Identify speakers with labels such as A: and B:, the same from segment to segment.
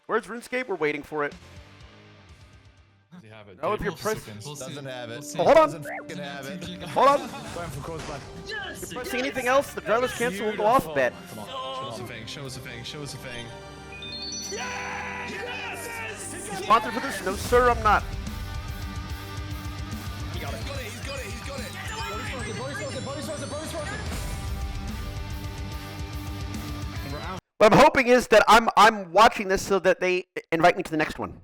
A: Where's RuneScape? We're waiting for it.
B: Does he have it?
A: Oh, if you're
B: We'll
A: pressing.
C: Doesn't have it.
A: Oh, hold on.
C: Doesn't fucking have it.
A: Hold on.
C: Going for crossbar.
A: If you're pressing anything else, the driverless cancel will go off bet.
C: Come on.
B: Show us a thing, show us a thing, show us a thing.
A: Sponsored for this? No, sir, I'm not.
C: He got it. He's got it. He's got it.
A: What I'm hoping is that I'm watching this so that they invite me to the next one.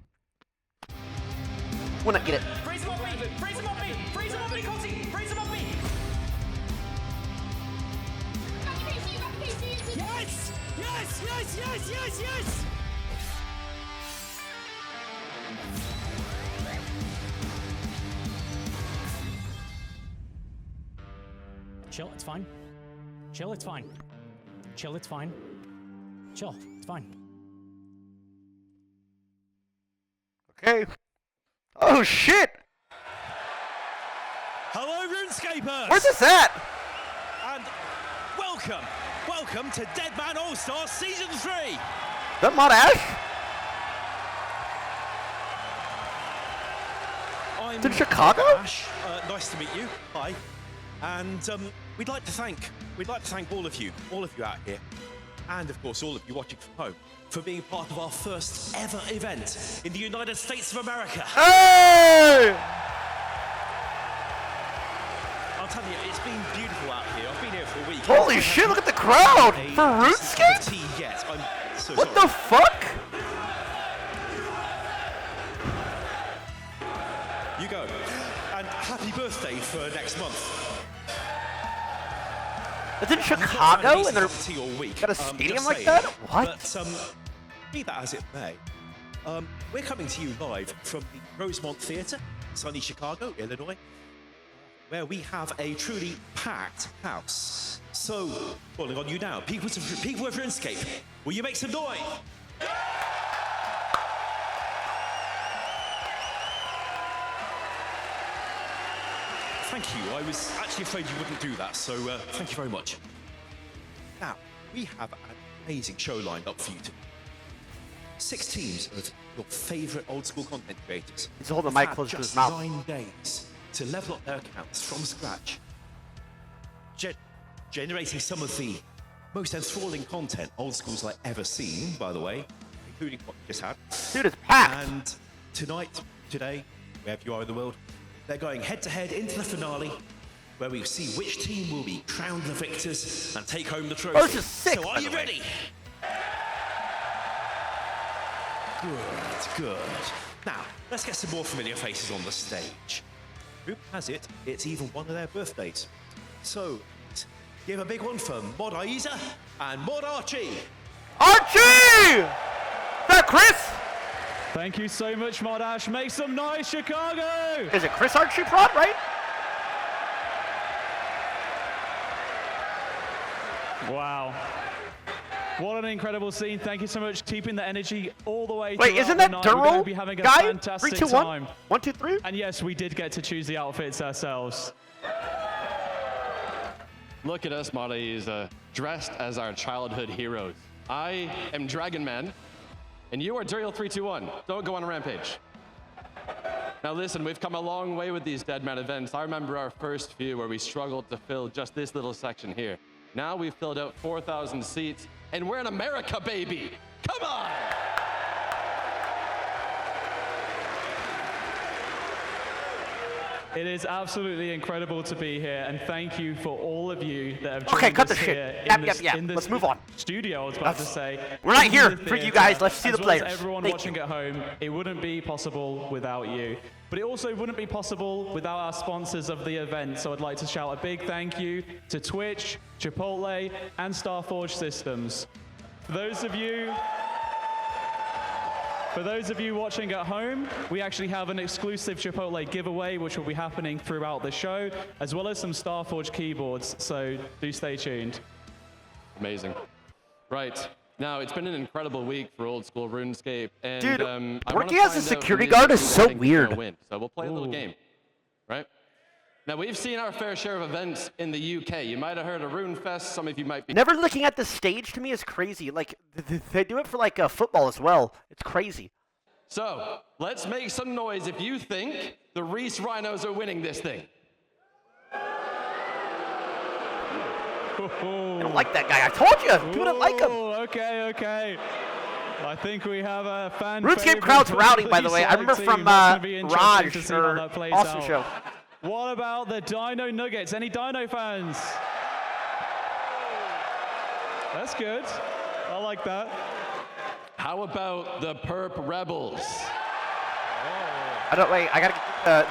A: When I get it.
D: Freeze him off me! Freeze him off me! Freeze him off me, Conti! Freeze him off me! Yes! Yes! Yes! Yes! Yes! Yes! Chill, it's fine. Chill, it's fine. Chill, it's fine. Chill, it's fine.
A: Okay. Oh shit!
D: Hello, RuneScapers!
A: Where's this at?
D: And welcome to Deadman All-Stars Season 3!
A: That Mod Ash?
D: I'm
A: It's in Chicago?
D: Ash. Nice to meet you. Hi. And we'd like to thank all of you out here, and of course all of you watching from home, for being part of our first ever event in the United States of America.
A: Hey!
D: I'll tell you, it's been beautiful out here. I've been here for a week.
A: Holy shit, look at the crowd! For RuneScape?
D: Tea yet. I'm so
A: What
D: sorry.
A: the fuck?
D: You go. And happy birthday for next month.
A: It's in Chicago and they're
D: tea all week.
A: got a stadium
D: Just
A: like
D: saying.
A: that? What?
D: But be that as it may, we're coming to you live from the Rosemont Theatre, sunny Chicago, Illinois, where we have a truly packed house. So, calling on you now, people of RuneScape, will you make some noise? Thank you. I was actually afraid you wouldn't do that, so thank you very much. Now, we have an amazing show lined up for you today. 6 teams of your favourite old school content creators.
A: He's holding the mic close to his mouth.
D: 9 days to level up their accounts from scratch. Generating some of the most enthralling content old school's like ever seen, by the way, including what we just had.
A: Dude, it's packed!
D: And today, wherever you are in the world, they're going head-to-head into the finale, where we see which team will be crowned the victors and take home the trophy.
A: Oh, this is sick,
D: So
A: by
D: are you
A: the way.
D: ready? Good. Now, let's get some more familiar faces on the stage. Who has it? It's even one of their birthdays. So, give a big one for Mod Aiza and Mod Archie.
A: Archie! Is that Chris?
E: Thank you so much, Mod Ash. Make some noise, Chicago!
A: Is it Chris Archie Prod, right?
E: Wow. What an incredible scene. Thank you so much. Keeping the energy all the way
A: Wait,
E: throughout
A: isn't
E: the
A: that
E: night. We're going
A: Duro
E: to be having a
A: guy?
E: fantastic
A: 3, 2, 1?
E: time.
A: 1, 2, 3?
E: And yes, we did get to choose the outfits ourselves.
B: Look at us, Mara, dressed as our childhood heroes. I am Dragon Man, and you are Duriel321. Don't go on a rampage. Now listen, we've come a long way with these Deadman events. I remember our first few where we struggled to fill just this little section here. Now we've filled out 4,000 seats, and we're in America, baby! Come on!
E: It is absolutely incredible to be here, and thank you for all of you that have joined
A: Okay, cut
E: us
A: the shit.
E: here
A: Yep.
E: in this
A: Let's move on.
E: studio, I was about to say.
A: We're not
E: in
A: here
E: the
A: for you
E: theatre,
A: guys. Let's see the
E: as well as
A: players.
E: everyone
A: Thank
E: watching
A: you.
E: at home, it wouldn't be possible without you. But it also wouldn't be possible without our sponsors of the event, so I'd like to shout a big thank you to Twitch, Chipotle, and Starforge Systems. For those of you watching at home, we actually have an exclusive Chipotle giveaway which will be happening throughout the show, as well as some Starforge keyboards, so do stay tuned.
B: Amazing. Right. Now, it's been an incredible week for old school RuneScape, and
A: Dude,
B: I wanna
A: working as a
B: find out
A: security
B: who is
A: guard is
B: who
A: so
B: I think is gonna
A: weird.
B: win. So we'll play a little game, right? Now, we've seen our fair share of events in the UK. You might have heard of Rune Fest. Some of you might be.
A: Never looking at the stage to me is crazy. Like, they do it for, like, football as well. It's crazy.
B: So, let's make some noise if you think the Reese Rhinos are winning this thing.
A: I don't like that guy. I told you. People don't like him.
E: Okay. I think we have a fan.
A: RuneScape crowd's rowdy, by the way. I remember from Raj or Awesome Show.
E: What about the Dino Nuggets? Any Dino fans? That's good. I like that.
B: How about the Perp Rebels?
A: I gotta get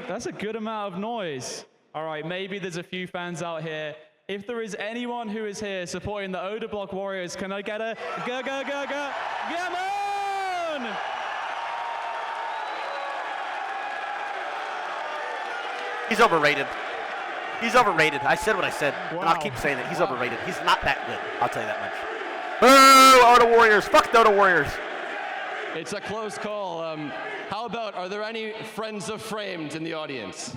E: That's a good amount of noise. All right, maybe there's a few fans out here. If there is anyone who is here supporting the Oda Block Warriors, can I get a go? Come on!
A: He's overrated. He's overrated. I said what I said, and I'll
E: Wow.
A: keep saying it. He's overrated. He's not that good. I'll tell you that much. Boo! Oda Warriors. Fuck the Oda Warriors.
B: It's a close call. How about, are there any friends of Framed in the audience?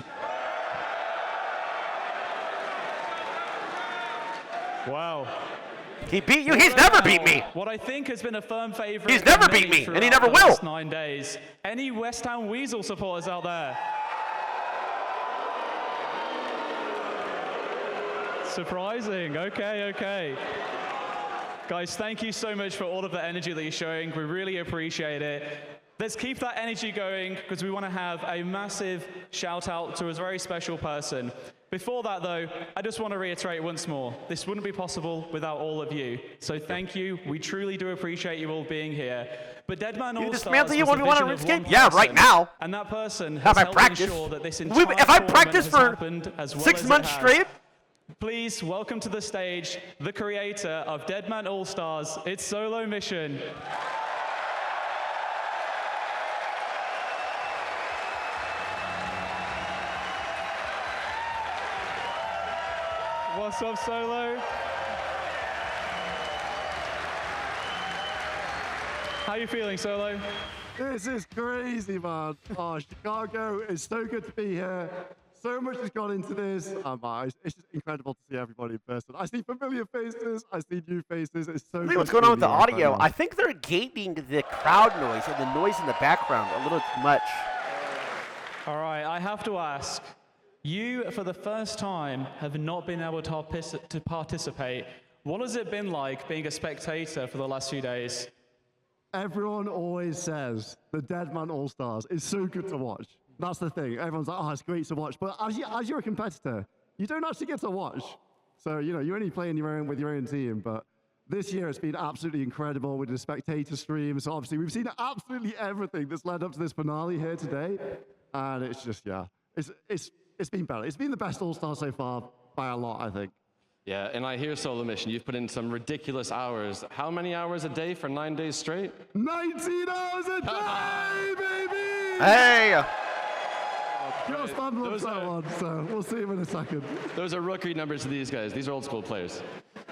E: Wow.
A: He beat you. He's never beat me.
E: What I think has been a firm favorite.
A: He's
E: for
A: never
E: many
A: beat me, and he
E: throughout
A: never
E: the
A: will.
E: last 9 days. Any West Ham Weasel supporters out there? Surprising. Okay. Guys, thank you so much for all of the energy that you're showing. We really appreciate it. Let's keep that energy going because we want to have a massive shout out to a very special person. Before that, though, I just want to reiterate once more, this wouldn't be possible without all of you. So thank you. We truly do appreciate you all being here. But Deadman All-Stars
A: dismantle you
E: was
A: when
E: the
A: we want
E: vision
A: to
E: of one
A: RuneScape? Yeah, right
E: person,
A: now.
E: And that person
A: Have
E: has
A: I
E: helped
A: practiced?
E: ensure that this entire
A: If I
E: tournament
A: practice
E: has
A: for
E: happened as well
A: 6
E: as it
A: months
E: has.
A: straight,
E: Please welcome to the stage the creator of Deadman All-Stars. It's Solo Mission. What's up, Solo? How you feeling, Solo?
F: This is crazy, man. Oh, Chicago, it's so good to be here. So much has gone into this. It's just incredible to see everybody in person. I see familiar faces. I see new faces. It's so
A: I
F: good
A: think what's
F: to
A: going
F: be
A: on with the
F: here right
A: audio,
F: now.
A: I think they're gating the crowd noise and the noise in the background a little too much.
E: All right, I have to ask. You, for the first time, have not been able to participate. What has it been like being a spectator for the last few days?
F: Everyone always says the Deadman All-Stars is so good to watch. That's the thing. Everyone's like, oh, it's great to watch. But as you're a competitor, you don't actually get to watch. So, you're only playing with your own team. But this year, it's been absolutely incredible with the spectator stream. So, obviously, we've seen absolutely everything that's led up to this finale here today. And it's just, it's been better. It's been the best All-Star so far by a lot, I think.
B: Yeah, and I hear Solo Mission, you've put in some ridiculous hours. How many hours a day for 9 days straight?
F: 19 hours a day, baby!
A: Hey!
F: Just bundle up that one, so we'll see him in a second.
B: Those are rookie numbers to these guys. These are old school players.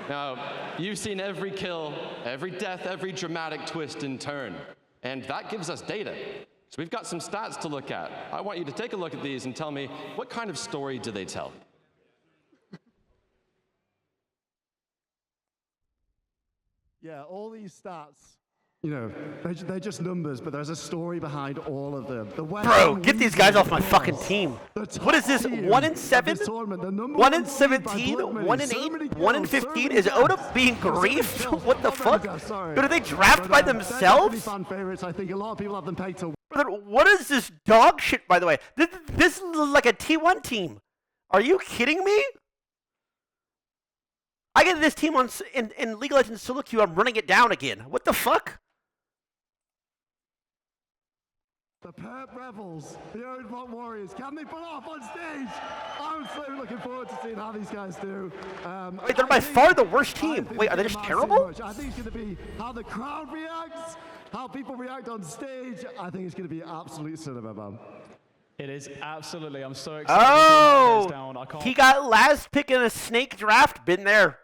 B: Now, you've seen every kill, every death, every dramatic twist and turn. And that gives us data. So we've got some stats to look at. I want you to take a look at these and tell me, what kind of story do they tell?
F: Yeah, all these stats, they're just numbers, but there's a story behind all of them.
A: Bro, get these guys off my fucking team. What is this? 1 in 7? 1 in 17? 1 in 8? 1 in 15? Is Oda being griefed? What the fuck? Do they draft by themselves?
F: Fan favorites. I think a lot of people have them pegged to.
A: Brother, what is this dog shit, by the way? This is like a T1 team. Are you kidding me? I get this team in League of Legends solo queue, I'm running it down again. What the fuck?
F: The Perp Rebels, the Old Block Warriors, can they pull off on stage? I'm so looking forward to seeing how these guys do.
A: Wait, they're by far the worst team. Wait, are they just terrible?
F: I think it's going to be how the crowd reacts, how people react on stage. I think it's going to be absolute cinema, man.
E: It is absolutely. I'm so excited to see how it goes down. I can't.
A: He got last pick in a snake draft. Been there,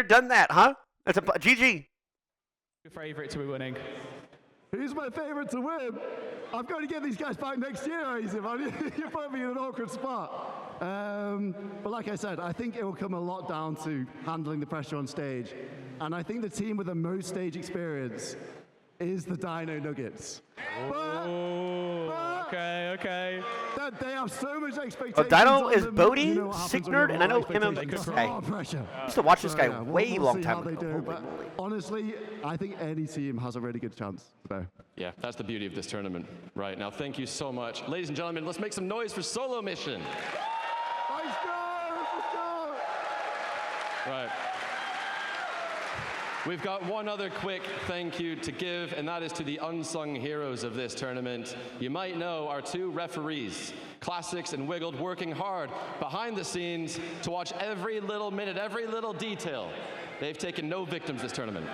A: done that, huh? That's a GG.
E: Your favorite to be winning.
F: Who's my favorite to win? I've got to get these guys back next year, easy, man. You put me in an awkward spot. But like I said, I think it will come a lot down to handling the pressure on stage. And I think the team with the most stage experience is the Dino Nuggets.
E: Okay.
F: They have so much expectations.
A: Oh, Dino
F: on
A: is
F: them.
A: Bodie,
F: You know what
A: Sick
F: happens when
A: Nerd,
F: you
A: and I know
F: have
A: him and
F: expectations.
A: guy.
F: A lot of pressure.
A: I used to watch this guy
F: Yeah,
A: way
F: we'll
A: long
F: see
A: time
F: how they
A: ago.
F: do,
A: Holy
F: but
A: moly.
F: honestly, I think any team has a really good chance today.
B: Yeah, that's the beauty of this tournament. Right, now thank you so much. Ladies and gentlemen, let's make some noise for Solo Mission.
F: Let's go!
B: Right. We've got one other quick thank you to give, and that is to the unsung heroes of this tournament. You might know our two referees, Classics and Wiggled, working hard behind the scenes to watch every little minute, every little detail. They've taken no victims this tournament.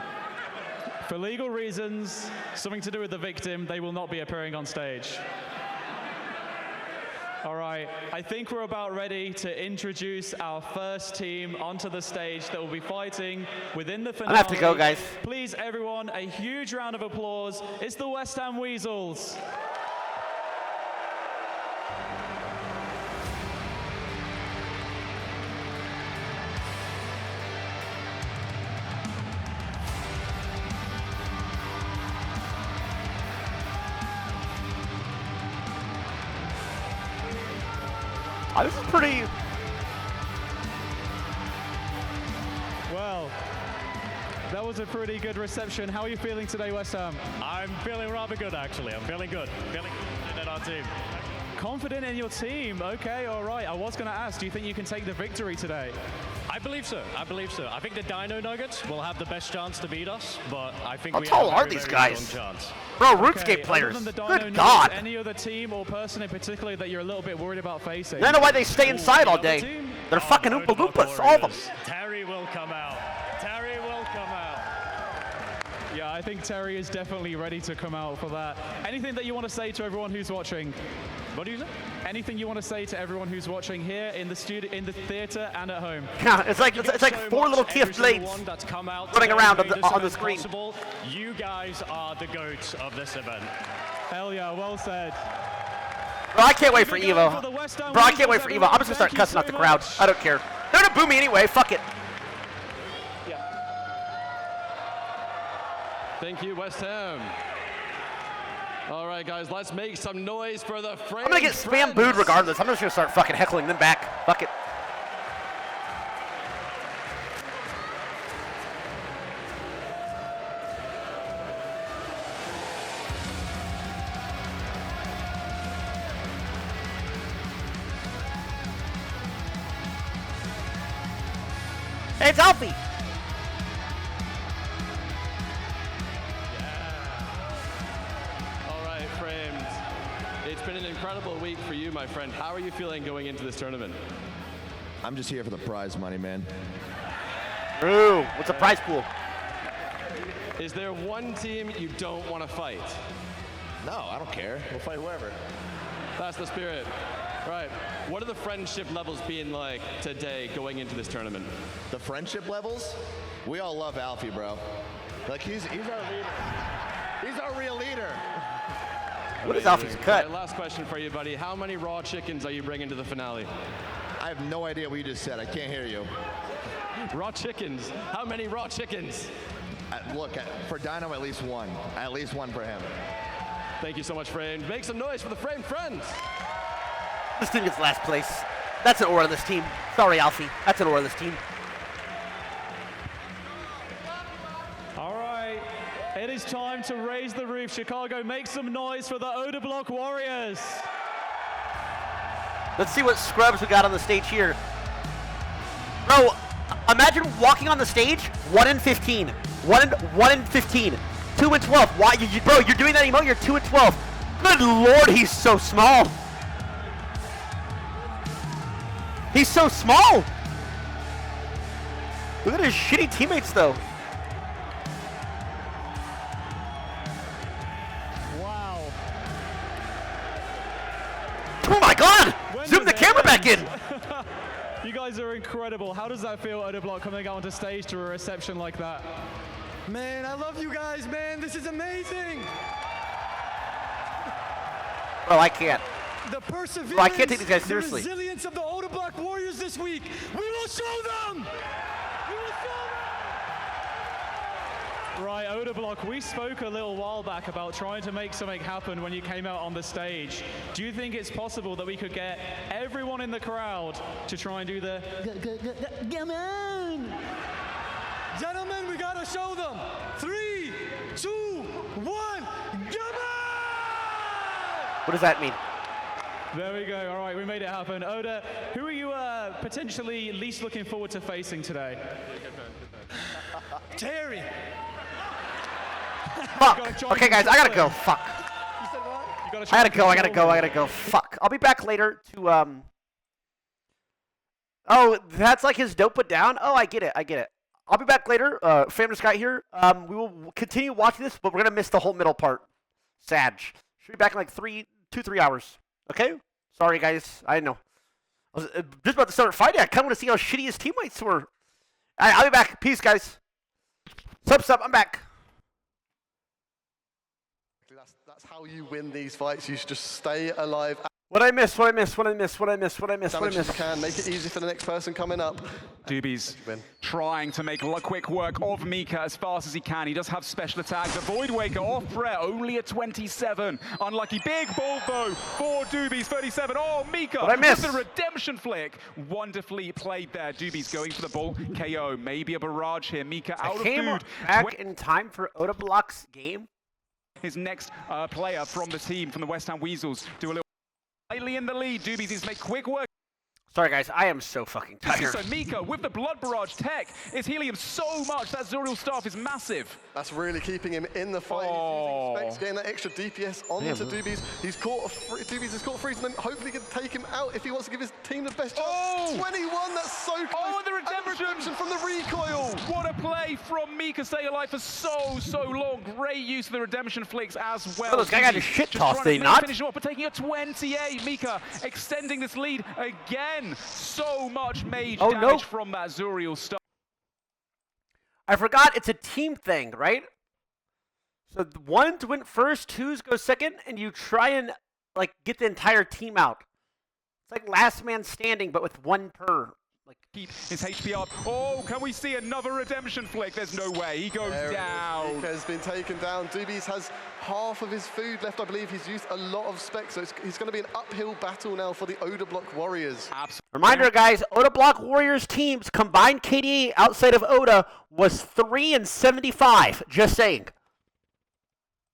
E: For legal reasons, something to do with the victim, they will not be appearing on stage. All right, I think we're about ready to introduce our first team onto the stage that will be fighting within the finale.
A: I have to go, guys.
E: Please, everyone, a huge round of applause. It's the West Ham Weasels.
A: Oh, this is pretty.
E: Well, that was a pretty good reception. How are you feeling today, West Ham?
G: I'm feeling rather good, actually. I'm feeling good. Feeling confident in our team.
E: Confident in your team. Okay, all right. I was going to ask, do you think you can take the victory today?
G: I believe so. I believe so. I think the Dino Nuggets will have the best chance to beat us, but I think
A: How
G: we
A: tall
G: have a
A: are
G: very,
A: these
G: very
A: guys?
G: strong chance.
A: Bro, RuneScape
E: Okay,
A: players.
E: other than the Dino
A: Good
E: Nuggets,
A: God.
E: Any other team or person in particular that you're a little bit worried about facing?
A: I know why they stay inside all
G: Another
A: day.
G: team?
A: They're
G: Oh,
A: fucking
G: the
A: Oompa
G: Roadblock
A: Loompas, all of them.
G: Warriors. Terry will come out. Terry will come out.
E: Yeah, I think Terry is definitely ready to come out for that. Anything that you want to say to everyone who's watching?
G: What do you say?
E: Anything you want to say to everyone who's watching here in the studio, in the theater, and at home?
A: Yeah, it's like
G: Thank you
A: like
G: so
A: four
G: much,
A: little
G: every
A: TF
G: single
A: blades
G: one that's come out
A: running
G: today
A: around
G: and
A: on
G: made
A: the-
G: this
A: on the
G: event
A: screen.
G: possible. You guys are the goats of this event.
E: Hell yeah, well said.
A: Bro, I can't wait for
E: Keep it going for
A: Evo.
E: the West Ham
A: Bro, I can't wait
E: Weasels,
A: for Evo.
E: everyone.
A: I'm just gonna start
E: Thank you
A: cussing out
E: so
A: the crowd.
E: much.
A: I don't care. They're gonna boo me anyway. Fuck it.
B: Thank you, West Ham. All right, guys, let's make some noise for the French.
A: I'm gonna get spam booed regardless. I'm just gonna start fucking heckling them back. Fuck it. Hey, it's Alfie.
B: All right, Framed. It's been an incredible week for you, my friend. How are you feeling going into this tournament?
C: I'm just here for the prize money, man.
A: Ooh, what's the prize pool?
B: Is there one team you don't want to fight?
C: No, I don't care. We'll fight whoever.
B: That's the spirit. Right. What are the friendship levels being like today going into this tournament?
C: The friendship levels? We all love Alfie, bro. Like, he's our leader. He's our real leader.
A: What is Alfie's cut?
B: Right, last question for you, buddy. How many raw chickens are you bringing to the finale?
C: I have no idea what you just said. I can't hear you.
B: Raw chickens. How many raw chickens?
C: Look, for Dino, at least one. At least one for him.
B: Thank you so much, Framed. Make some noise for the Framed friends.
A: This team gets last place. That's an auraless team. Sorry, Alfie. That's an auraless team.
E: All right, it is time to raise the roof. Chicago, make some noise for the Oda Block Warriors.
A: Let's see what scrubs we got on the stage here. Bro, imagine walking on the stage, 1 in 15. 1 in 15. 2 and 12. Why, bro, you're doing that emote, you're 2 and 12. Good Lord, he's so small. He's so small. Look at his shitty teammates, though.
E: Wow.
A: Oh my God!
E: When
A: Zoom
E: did
A: the
E: that
A: camera back in.
E: end? You guys are incredible. How does that feel, Oda Block, coming out onto stage to a reception like that?
H: Man, I love you guys, man. This is amazing.
A: Bro, I can't.
H: The perseverance,
A: Bro, I can't take these guys seriously.
H: The resilience of the Oda Block Warriors this week. We will show them. We will show them.
E: Right, Oda Block, we spoke a little while back about trying to make something happen when you came out on the stage. Do you think it's possible that we could get everyone in the crowd to try and do the come on?
H: Gentlemen, we gotta show them. 3, 2, 1, come on!
A: What does that mean?
E: There we go. All right, we made it happen. Oda, who are you potentially least looking forward to facing today?
H: Terry.
A: Fuck. Okay, guys, I gotta go. Fuck. I gotta go. Fuck. I'll be back later to Oh, that's like his dope put down. Oh, I get it. I'll be back later. Famous Guy here. We will continue watching this, but we're gonna miss the whole middle part. Sad. Should be back in like 3 hours. Okay? Sorry, guys. I know. I was just about to start fighting. I kind of want to see how shitty his teammates were. I'll be back. Peace, guys. Sup. I'm back.
C: That's how you win these fights. You should just stay alive.
A: What I miss?
C: Damage as you can. Make it easy for the next person coming up.
I: Doobie's trying to make quick work of Mika as fast as he can. He does have special attack. The Void Waker off Brett, only a 27. Unlucky. Big ball though for Doobie's 37. Oh, Mika
A: what I miss?
I: with the redemption flick. Wonderfully played there. Doobie's going for the ball. KO. Maybe a barrage here. Mika out of
A: came
I: food.
A: Back in time for Oda Block's game.
I: His next player from the team, from the West Ham Weasels, do a little slightly in the lead. Doobie needs to make quick work.
A: Sorry, guys. I am so fucking tired.
I: So Mika with the Blood Barrage tech is healing him so much. That Zuriel staff is massive.
C: That's really keeping him in the fight.
I: Oh.
C: He's using Specs, getting that extra DPS onto Doobie's. He's caught Doobie's has caught freeze, and then hopefully can take him out if he wants to give his team the best chance.
I: Oh.
C: 21, that's so close.
I: Oh, and the redemption
C: from the recoil.
I: What a play from Mika, staying alive for so long. Great use of the redemption flicks as well.
A: Oh, this guy got his shit tossed, did he not?
I: Finish him off, but taking a 28. Mika extending this lead again. So much mage damage from that Zuriel stuff.
A: I forgot it's a team thing, right? So ones went first, twos go second, and you try and like get the entire team out. It's like last man standing, but with one per. Like
I: keep his HP up. Oh, can we see another redemption flick? There's no way. He goes down.
C: Mika has been taken down. Doobie's has half of his food left, I believe. He's used a lot of specs, so it's going to be an uphill battle now for the Oda Block Warriors.
I: Absolutely.
A: Reminder, guys, Oda Block Warriors teams combined KDA outside of Oda was 3-75. Just saying.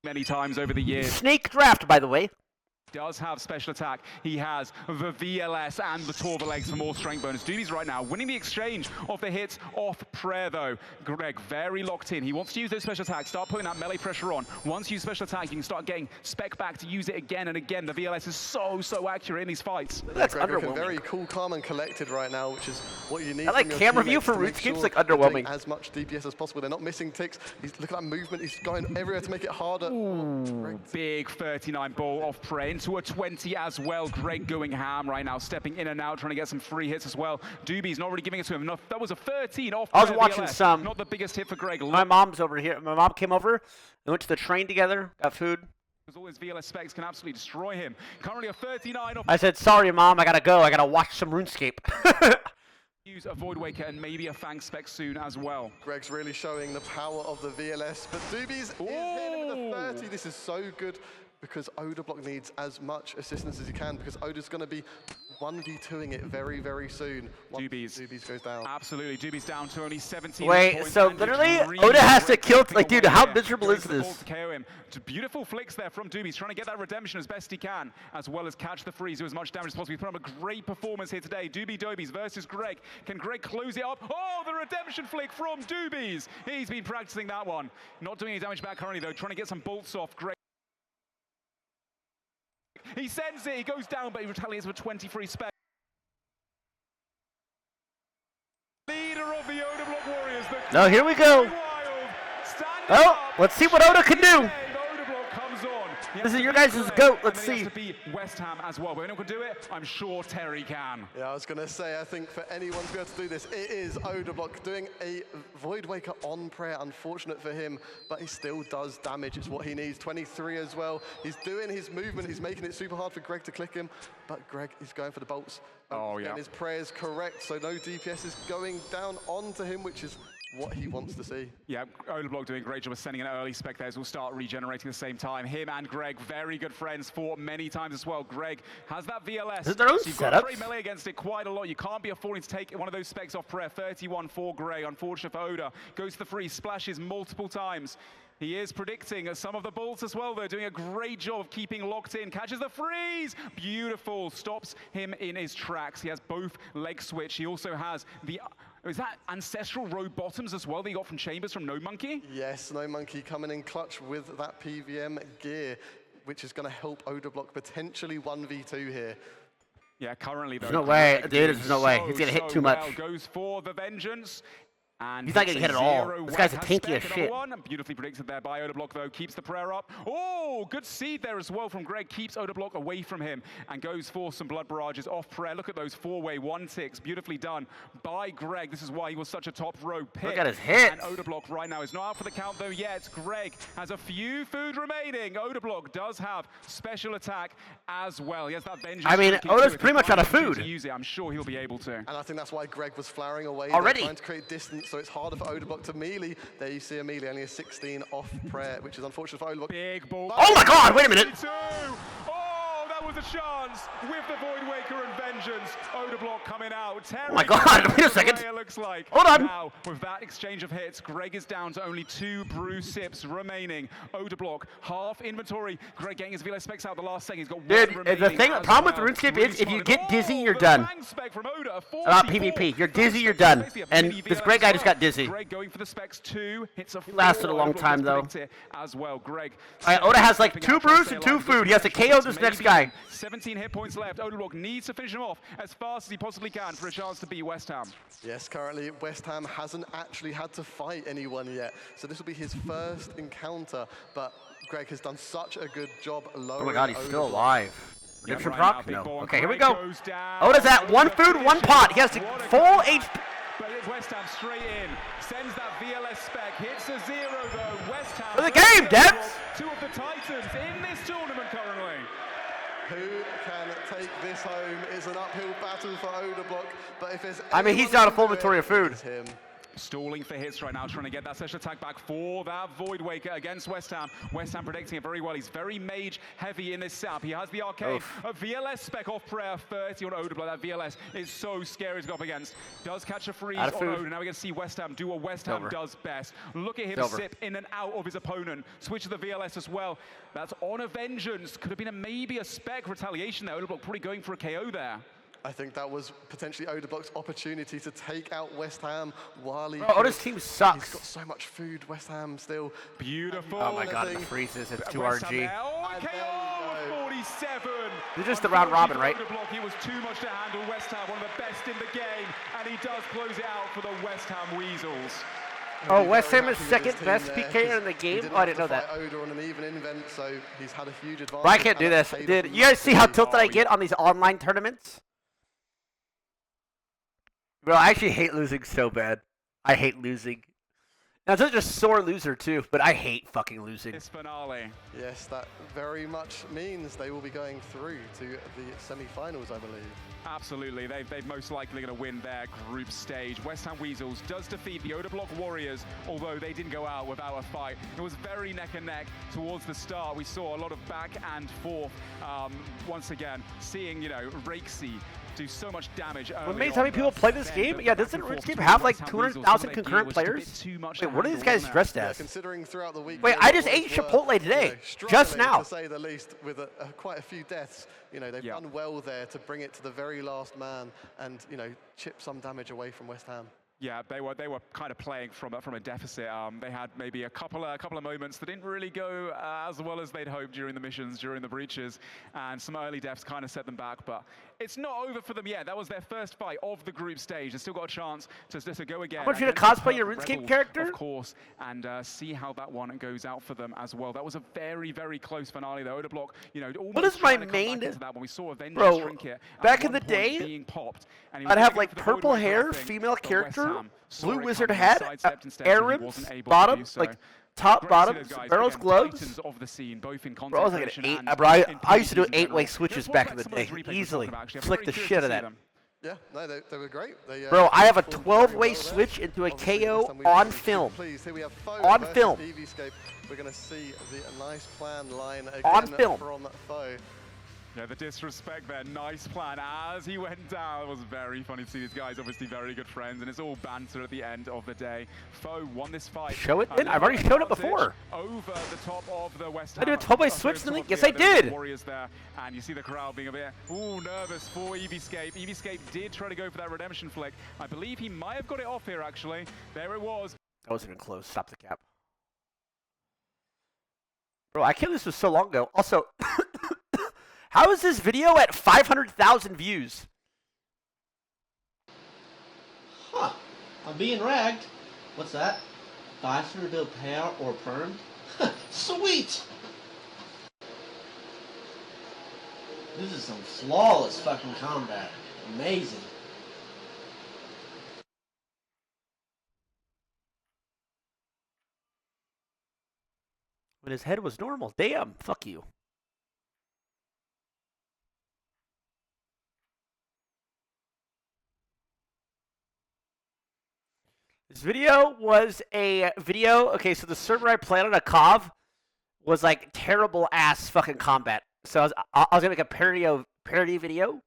I: Many times over the years.
A: Snake draft, by the way.
I: Does have special attack. He has the VLS and the Torva legs for more strength bonus. Doobie's right now winning the exchange of the hits off prayer though. Greg very locked in. He wants to use those special attacks, start putting that melee pressure on. Once you use special attack, you can start getting spec back to use it again and again. The VLS is so accurate in these fights.
A: That's
C: Greg
A: underwhelming.
C: Very cool, calm and collected right now, which is what you need.
A: I like camera view for RuneScape's like underwhelming.
C: As much DPS as possible. They're not missing ticks. Look at that movement. He's going everywhere to make it harder.
I: Ooh, big 39 ball off prey into a 20 as well. Greg going ham right now, stepping in and out, trying to get some free hits as well. Doobie's not really giving it to him enough. That was a 13 off.
A: I was watching
I: VLS.
A: some.
I: Not the biggest hit for Greg.
A: My mom's over here. My mom came over. We went to the train together. Got food.
I: Because all his VLS specs can absolutely destroy him. Currently a 39 off.
A: I said, sorry, Mom. I gotta go. I gotta watch some RuneScape.
I: Use a Void Waker and maybe a Fang spec soon as well.
C: Greg's really showing the power of the VLS, but Doobie's is hitting with a 30. This is so good because Oda Block needs as much assistance as he can because Oda's going to be 1v2ing it very soon. Doobie's goes down.
I: Absolutely, Doobie's down to only 17
A: Wait,
I: points.
A: so literally Oda has to kill, like, dude, how miserable is this?
I: KO him. Beautiful flicks there from Doobie's, trying to get that redemption as best he can, as well as catch the freeze, do as much damage as possible. He's put up a great performance here today. Doobie's versus Greg. Can Greg close it up? Oh, the redemption flick from Doobie's. He's been practicing that one. Not doing any damage back currently though, trying to get some bolts off Greg. He sends it, he goes down, but he retaliates with 23 spec. Leader of the Oda Block Warriors.
A: No, here we go. Oh, let's see what Oda can do.
I: Oda Block comes on
A: This is your guys' GOAT. Let's
I: see.
A: see.
I: To beat West Ham as well. But anyone can do it, I'm sure Terry can.
C: Yeah, I was going to say, I think for anyone to be able to do this, it is Odablock doing a Void Waker on prayer. Unfortunate for him, but he still does damage. It's what he needs. 23 as well. He's doing his movement. He's making it super hard for Greg to click him, but Greg is going for the bolts.
I: Oh, yeah.
C: And his prayer is correct, so no DPS is going down onto him, which is what he wants to see.
I: Yeah, Odablock doing a great job of sending an early spec there, so we'll start regenerating at the same time. Him and Greg, very good friends, fought many times as well. Greg has that VLS.
A: Is their own
I: so you've got to
A: setups?
I: trade melee against it quite a lot. You can't be affording to take one of those specs off prayer. 31 for Greg, unfortunate for Oda. Goes to the freeze, splashes multiple times. He is predicting some of the bolts as well, though, doing a great job of keeping locked in. Catches the freeze! Beautiful. Stops him in his tracks. He has both leg switch. He also has the... Is that Ancestral Road Bottoms as well that he got from Chambers from No Monkey?
C: Yes, No Monkey coming in clutch with that PVM gear, which is going to help Odablock potentially 1v2 here.
I: Yeah, currently, though.
A: There's no way, dude, there's no way. He's going to hit too much.
I: Goes for the Vengeance. And
A: he's not going to hit at all. This guy's a tanky as shit.
I: Beautifully predicted there by Odablock, though. Keeps the prayer up. Oh, good seed there as well from Greg. Keeps Odablock away from him and goes for some blood barrages off prayer. Look at those four-way 1-6. Beautifully done by Greg. This is why he was such a top row pick.
A: Look at his hits.
I: And Odablock right now is not out for the count, though, yet. Greg has a few food remaining. Odablock does have special attack as well. He has that vengeance.
A: I mean, Oda's pretty much out of food.
I: To use it, I'm sure he'll be able to.
C: And I think that's why Greg was flowering away.
A: Already.
C: Trying to create distance, so it's harder for Odablock to melee. There you see a melee, only a 16 off prayer, which is unfortunate for Odablock.
I: Big ball.
A: Oh my god, wait a minute.
I: Oh, that was a chance with the Void Waker and Vengeance. Odablock coming out.
A: Oh my god, wait a second.
I: Looks like.
A: Hold on.
I: Now, with that exchange of hits, Greg is down to only 2 brew sips remaining. Odablock, half inventory. Greg getting his VLS specs out the last second. He's got
A: Dude,
I: one
A: the
I: remaining
A: thing,
I: as
A: problem
I: well.
A: with RuneScape is if you get dizzy, you're
I: the
A: done.
I: bang spec from Oda,
A: About
I: 44.
A: PvP. You're dizzy, you're done.
I: Basically a
A: And
I: mini
A: this
I: VLS
A: Greg guy
I: as
A: just
I: well.
A: got dizzy.
I: Greg going for the specs 2, hits a 4.
A: Lasted a long
I: Odablock
A: time,
I: does
A: though.
I: predict it as well. Greg.
A: Alright, Oda has like 2 brews and 2 food. He has to KO this next guy.
I: 17 hit points left. Odablock needs to finish him off as fast as he possibly can for a chance to beat West Ham.
C: Yes, currently West Ham hasn't actually had to fight anyone yet, so this will be his first encounter, but Greg has done such a good job lowering.
A: Oh my god, he's still
C: Odablock.
A: alive. Redemption
I: right now,
A: proc?
I: big
A: No.
I: ball,
A: Okay, here we
I: Greg
A: go.
I: goes down.
A: Oda's at 1 food, 1 pot. He has to full HP.
I: But it's West Ham straight in, sends that VLS spec, hits a 0 though. West Ham.
A: For the game, Debs!
I: 2 of the Titans in this tournament currently.
C: Who can take this home is an uphill battle for Odablock, but if there's
A: I mean, he's
C: anyone
A: down a
C: who
A: full
C: can do
A: inventory
C: it,
A: of food.
C: it's him.
I: Stalling for hits right now, trying to get that special attack back for that Void Waker against West Ham. West Ham predicting it very well. He's very mage heavy in this setup. He has the arcade. A VLS spec off prayer 30 on Odablock. That VLS is so scary to go up against. Does catch a freeze on
A: food.
I: Oda. Now we're going to see West Ham do what West Ham does best. Look at him
A: Silver.
I: sip in and out of his opponent. Switch to the VLS as well. That's on a Vengeance. Could have been maybe a spec retaliation there. Odablock probably going for a KO there.
C: I think that was potentially Odablock's opportunity to take out West Ham while he...
A: Bro, Oda's team sucks.
C: He's got so much food, West Ham still.
I: Beautiful.
A: Oh my god, the freezes. It's 2
I: West Ham
A: RG.
I: there. Oh,
C: And
I: KO
C: there you go.
I: 47.
A: This is just the round robin, right?
I: Odablock, he was too much to handle. West Ham, one of the best in the game, and he does close it out for the West Ham Weasels.
A: Oh, West Ham is
C: Happy with his
A: second
C: team
A: best
C: there,
A: PK in the
C: he
A: game?
C: didn't
A: Oh, I
C: have
A: didn't know
C: to
A: that.
C: fight Oda on an even invent, so he's had a huge advantage.
A: Bro, I can't do
C: and
A: this.
C: that's paid
A: Dude,
C: off
A: you guys see how
C: massively.
A: tilted I get on these online tournaments? Bro, I actually hate losing so bad. I hate losing. Now, I'm such a sore loser, too, but I hate fucking losing.
I: This finale.
C: Yes, that very much means they will be going through to the semi-finals, I believe.
I: Absolutely, they're most likely going to win their group stage. West Ham Weasels does defeat the Odablock Warriors, although they didn't go out without a fight. It was very neck and neck towards the start. We saw a lot of back and forth. Once again, seeing, Rakesy do so much damage.
A: What amazing how many people play this game? Yeah, doesn't RuneScape have like 200,000 concurrent players? Wait, what are these guys dressed
C: Yeah,
A: as?
C: considering throughout the week...
A: Wait, I just ate Chipotle today, just
C: struggling,
A: now.
C: to say the least, with quite a few deaths. They've done well there to bring it to the very last man and, chip some damage away from West Ham.
I: Yeah, they were kind of playing from a deficit. They had maybe a couple of moments that didn't really go as well as they'd hoped during the missions, during the breaches, and some early deaths kind of set them back. But it's not over for them yet. That was their first fight of the group stage. They've still got a chance to go again.
A: I want you to
I: against the
A: cosplay your
I: Purple
A: RuneScape
I: Rebels,
A: character?
I: of course, and see how that one goes out for them as well. That was a very, very close finale, though. Odablock, you know, almost
A: is my
I: trying to come back
A: main-
I: into that one. We saw Avengers
A: Bro,
I: Trinket at
A: back in
I: one
A: the
I: point
A: day,
I: being popped, and he was
A: I'd have
I: going
A: like
I: for the
A: purple
I: Void
A: hair,
I: Wrapping,
A: female
I: but West
A: character,
I: Ham saw
A: blue
I: it
A: wizard
I: coming,
A: hat,
I: sidestepped instead, so he
A: Arabs,
I: wasn't able to
A: bottom,
I: do so.
A: like top,
I: Great to see
A: bottom,
I: those guys,
A: barrels,
I: again,
A: gloves.
I: titans of the scene, both in
A: Bro, I was like
I: content
A: an
I: creation
A: 8.
I: and
A: Bro,
I: in
A: I used to do
I: PvPs in
A: 8-way
I: general.
A: switches
I: Let's
A: back
I: watch
A: in the
I: some of those
A: day.
I: replays we're
A: Easily.
I: talking about, actually. I'm
A: Flick
I: very
A: the
I: curious
A: shit
I: to
A: of
I: see
A: that.
I: them.
C: Yeah, no, they were great. They,
A: Bro, I have a
C: performed very
A: 12-way
C: well there.
A: switch into a
C: Obviously,
A: KO
C: last time we
A: on
C: did
A: film.
C: Please, here we have Foe
A: On
C: versus
A: film.
C: EVscape. We're going to see the nice plan line again
A: On film.
C: from Foe.
I: Yeah, the disrespect there. Nice plan as he went down. It was very funny to see these guys, obviously very good friends, and it's all banter at the end of the day. Foe won this fight.
A: Show it then? I've already shown it before.
I: Over the top of the West
A: I did a
I: Ham.
A: 12-way switch in the league? Yes, I did.
I: Warriors there, and you see the crowd being a bit nervous for EVscape. EVscape did try to go for that redemption flick. I believe he might have got it off here, actually. There it was.
A: That wasn't even close. Stop the cap. Bro, I can't believe this was so long ago. Also, how is this video at 500,000 views?
J: Huh. I'm being ragged. What's that? 500 bill payout or permed? Sweet! This is some flawless fucking combat. Amazing.
A: When his head was normal. Damn, fuck you. This video was a video. Okay, so the server I played on a COV was like terrible ass fucking combat. So I was gonna make a parody video.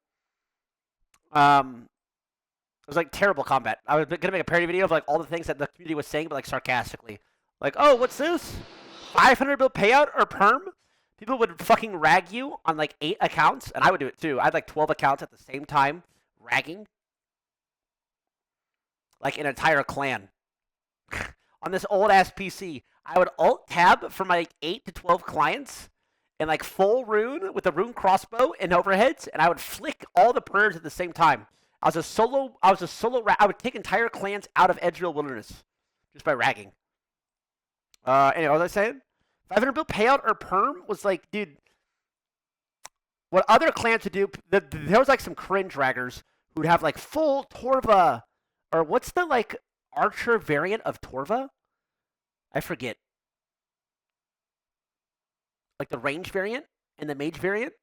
A: It was like terrible combat. I was gonna make a parody video of like all the things that the community was saying, but like sarcastically. Like, oh, what's this? 500 bill payout or perm? People would fucking rag you on like 8 accounts, and I would do it too. I had like 12 accounts at the same time, ragging. Like an entire clan. On this old ass PC, I would alt tab for my like 8 to 12 clients in like full rune with a rune crossbow and overheads, and I would flick all the prayers at the same time. I was a solo I would take entire clans out of Edgehill Wilderness just by ragging. Anyway, what was I saying? 500 bill payout or perm was like, dude, what other clans would do, there was like some cringe raggers who'd have like full Torva, or what's the like archer variant of Torva? I forget. Like the range variant and the mage variant?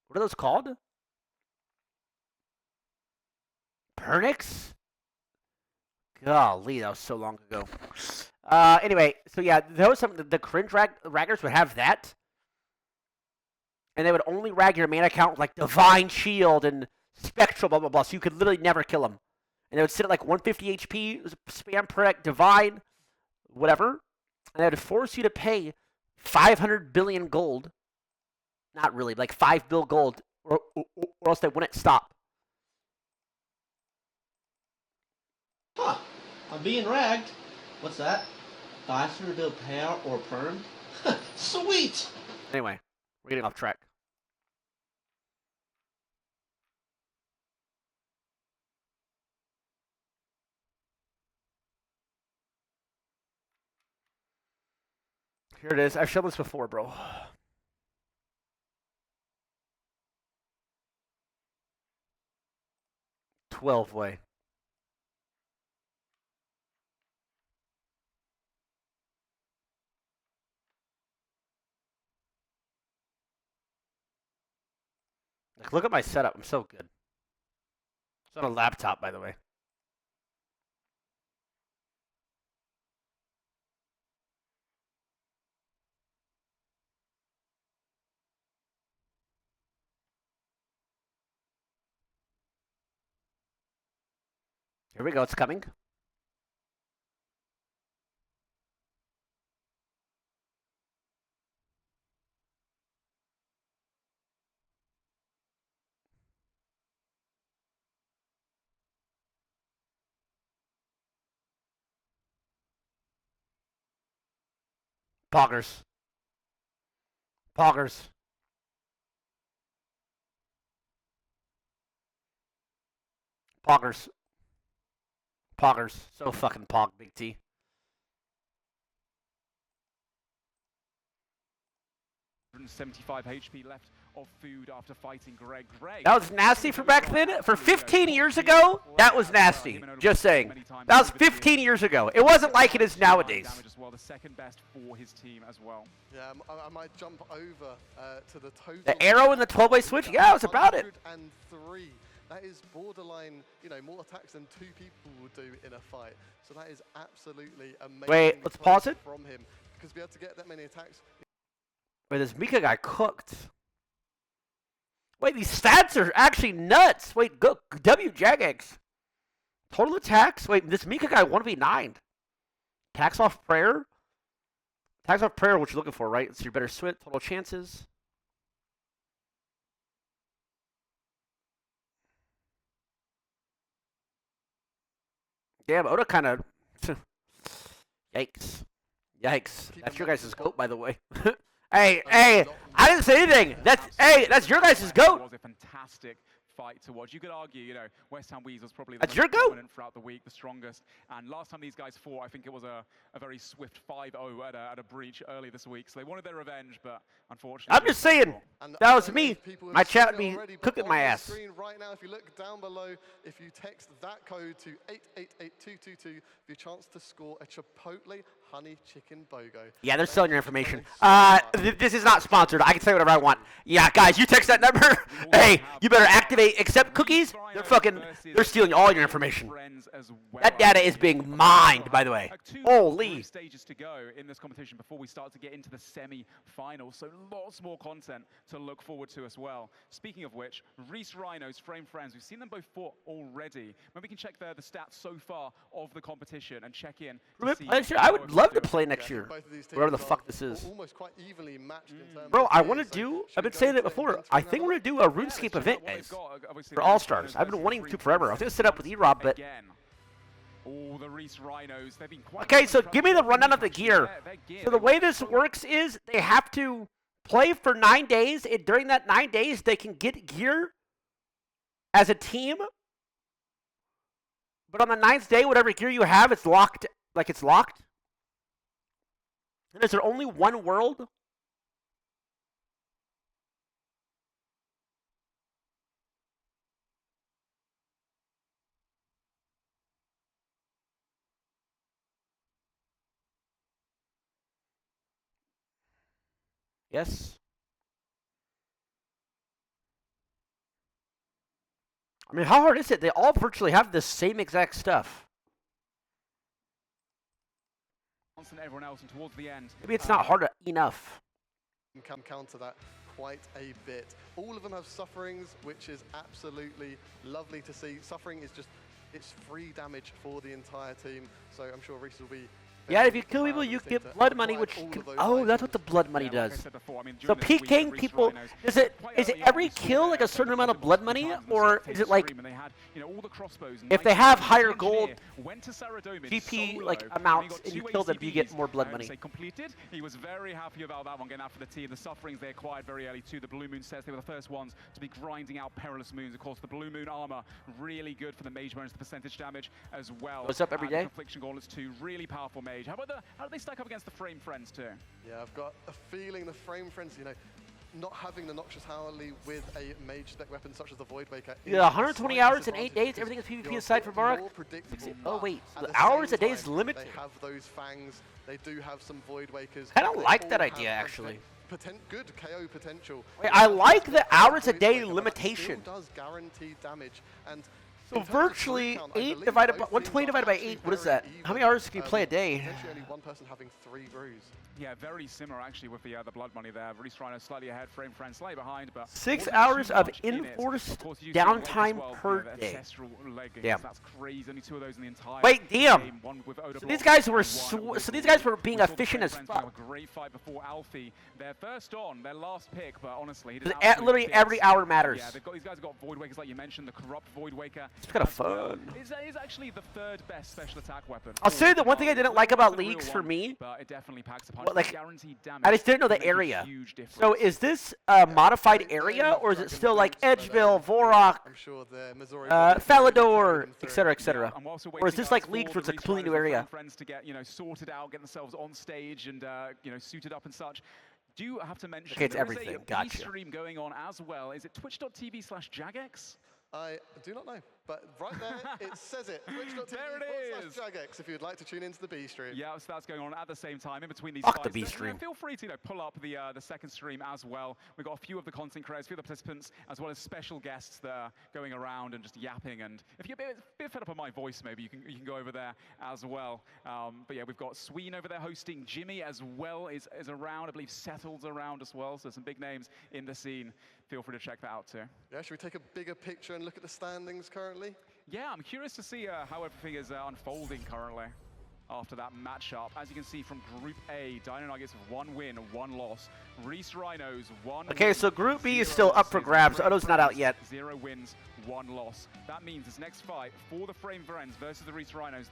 A: What are those called? Pernix? Golly, that was so long ago. Anyway, so yeah, there was the cringe raggers would have that. And they would only rag your main account with like Divine Shield and Spectral, blah, blah, blah. So you could literally never kill them. And they would sit at like 150 HP, spam Protect, Divine, whatever. And they would force you to pay 500 billion gold. Not really, like 5 bill gold, or else they wouldn't stop.
J: Huh. I'm being ragged. What's that? 500 bill payout or permed? Sweet!
A: Anyway, we're getting off track. Here it is. I've shown this before, bro. $12-way. Like, look at my setup. I'm so good. It's on a laptop, by the way. Here we go. It's coming. Poggers. Poggers. Poggers. Poggers. So fucking pog, Big T.
I: $175 HP left of food after fighting Greg.
A: That was nasty for back then. For 15 years ago, that was nasty. Just saying. That was 15 years ago. It wasn't like it is nowadays.
I: The second best for his team as well.
C: Yeah, I might jump over to the total.
A: The arrow and the 12-way switch? Yeah, I was about it.
C: 103. That is borderline, you know, more attacks than 2 people will do in a fight. So that is absolutely amazing.
A: Wait, let's pause it.
C: From him, because to be able to get that many attacks.
A: Wait, this Mika guy cooked. Wait, these stats are actually nuts. Wait, go W Jagex. Total attacks. Wait, this Mika guy 1v9. Attacks off prayer. Attacks off prayer, what you're looking for, right? It's your better swit, total chances. Damn, Oda kind of. Yikes. Yikes. That's your guys' goat, by the way. Hey, I didn't say anything. That's your guys' goat.
I: It was a fantastic fight to watch. You could argue, you know, West Ham Weasel was probably the
A: That's
I: most
A: your goat.
I: dominant throughout the week, the strongest. And last time these guys fought, I think it was a very swift 5-0 at a breach early this week. So they wanted their revenge, but unfortunately.
A: I'm just saying, that was me. My chat would be cooking my ass.
C: Right now, if you look down below, if you text that code to 888222, your chance to score a Chipotle honey chicken bogo.
A: Yeah, they're selling your information. This is not sponsored. I can say whatever I want. Yeah, guys, you text that number. Hey, you better activate accept cookies. They're stealing all your information. That data is being mined, by the way. Holy.
I: Stages to go in this competition before we start to get into the semi-finals. So lots more content to look forward to as well. Speaking of which, Reese Rhinos, Frame Friends, we've seen them both fought already. Maybe we can check the stats so far of the competition and check in.
A: I would love to play next year, whatever the fuck this is. Bro, I want to do, I've been saying it before, I think we're going to do a RuneScape event, guys, for All-Stars. I've been wanting to forever. I was going to set up with E-Rob, but...
I: All the Reese Rhinos, they've been quite
A: okay, so give me the rundown of the gear. So the way this works is they have to play for 9 days, and during that 9 days, they can get gear as a team. But on the 9th day, whatever gear you have, it's locked, like it's locked. And is there only one world? Yes. I mean, how hard is it? They all virtually have the same exact stuff.
I: Everyone else, and towards the end,
A: maybe it's not hard enough.
C: Can counter that quite a bit. All of them have sufferings, which is absolutely lovely to see. Suffering is just, it's free damage for the entire team. So I'm sure Reese will be.
A: Yeah, if you kill people, you get blood money, which can, oh, that's what the blood money does. So PKing people, is it every kill like a certain amount of blood money, or is it like if they have higher gold GP like amounts and you kill them, you get more blood money?
I: He was very happy about that one getting out for the team. The sufferings they acquired very early too. The Blue Moon says they were the first ones to be grinding out Perilous Moons. Of course, the Blue Moon armor really good for the mage bonus, the percentage damage as well.
A: What's up every day?
I: Affliction Gauntlets too, really powerful mage. How do they stack up against the Frame Friends too?
C: Yeah, I've got a feeling the Frame Friends, you know, not having the Noxious Howley with a mage spec weapon such as the Voidwaker.
A: Yeah, 120 hours in 8 days, everything is PvP aside from Barak. Oh wait, so the hours a day is limited.
C: They have those fangs, they do have some Voidwakers.
A: I don't like that idea actually.
C: Good KO potential.
A: Wait, I like the hours a day limitation.
C: It does guarantee damage, and
A: so virtually 8 divided by 120 divided by 8. What is that? How many hours can you play a day?
C: Essentially only one person having 3 brews.
I: Yeah, very similar actually with the blood money there. Reese Rhino slightly ahead, Frame Friend slightly behind, but
A: 6 hours of enforced downtime per day. Damn.
I: That's crazy. Only 2 of those in the entire
A: wait, damn.
I: game. One with
A: So these guys were being efficient as fuck.
I: A great fight before Alfie. They're first on, their last pick, but honestly,
A: Literally every hour matters.
I: Yeah, these guys have got Voidwakers like you mentioned, the corrupt Voidwaker
A: It's kind of fun.
I: Is actually the third best special attack weapon.
A: I'll say the one thing I didn't like about leagues for me,
I: but it definitely packs a punch.
A: well, like,
I: Guaranteed damage.
A: I just didn't know the
I: Make a
A: area.
I: huge difference.
A: So is this a modified area, or is it still like Edgeville, Vorok,
C: I'm sure the Missouri bodies
A: Falador,
C: carry them
A: etc.,
C: through.
A: etc.?
I: And whilst we're
A: Or is
I: waiting,
A: this
I: guys,
A: like
I: for
A: leagues
I: the
A: where it's a
I: Reese
A: completely new
I: Riders and
A: area?
I: friends to get, sorted out, get themselves on stage and, suited up and such. Do you have to mention
A: Okay, it's
I: there is
A: everything.
I: a
A: Gotcha.
I: stream going on as well? Is it twitch.tv/Jagex?
C: I do not know, but right there, it says it.
I: There it is.
C: Twitch.tv/Jagex if you'd like to tune into the B stream.
I: Yeah, so that's going on at the same time in between these
A: Fuck
I: fights.
A: the B
I: So,
A: stream.
I: feel free to pull up the second stream as well. We've got a few of the content creators, a few of the participants, as well as special guests that are going around and just yapping. And if you're a bit fed up on my voice, maybe you can go over there as well. But yeah, we've got Sween over there hosting. Jimmy as well is around. I believe Settled's around as well. So some big names in the scene. Feel free to check that out too.
C: Yeah, should we take a bigger picture and look at the standings currently?
I: Yeah, I'm curious to see how everything is unfolding currently after that matchup. As you can see from Group A, Dino Nuggets with 1 win, 1 loss. Reese Rhinos, 1
A: Okay,
I: win,
A: so Group B is
I: 0
A: still up for
I: losses.
A: grabs.
I: Frame
A: Odo's not out
I: Friends,
A: yet.
I: 0 wins, 1 loss. That means this next fight for the Frame Friends versus the Reese Rhinos,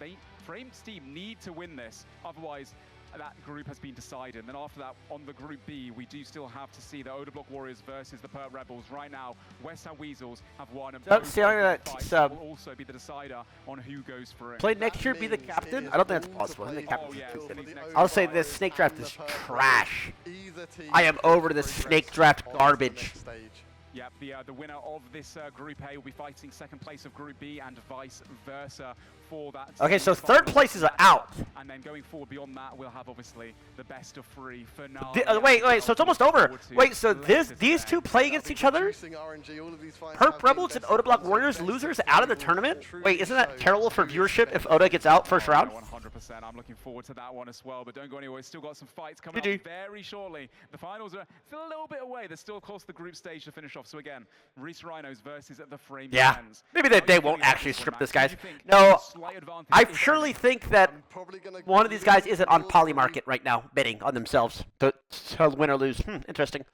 I: Frame's team need to win this. Otherwise, that group has been decided. And then after that, on the Group B, we do still have to see the Oda Block Warriors versus the Perp Rebels. Right now, West Ham Weasels have won. And
A: Don't
I: both
A: say
I: of the
A: that
I: fights
A: sub.
I: will also be the decider on who goes for it.
A: Play next year, be the
C: means
A: captain?
C: it
A: I don't think
C: is
A: that's
C: all
A: possible. I
C: to
A: think
C: play
A: captain's
I: for.
A: too
I: Oh,
A: good.
I: yeah,
A: I'll say this,
C: Overriders
A: snake draft
C: and
A: is
C: the Perp
A: trash.
C: Rebels. Either team
A: I am over this
C: progress
A: snake draft
C: on to the
A: garbage.
C: next stage.
I: Yep, the winner of this Group A will be fighting second place of Group B and vice versa for that.
A: Okay, so
I: semi-final
A: third places are out.
I: And then going forward beyond that, we'll have obviously the best of 3 finale.
A: Wait, so it's almost over. Wait, so
I: Latest
A: these two
I: event.
A: play against each other?
C: Producing RNG, all of these fights have
A: Perp
C: been
A: Rebels and
C: best
A: Oda
C: of
A: Block
C: ones,
A: Warriors
C: best
A: losers
C: of
A: out of the
C: three,
A: tournament?
C: truly
A: Wait, isn't that
C: so.
A: terrible for
C: Truly
A: viewership if
C: special.
A: Oda gets out first round?
I: 100%. I'm looking forward to that one as well. But don't go anywhere. We've still got some fights coming
A: GG.
I: up very shortly. The finals are still a little bit away. There's still, of course, the group stage to finish off. So again, Reese Rhinos versus the Frame
A: Yeah.
I: Friends.
A: Maybe
I: How
A: they
I: are you
A: won't
I: feeling about
A: actually
I: this one,
A: strip
I: Max?
A: this,
I: Do you
A: guys.
I: think
A: No,
I: there's a slight advantage,
A: I
I: if
A: surely
I: any?
A: think that
C: I'm probably gonna
A: one of these guys
C: lean
A: isn't on
C: towards
A: Poly
C: the
A: Market right now, bidding on themselves to win or lose. Interesting.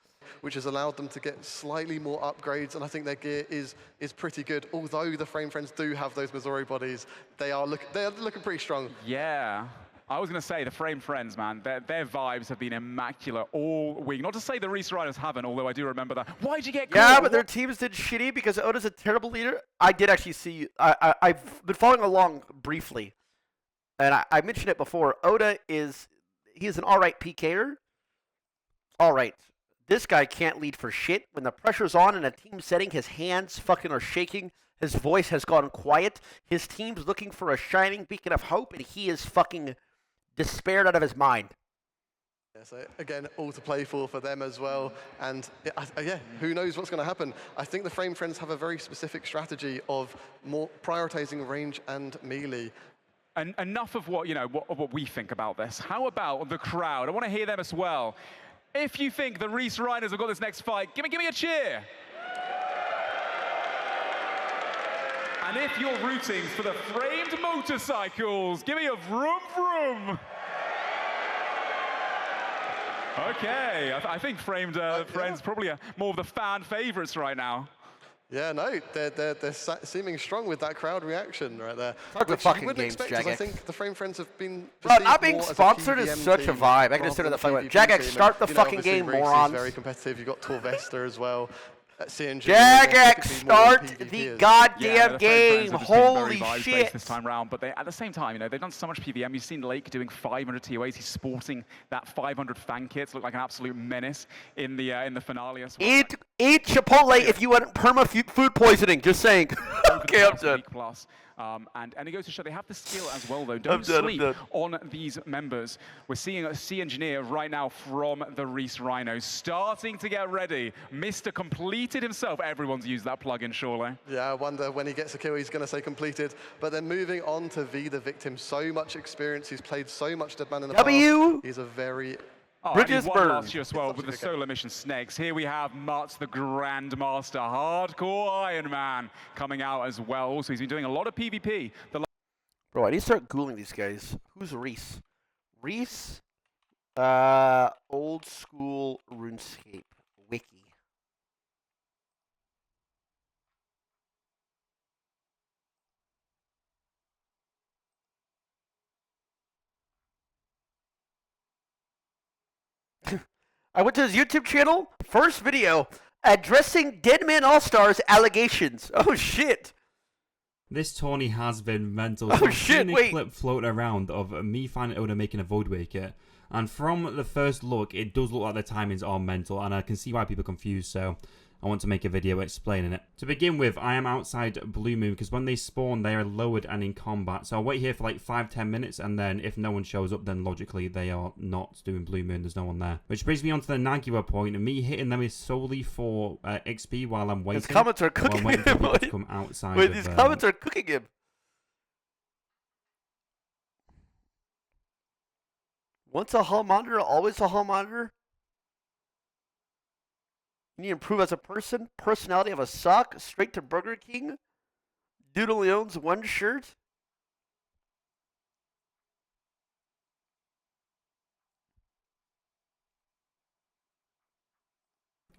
C: which has allowed them to get slightly more upgrades, and I think their gear is pretty good. Although the Frame Friends do have those Missouri bodies, they're looking pretty strong.
I: Yeah. I was going to say, the Frame Friends, man, their vibes have been immaculate all week. Not to say the Reese Riders haven't, although I do remember that. Why'd you get
A: Yeah,
I: caught?
A: but their teams did shitty because Oda's a terrible leader. I did actually see, I've been following along briefly, and I mentioned it before. Oda he's an alright PKer. Alright. This guy can't lead for shit. When the pressure's on in a team setting, his hands fucking are shaking. His voice has gone quiet. His team's looking for a shining beacon of hope, and he is fucking despaired out of his mind.
C: Yeah, so again, all to play for them as well. And yeah, who knows what's going to happen? I think the Frame Friends have a very specific strategy of more prioritizing range and melee.
I: And enough of what what we think about this. How about the crowd? I want to hear them as well. If you think the Reese Riders have got this next fight, give me a cheer. And if you're rooting for the framed motorcycles, give me a vroom vroom. Okay, I think framed friends probably are more of the fan favorites right now.
C: Yeah, no, they're seeming strong with that crowd reaction right there.
A: Fuck the
C: Which you
A: fucking
C: wouldn't
A: games,
C: expect, 'cause I
A: Jagex.
C: think the Frame Friends have been
A: Bro, not
C: perceived
A: being
C: more as a
A: sponsored is
C: PVM
A: such a
C: team
A: vibe. I can
C: rather
A: consider
C: than
A: the
C: a
A: fucking
C: PvP
A: Jagex,
C: team.
A: start the
C: And, you know,
A: fucking
C: obviously
A: game,
C: Reese is
A: morons.
C: very competitive. You've got Torvesta as well. CNG.
A: Jagex, start the
C: PvPers.
A: goddamn
I: the Frame
A: game.
I: Friends have just been
A: Holy
I: very vibes-based
A: shit.
I: this time round, but at the same time, they've done so much PVM. You've seen Lake doing 500 TOAs. He's sporting that 500 fan kits. Look like an absolute menace in the finale as well.
A: Eat Chipotle if you want food poisoning. Just saying. Okay, I'm done.
I: Plus. And it goes to show they have the skill as well, though. Don't
A: I'm
I: sleep
A: done.
I: on these members. We're seeing a C engineer right now from the Reese Rhinos starting to get ready. Mr. Completed himself. Everyone's used that plugin, surely.
C: Yeah, I wonder when he gets a kill, he's going to say completed. But then moving on to V the Victim, so much experience. He's played so much Deadman in the past. He's a very...
I: Oh,
A: Bridges
I: and he won
A: burned.
I: last year as well with the solo mission Snakes. Here we have Mutt, the Grandmaster, Hardcore Iron Man, coming out as well. Also, he's been doing a lot of PvP.
A: Bro, I need to start Googling these guys. Who's Reese? Reese? Old school RuneScape wiki. I went to his YouTube channel, first video, addressing Deadman All-Stars allegations. Oh, shit.
K: This tourney has been mental.
A: Oh,
K: So I've
A: shit,
K: seen a
A: wait.
K: clip floating around of me finding Oda making a Void Waker. And from the first look, it does look like the timings are mental. And I can see why people are confused. So I want to make a video explaining it. To begin with, I am outside Blue Moon because when they spawn, they are lowered and in combat. So I'll wait here for like 5-10 minutes, and then if no one shows up, then logically they are not doing Blue Moon. There's no one there. Which brings me on to the Nagua point, and me hitting them is solely for XP while I'm waiting.
A: His comments are cooking
K: while I'm waiting for
A: him.
K: people to come outside.
A: Wait,
K: of,
A: these comments are cooking him. Once a hall monitor, always a hall monitor. You need to improve as a person. Personality of a sock. Straight to Burger King. Dude only owns one shirt.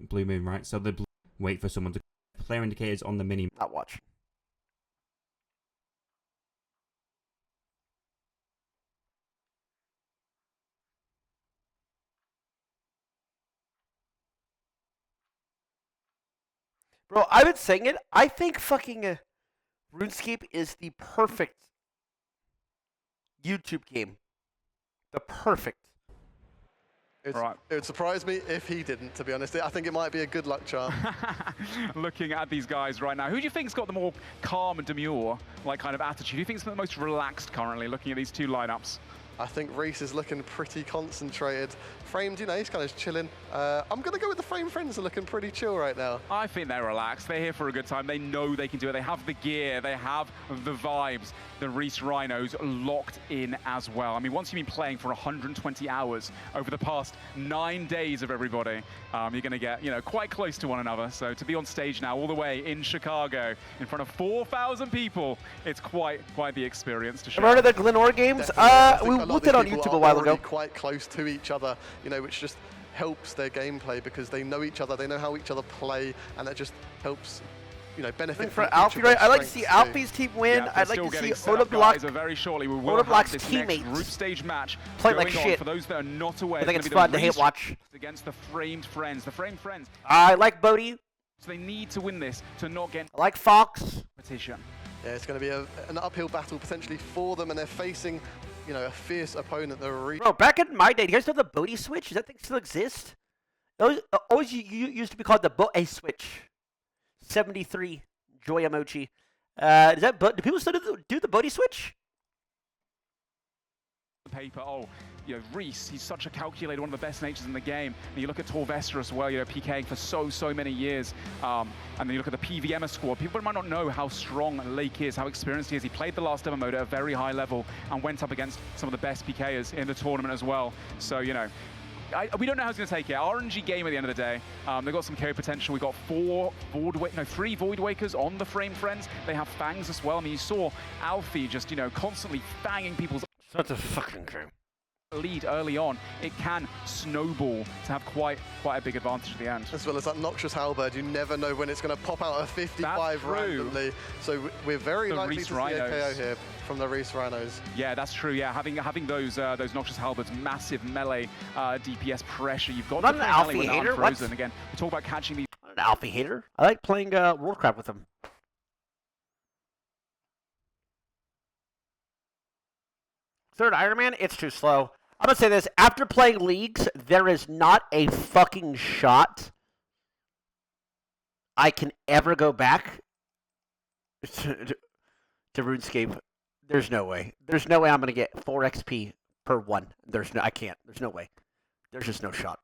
K: Blue Moon, right? So they wait for someone to player indicators on the mini.
A: Not watch. Bro, I've been saying it. I think fucking RuneScape is the perfect YouTube game. The perfect.
C: It would surprise me if he didn't, to be honest. I think it might be a good luck charm.
I: Looking at these guys right now, who do you think's got the more calm and demure, like, kind of attitude? Who do you think's the most relaxed currently, looking at these two lineups?
C: I think Reese is looking pretty concentrated. Framed, you know, he's kind of chilling. I'm going to go with the Frame Friends are looking pretty chill right now.
I: I think they're relaxed. They're here for a good time. They know they can do it. They have the gear. They have the vibes. The Reese Rhinos locked in as well. I mean, once you've been playing for 120 hours over the past 9 days of everybody, you're going to get, you know, quite close to one another. So to be on stage now, all the way in Chicago, in front of 4,000 people, it's quite the experience to show.
A: Remember the Glenore games? We looked at it on YouTube a while ago.
C: Quite close to each other, you know, which just helps their gameplay because they know each other, they know how each other play, and that just helps, you know, benefit
A: for
C: from
A: Alfie, right? I'd like to see Alfie's team win.
I: Yeah,
A: I'd like to see
I: Oda
A: Block.
I: very shortly. We will have this next group stage match
A: play
I: going
A: like
I: on.
A: shit.
I: For those that are not aware,
A: I think it's fun to hate watch.
I: Against the Framed Friends. The Framed Friends.
A: I like Bodhi.
I: So they need to win this to not get.
A: I like Fox.
I: Competition.
C: Yeah, it's going to be an uphill battle potentially for them, and they're facing, you know, a fierce opponent.
A: Bro, back in my day, do you guys know the Bodhi switch? Does that thing still exist? It always used to be called the Bodhi switch. 73 joy emoji. Do people still do the Bodhi switch?
I: Paper. Oh, you know, Reese, he's such a calculator, one of the best natures in the game. And you look at Torvester as well, you know, PKing for so many years. And then you look at the PVMer squad. People might not know how strong Lake is, how experienced he is. He played the last demo mode at a very high level and went up against some of the best PKers in the tournament as well. So, you know, we don't know how he's going to take it. RNG game at the end of the day. They've got some carry potential. We've got 3 Void Wakers on the Frame Friends. They have Fangs as well. I mean, you saw Alfie just, you know, constantly fanging people's
A: Such a fucking game.
I: Lead early on. It can snowball to have quite a big advantage at the end.
C: As well as that Noxious Halberd, you never know when it's going to pop out a 55 randomly. So we're very likely to see a KO here from the Reese Rhinos.
I: Yeah, that's true. Yeah, having those Noxious Halberds, massive melee DPS pressure. You've got
A: not an Alfie hater. What?
I: Again, we talk about catching these.
A: I'm not an Alfie hater. I like playing Worldcraft with him. Third Iron Man, it's too slow. I'm gonna say this: after playing leagues, there is not a fucking shot I can ever go back to RuneScape. There's no way. There's no way I'm gonna get 4 XP per one. I can't. There's no way. There's just no shot.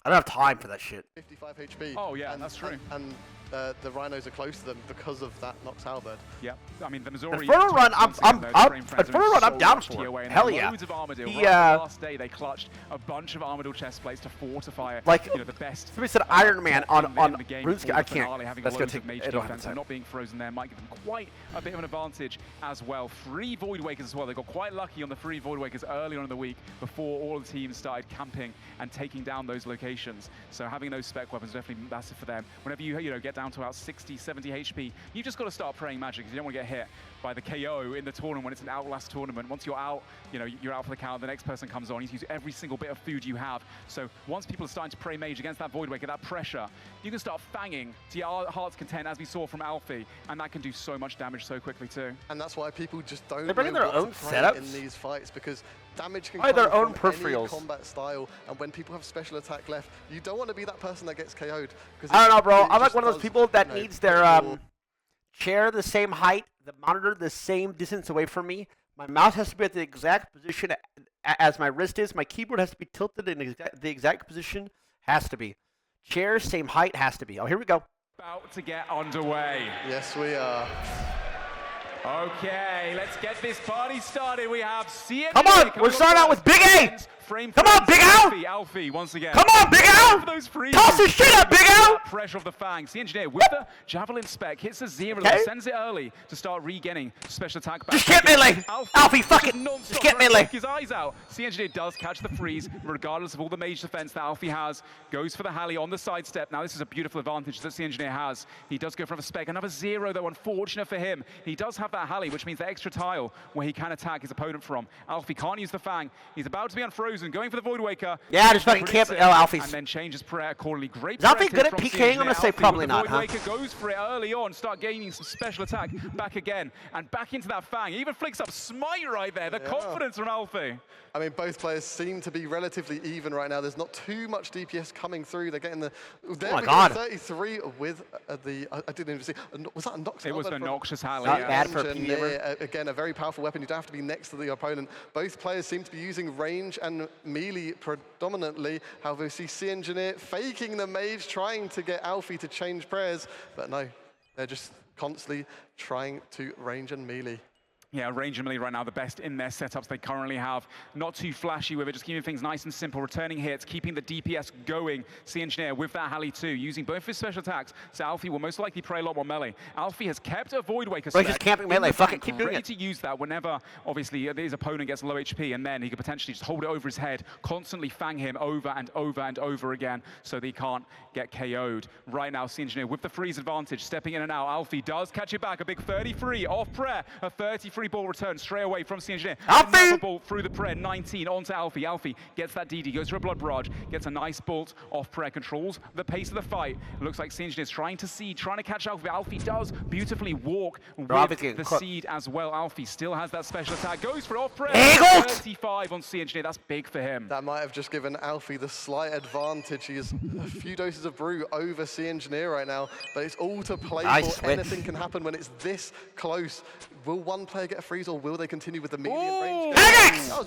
A: I don't have time for that shit.
C: 55 HP.
I: Oh yeah, that's true.
C: And the Rhinos are close to them because of that Nox Halberd.
I: Yeah, I mean the Missouri.
A: Inferno Run, I'm down for. Hell yeah.
I: Loads of Armadyl. Right, the last day they clutched a bunch of Armadyl chest plates to fortify it.
A: Like,
I: you know, the best.
A: Somebody said Iron Man on
I: RuneScape.
A: I can't.
I: Let's
A: go take.
I: Mage defense and not being frozen there might give them quite a bit of an advantage as well. 3 Void Wakers as well. They got quite lucky on the 3 Void Wakers early on in the week before all the teams started camping and taking down those locations. So having those spec weapons is definitely massive for them. Whenever you get down down to about 60, 70 HP. You've just got to start praying magic because you don't want to get hit by the KO in the tournament when it's an Outlast tournament. Once you're out, you know, you're out for the count, the next person comes on. You use every single bit of food you have. So once people are starting to pray mage against that Void Waker, that pressure, you can start fanging to your heart's content, as we saw from Alfie, and that can do so much damage so quickly too.
C: And that's why people just don't
A: They're bringing
C: know
A: their
C: what
A: own
C: to pray
A: setups?
C: in these fights, because damage can
A: Why
C: come
A: their own
C: from
A: peripherals?
C: any combat style, and when people have special attack left, you don't want to be that person that gets KO'd.
A: I don't know, bro. I'm like
C: just
A: one of those
C: does,
A: people that
C: you know,
A: needs their
C: more-
A: chair the same height, the monitor the same distance away from me. My mouse has to be at the exact position as my wrist is. My keyboard has to be tilted in the exact position. Has to be. Chair, same height, has to be. Oh, here we go.
I: About to get underway.
C: Yes, we are.
I: Okay, let's get this party started. We have CNJ.
A: Come on, we're starting out with Big A. Come on, Big Al.
I: Alfie once again.
A: Come on, Big Al.
I: Those freezes.
A: Toss his shit up, Big Al.
I: Pressure of the Fang. CNJ with the Javelin spec hits a 0,
A: Okay.
I: sends it early to start regaining special attack back.
A: Just get melee. Alfie, fuck it. Just get melee.
I: His eyes out. CNJ does catch the freeze, regardless of all the mage defense that Alfie has. Goes for the Halley on the sidestep. Now this is a beautiful advantage that CNJ has. He does go for a spec. Another 0 though, unfortunate for him. He does have that Halley, which means the extra tile where he can attack his opponent from. Alfie can't use the Fang. He's about to be unfrozen, going for the Void Waker.
A: Yeah, just fucking camp. Oh, Alfie's.
I: And then changes prayer accordingly. Great.
A: Is Alfie
I: practice
A: good at
I: from
A: PKing? I'm gonna
I: CNJ.
A: say
I: Alfie
A: probably
I: with the
A: not,
I: Void
A: huh?
I: Waker goes for it early on, start gaining some special attack. Back again, and back into that Fang. He even flicks up Smite right there. The confidence from Alfie.
C: I mean, both players seem to be relatively even right now. There's not too much DPS coming through. They're getting the...
A: Oh my God.
C: 33 with the... I didn't even see... Was that a Nox?
I: It was a Noxious Halley.
A: Not
I: yeah.
A: bad for a
C: And,
A: PVMer.
C: again, a very powerful weapon. You don't have to be next to the opponent. Both players seem to be using range and melee predominantly. However, we see C-Engineer faking the mage, trying to get Alfie to change prayers. But no, they're just constantly trying to range and melee.
I: Yeah, range and melee right now, the best in their setups they currently have. Not too flashy with it, just keeping things nice and simple, returning hits, keeping the DPS going. C-Engineer with that Halley too, using both his special attacks, so Alfie will most likely pray a lot more melee. Alfie has kept a Void Waker
A: Right, just camping melee, fuck it, keep doing
I: ready
A: it.
I: to use that whenever, obviously, his opponent gets low HP, and then he could potentially just hold it over his head, constantly fang him over and over and over again, so that he can't get KO'd. Right now, C-Engineer with the freeze advantage, stepping in and out. Alfie does catch it back, a big 33 off prayer, a 33 ball return straight away from C-Engineer. Another ball through the prayer, 19 onto Alfie. Alfie gets that DD, goes for a blood barrage, gets a nice bolt off prayer, controls the pace of the fight. It looks like C-Engineer is trying to seed, trying to catch Alfie. Alfie does beautifully walk with the seed as well. Alfie still has that special attack, goes for it off prayer. 35 on C-Engineer, that's big for him.
C: That might have just given Alfie the slight advantage. He is a few doses of brew over C-Engineer right now, but it's all to play for. Anything can happen when it's this close. Will one player get a freeze, or will they continue with the medium range?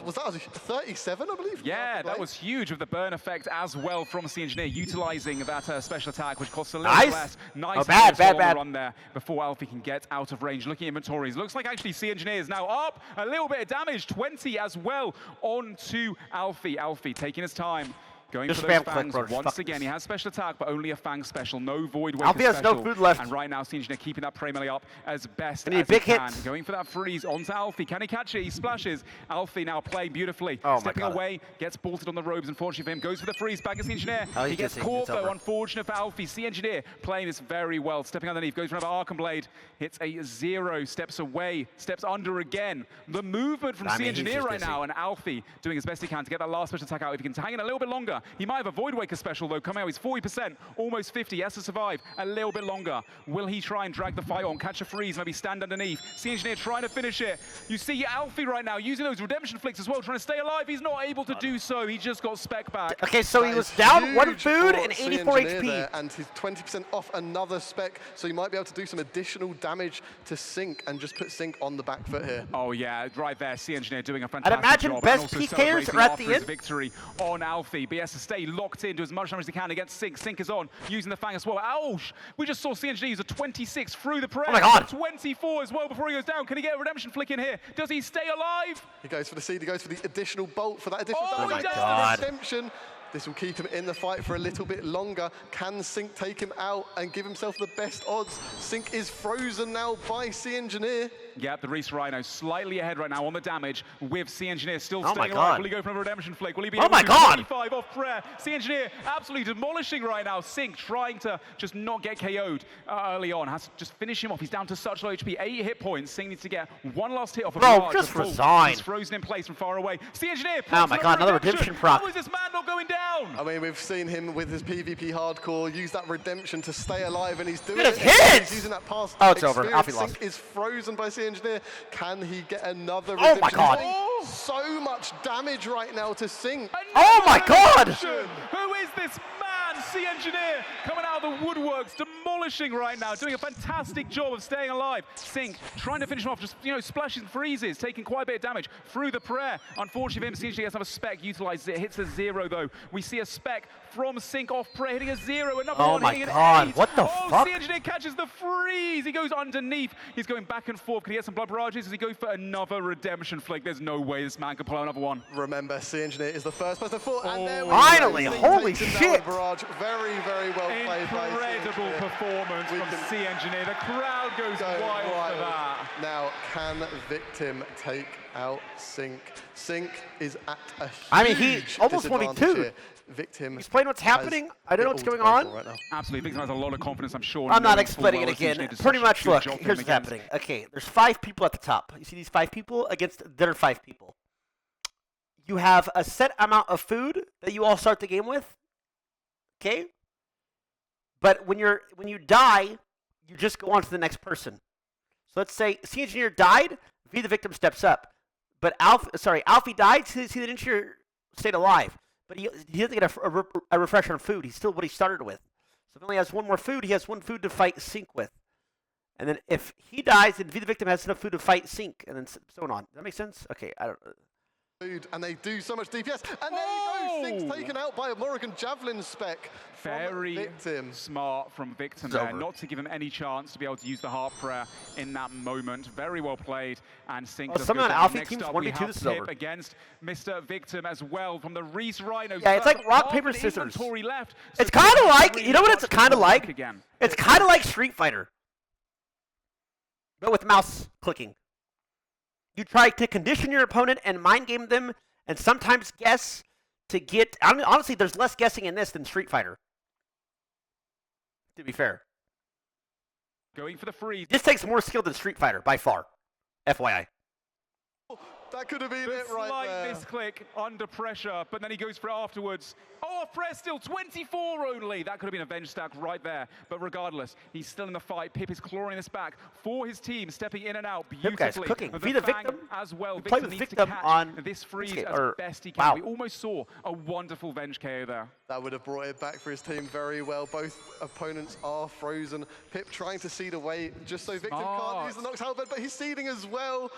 C: Was that 37, I believe?
I: Yeah, that was huge with the burn effect as well from C-Engineer, utilizing that special attack, which costs a little less. Nice bad run there before Alfie can get out of range. Looking at inventories, looks like actually C-Engineer is now up a little bit of damage, 20 as well onto Alfie. Alfie taking his time. Going
A: Just
I: for those
A: spam
I: fangs
A: click, bro.
I: once again. He has special attack, but only a fang special. No Void Waker
A: Alfie has
I: special.
A: no food left.
I: And right now, C-Engineer keeping that prey melee up as best
A: Need
I: as
A: big
I: he can.
A: hits.
I: Going for that freeze onto Alfie. Can he catch it? He splashes. Alfie now playing beautifully.
A: Oh
I: Stepping away, gets bolted on the robes, unfortunately for him. Goes for the freeze back at C-Engineer.
A: Oh,
I: he gets caught, though, unfortunate for Alfie. C-Engineer playing this very well. Stepping underneath, goes for another Archon Blade. Hits a 0, steps away, steps under again. The movement from C-Engineer right now, and Alfie doing as best he can to get that last special attack out. If he can hang in a little bit longer, he might have a Void Waker special, though, coming out. He's 40%, almost 50. He has to survive a little bit longer. Will he try and drag the fight on, catch a freeze, maybe stand underneath? C-Engineer trying to finish it. You see Alfie right now using those redemption flicks as well, trying to stay alive. He's not able to do so. He just got spec back.
A: Okay, so he was down 1 food and 84 HP.
C: There, and he's 20% off another spec, so he might be able to do some additional damage to Sync and just put Sync on the back foot here.
I: Oh yeah, right there, C-Engineer doing a fantastic
A: I'd imagine
I: job.
A: best PKers are at the end.
I: Victory on Alfie, but he has to stay locked in, do as much damage as he can against Sync. Sync is on, using the Fang as well. Ouch! We just saw C-Engineer use a 26 through the prayer.
A: Oh my God.
I: 24 as well before he goes down. Can he get a redemption flick in here? Does he stay alive?
C: He goes for the seed, he goes for the additional bolt for that additional
A: my
C: damage.
A: God.
C: Redemption. This will keep him in the fight for a little bit longer. Can Sync take him out and give himself the best odds? Sync is frozen now by C-Engineer.
I: Yep, the Reese Rhino slightly ahead right now on the damage with Sea Engineer still
A: Oh my
I: staying
A: God.
I: alive. Will he go for a redemption flick? Will he be
A: Oh
I: able
A: my
I: to?
A: God.
I: 25 off prayer. Sea Engineer absolutely demolishing right now. Sync trying to just not get KO'd early on. Has to just finish him off. He's down to such low HP. 8 hit points. Sync needs to get one last hit off of
A: Bro,
I: Barrage.
A: just
I: The Vault
A: resign.
I: is frozen in place from far away. Sea Engineer.
A: Oh my God, another redemption proc.
I: How is this man not going down?
C: I mean, we've seen him with his PvP hardcore use that redemption to stay alive, and he's doing
A: Look at
C: it.
A: his hits!
C: He's using that past
A: Oh, it's over.
C: experience.
A: Alfie lost.
C: Sync is frozen by Sea Engineer. Can he get another
A: Oh
C: redemption?
A: my God.
C: He's doing so much damage right now to Sync.
A: Oh my God!
I: Who is this man? Sea Engineer coming out of the woodworks, demolishing right now, doing a fantastic job of staying alive. Sync trying to finish him off, just splashes and freezes, taking quite a bit of damage through the prayer. Unfortunately for him, Sea Engineer has a spec, utilizes it, hits a 0 though. We see a spec from Sync off prayer, hitting a 0, another one
A: my
I: hitting
A: God,
I: an 8.
A: what the fuck?
I: Sea Engineer catches the freeze. He goes underneath. He's going back and forth. Can he get some blood barrages? Does he go for another redemption flick? There's no way this man can pull out another one.
C: Remember, Sea Engineer is the first person to fall, and there we
A: Finally,
C: go. Sync
A: holy
C: takes him down
A: shit.
C: with Barrage. Very, very well played by Sea
I: Incredible
C: Engineer.
I: performance
C: We
I: from
C: can
I: Sea Engineer. The crowd goes wild for that.
C: Now, can Victim take out Sync? Sync is at a huge
A: I mean, he almost won
C: disadvantage
A: 2.
C: here. Victim
A: Explain what's happening. I don't know what's going on.
C: Right now.
I: Absolutely, Victim has a lot of confidence, I'm sure.
A: I'm not
I: knowing full
A: explaining
I: well
A: it
I: that Sea
A: again.
I: Engineer does
A: Pretty
I: such a
A: much,
I: good
A: look,
I: job for him
A: here's what's
I: against-
A: happening. Okay, there's 5 people at the top. You see these 5 people against their 5 people. You have a set amount of food that you all start the game with. Okay? But when you die, you just go on to the next person. So let's say Sea Engineer died, V the Victim steps up. But Alfie died, See the Engineer stayed alive. But he doesn't get a refresh on food. He's still what he started with. So if he only has 1 more food, he has 1 food to fight Sync with. And then if he dies, then V the Victim has enough food to fight Sync, and then so on. Does that make sense? Okay, I don't.
C: Food, and they do so much DPS, and there you go. Sync's taken out by a Morrigan Javelin spec.
I: Very
C: Victim.
I: smart from Victim
A: It's
I: there,
A: over.
I: not to give him any chance to be able to use the heart prayer in that moment. Very well played, and Sync
A: Well,
I: does
A: some
I: good
A: of the
I: there.
A: Alfie
I: Next
A: teams
I: up,
A: 1v2,
I: we have
A: this is
I: Pip
A: over.
I: against Mr. Victim as well from the Reese Rhinos.
A: Yeah, it's like rock, paper,
I: Half an
A: scissors.
I: inventory left, so
A: It's kind of like,
I: really
A: you know what it's
I: touch the
A: kind of
I: ball
A: like?
I: back again.
A: It's kind of like Street Fighter, but with mouse clicking. You try to condition your opponent and mind game them, and sometimes guess to get. Honestly, there's less guessing in this than Street Fighter. To be fair,
I: Going for the freeze.
A: this takes more skill than Street Fighter by far. FYI.
C: That could have been
I: The
C: it right
I: slight
C: there.
I: misclick under pressure, but then he goes for it afterwards. Oh, off press still, 24 only. That could have been a bench stack right there. But regardless, he's still in the fight. Pip is clawing this back for his team, stepping in and out beautifully.
A: guy's cooking.
I: The
A: Be the
I: Fang
A: victim.
I: as well.
A: We play
I: Victim
A: with
I: needs to
A: victim
I: catch
A: on
I: this freeze
A: Skate,
I: as
A: or-
I: best he can.
A: wow.
I: We almost saw a wonderful bench KO there.
C: That would have brought it back for his team very well. Both opponents are frozen. Pip trying to seed away just so Victim can't
I: Smart.
C: use the Nox Halberd, but he's seeding as well.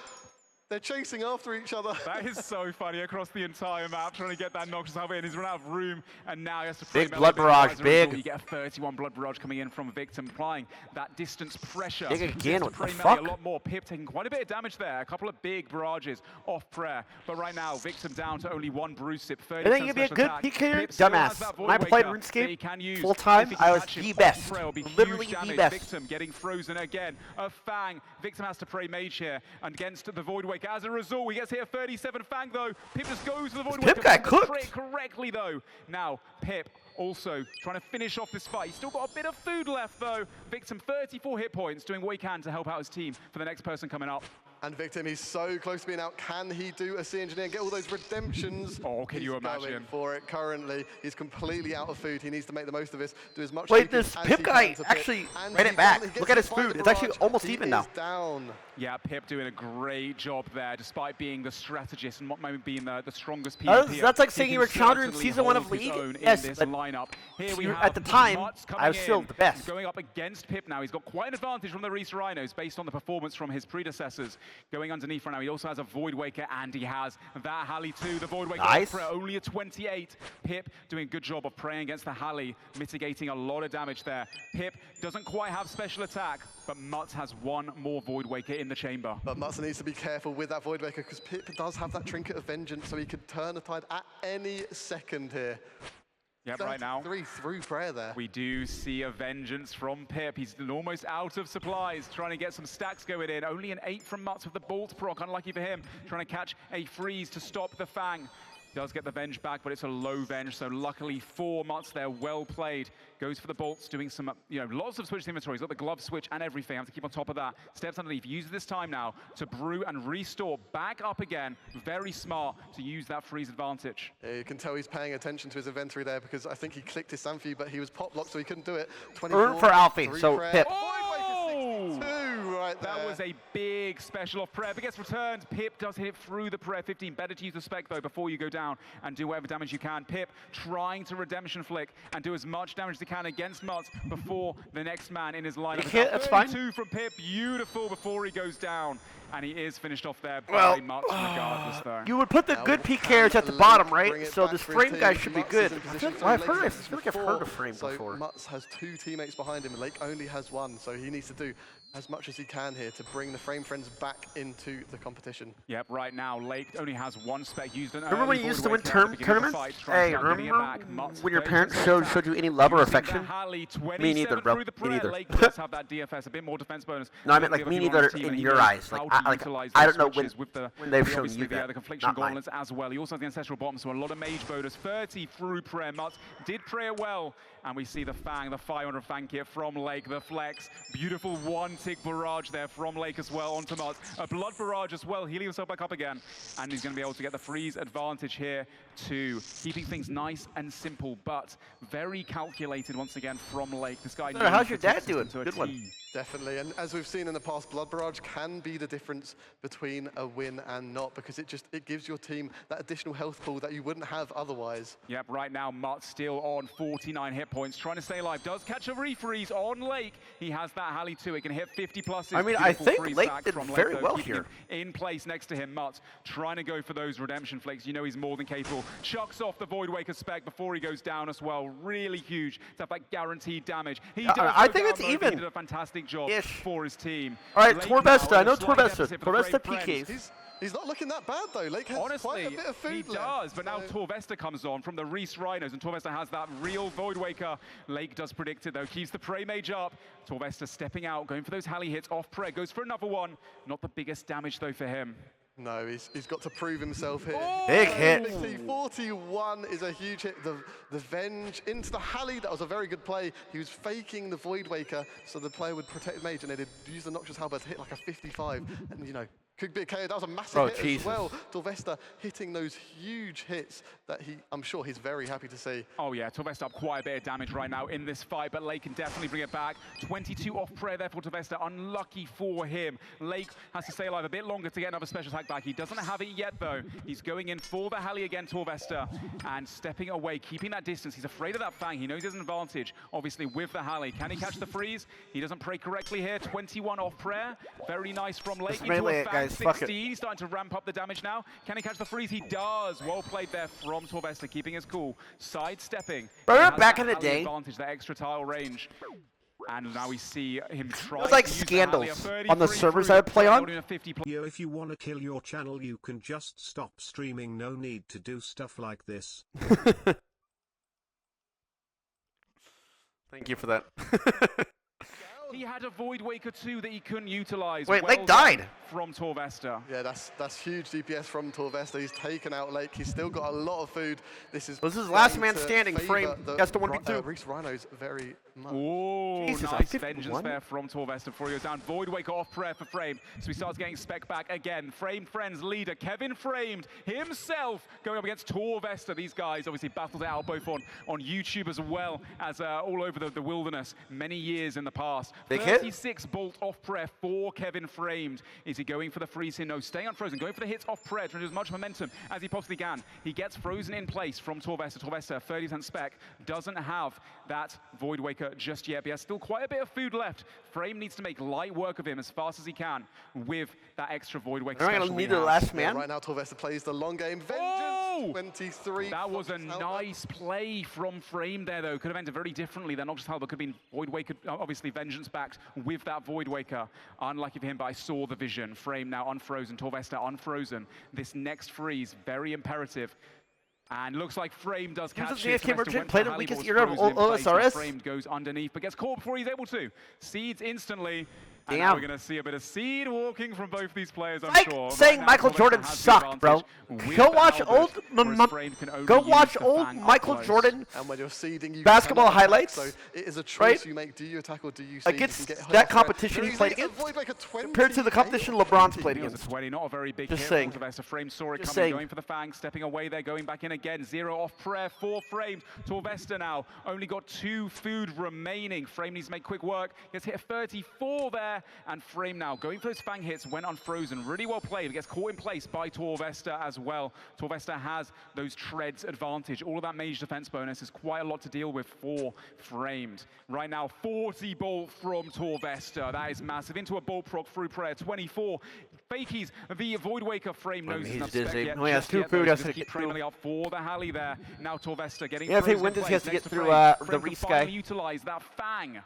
C: They're chasing after each other.
I: That is so funny across the entire map, trying to get that Noxious Halberd in. He's run out of room, and now he has to play
A: Big
I: melee
A: blood
I: bit.
A: barrage,
I: As a result,
A: big.
I: You get a 31 blood barrage coming in from Victim, applying that distance pressure.
A: Big
I: He gets
A: again,
I: to
A: what the
I: pray melee
A: fuck?
I: A lot more. Pip taking quite a bit of damage there. A couple of big barrages off prayer. But right now, Victim down to only 1 bruise sip. 30%
A: I think you'd be a
I: special
A: good
I: attack.
A: PKer,
I: Pip still has
A: dumbass.
I: that Void
A: When I played
I: Waker that he can
A: RuneScape
I: use.
A: full time,
I: If he can
A: I was
I: catch him
A: the
I: off
A: best.
I: prayer, it'll be
A: Literally
I: huge
A: the
I: damage.
A: best.
I: Victim getting frozen again. A Fang. Victim has to pray mage here against the Void Waker. As a result, he gets hit a 37 Fang though. Pip just goes to the Void Waker.
A: Pip got
I: finds the
A: cooked.
I: trait correctly though. Now, Pip also trying to finish off this fight. He's still got a bit of food left though. Victim 34 hit points, doing what he can to help out his team for the next person coming up.
C: And Victim, he's so close to being out. Can he do a Sea Engineer and get all those redemptions?
I: Oh, can you
C: He's
I: imagine?
C: going for it currently. He's completely out of food. He needs to make the most of this. Do as much
A: Wait,
C: taking
A: this
C: as
A: Pip
C: he
A: guy
C: can to Pip.
A: actually
C: And
A: ran
C: he
A: it back.
C: can. He
A: Look
C: gets
A: at his
C: hit by
A: food.
C: the
A: It's actually
C: barrage.
A: almost
C: He
A: even
C: is
A: now.
C: down.
I: Yeah, Pip doing a great job there, despite being the strategist and not maybe being the strongest PvP.
A: That's like saying you were Challenger in Season 1 of League? Yes,
I: in this
A: but
I: lineup. Here we
A: you-
I: have
A: at the time,
I: Mutz
A: I
I: coming
A: was still
I: in.
A: the best.
I: He's going up against Pip now. He's got quite an advantage from the Reese Rhinos based on the performance from his predecessors. Going underneath right now, he also has a Void Waker, and he has that Halley too. The Void Waker
A: Nice.
I: for only a 28. Pip doing a good job of praying against the Halley, mitigating a lot of damage there. Pip doesn't quite have special attack, but Mutz has 1 more Void Waker in the chamber.
C: But Mutz needs to be careful with that Void Waker because Pip does have that Trinket of Vengeance, so he could turn the tide at any second here.
I: Yep, right now.
C: 3 through prayer there.
I: We do see a vengeance from Pip. He's almost out of supplies, trying to get some stacks going in. Only an 8 from Mutz with the Bolt proc, unlucky for him. Trying to catch a freeze to stop the Fang. Does get the Venge back, but it's a low Venge, so luckily for Mutz there, well played. Goes for the bolts, doing some, lots of switch inventory. He's got the glove switch and everything. Have to keep on top of that. Steps underneath, uses this time now to brew and restore back up again. Very smart to use that freeze advantage.
C: Yeah, you can tell he's paying attention to his inventory there because I think he clicked his Sanfew, but he was pop locked, so he couldn't do it. 24
A: Earn for Alfie, so
C: prayer.
A: Pip.
C: Oh! Right there.
I: That was a big special off prayer, but gets returned. Pip does hit it through the prayer 15. Better to use the spec though before you go down and do whatever damage you can. Pip trying to redemption flick and do as much damage as he can against Mutz before the next man in his lineup.
A: Hit, that's fine.
I: 32 from Pip, beautiful before he goes down. And he is finished off there
A: Well,
I: by Mutz regardless though.
A: You would put the good PKers at the bottom, right? So this frame guy should be good. I feel like I've heard of frame before.
C: Mutz has 2 teammates behind him, and Lake only has 1, so he needs to do as much as he can here to bring the frame friends back into the competition.
I: Yep, right now, Lake only has 1 spec used.
A: Remember when you used to win tournaments? Hey, remember when your parents showed you any love or affection? Me neither, bro. Me neither.
I: Lake does have that DFS, a bit more defense bonus.
A: No, I meant like me neither in your eyes. Like I don't know when they've shown you that.
I: The confliction gauntlets as well. He also has the ancestral bomb, so a lot of mage bonus. 30 through prayer. Mutz did pray it well. And we see the Fang, the 500 Fang kit from Lake, the flex. Beautiful 1-tick barrage there from Lake as well onto Mutz. A blood barrage as well, healing himself back up again. And he's going to be able to get the freeze advantage here too. Keeping things nice and simple, but very calculated once again from Lake. This guy.
A: How's your dad doing? Good one.
C: Definitely, and as we've seen in the past, Blood Barrage can be the difference between a win and not, because it gives your team that additional health pool that you wouldn't have otherwise.
I: Yep, right now Mutz still on 49 hit points, trying to stay alive. Does catch a refreeze on Lake. He has that Halley too. It can hit 50 pluses.
A: I mean, I think Lake did very well here.
I: In place next to him, Mutz trying to go for those redemption flakes. You know he's more than capable. Chucks off the Void Waker spec before he goes down as well. Really huge to have that guaranteed damage. He does.
A: I think it's even.
I: He did a fantastic job for his team.
A: All right, Torvesta. I know Torvesta. Torvesta PKs.
C: He's not looking that bad though. Lake has quite a bit of food
I: he does, but now Torvesta comes on from the Reese Rhinos, and Torvesta has that real Void Waker. Lake does predict it though, keeps the Prey Mage up. Torvesta stepping out, going for those Halley hits off Prey, goes for another one. Not the biggest damage though for him.
C: No, he's got to prove himself here.
A: Oh! Big hit.
C: 41 is a huge hit. The Venge into the Halley, that was a very good play. He was faking the Void Waker so the player would protect Mage, and they did use the Noxious Halberd to hit like a 55. And could be a KO. That was a massive hit as well. Torvesta hitting those huge hits that I'm sure he's very happy to see.
I: Oh yeah, Torvesta up quite a bit of damage right now in this fight, but Lake can definitely bring it back. 22 off prayer there for Torvesta, unlucky for him. Lake has to stay alive a bit longer to get another special attack back. He doesn't have it yet though. He's going in for the Halley again, Torvesta, and stepping away, keeping that distance. He's afraid of that Fang. He knows he has an advantage, obviously, with the Halley. Can he catch the freeze? He doesn't pray correctly here. 21 off prayer. Very nice from Lake.
A: Melee it, guys.
I: 16. He's starting to ramp up the damage now. Can he catch the freeze? He does. Well played there from Torvesta, keeping his cool. Sidestepping.
A: Remember back in the day?
I: Advantage, that extra tile range. And now we see him try.
A: It was like scandals on the servers I would play on.
L: Yo, if you want to kill your channel, you can just stop streaming. No need to do stuff like this.
A: Thank you for that.
I: He had a Void Waker too that he couldn't utilize.
A: Wait, Lake died.
I: From Torvesta.
C: Yeah, that's huge DPS from Torvesta. He's taken out Lake. He's still got a lot of food. This is
A: last man standing. Frame. That's the 1v2.
C: Reese Rhinos very much.
I: Oh,
A: Jesus,
I: nice vengeance there from Torvesta before he goes down. Void Waker off prayer for Frame. So he starts getting spec back again. Frame Friends leader, Kevin Framed himself going up against Torvesta. These guys obviously battled it out both on YouTube as well as all over the wilderness many years in the past.
A: Big
I: 36 bolt off prayer for Kevin Framed. Is he going for the freeze here? No, staying unfrozen, going for the hits off prayer, trying to do as much momentum as he possibly can. He gets frozen in place from Torvesta. Torvesta, 30% spec, doesn't have that Void Waker just yet, but he has still quite a bit of food left. Frame needs to make light work of him as fast as he can with that extra Void Waker.
A: They're going to need the last man.
C: Yeah, right now, Torvesta plays the long game. Vengeance, 23.
I: That was a nice play from Frame there, though. Could have ended very differently. That Noxious Halberd could have been Void Waker, obviously Vengeance backed with that Void Waker. Unlucky for him, but I saw the vision. Frame now unfrozen, Torvesta unfrozen. This next freeze, very imperative. And looks like Frame does
A: Here's
I: catch
A: the
I: it.
A: JFK
I: Sylvester
A: merchant,
I: went
A: played
I: for
A: the
I: Hallie,
A: weakest
I: but
A: era of
I: was frozen in place, and
A: OSRS.
I: Framed goes underneath, but gets caught before he's able to. Seeds instantly. And
A: Damn.
I: now we're going to see a bit of seed walking from both these players, I'm
A: Like
I: sure.
A: saying
I: Right now,
A: Michael
I: Sylvester
A: Jordan
I: has the
A: sucked, bro.
I: advantage with
A: Go
I: the
A: watch
I: Albert,
A: old,
I: whereas Framed can only
A: go
I: use
A: watch
I: the
A: old
I: Fang up
A: Michael
I: close.
A: Jordan.
C: And when you're seeding, you
A: basketball
C: cannot attack,
A: highlights,
C: so it is a choice
A: right?
C: you make. Do you attack or do you seed?
A: Against
C: You can get
A: that
C: hurt off
A: competition
C: there.
A: he played
C: Very
A: against,
C: easily avoid like a
A: compared to the
C: 28
A: competition
C: or
A: LeBron's
C: 20.
A: played
I: It was
A: against.
I: a 20, not a very big
A: Just
I: hit
A: saying.
I: from Sylvester. Frame saw it
A: Just
I: coming,
A: saying.
I: going for the Fang, stepping away there, going back in again. 0 off prayer, 4 Framed. Torvesta now only got 2 food remaining. Frame needs to make quick work. Gets hit a 34 there, and Frame now going for those Fang hits, went unfrozen. Really well played. Gets caught in place by Torvesta as well. Torvesta has those treads advantage. All of that mage defense bonus is quite a lot to deal with for Framed. Right now, 40 bolt from Torvesta. That is massive. Into a bolt proc through prayer. 24. Fakies the Void Waker. Frame knows
A: he's
I: he's not
A: dizzy.
I: spec yet.
A: Oh, he has
I: Just
A: 2
I: yet,
A: food,
I: though,
A: he has
I: so
A: to
I: just keep
A: get through.
I: trailing up for the Halley there. Now Torvesta getting
A: Yeah, if he
I: frozen in
A: wins this, he has
I: place
A: to
I: next
A: get through
I: Frame.
A: the
I: Frame can
A: Reese
I: finally
A: guy.
I: utilize that Fang.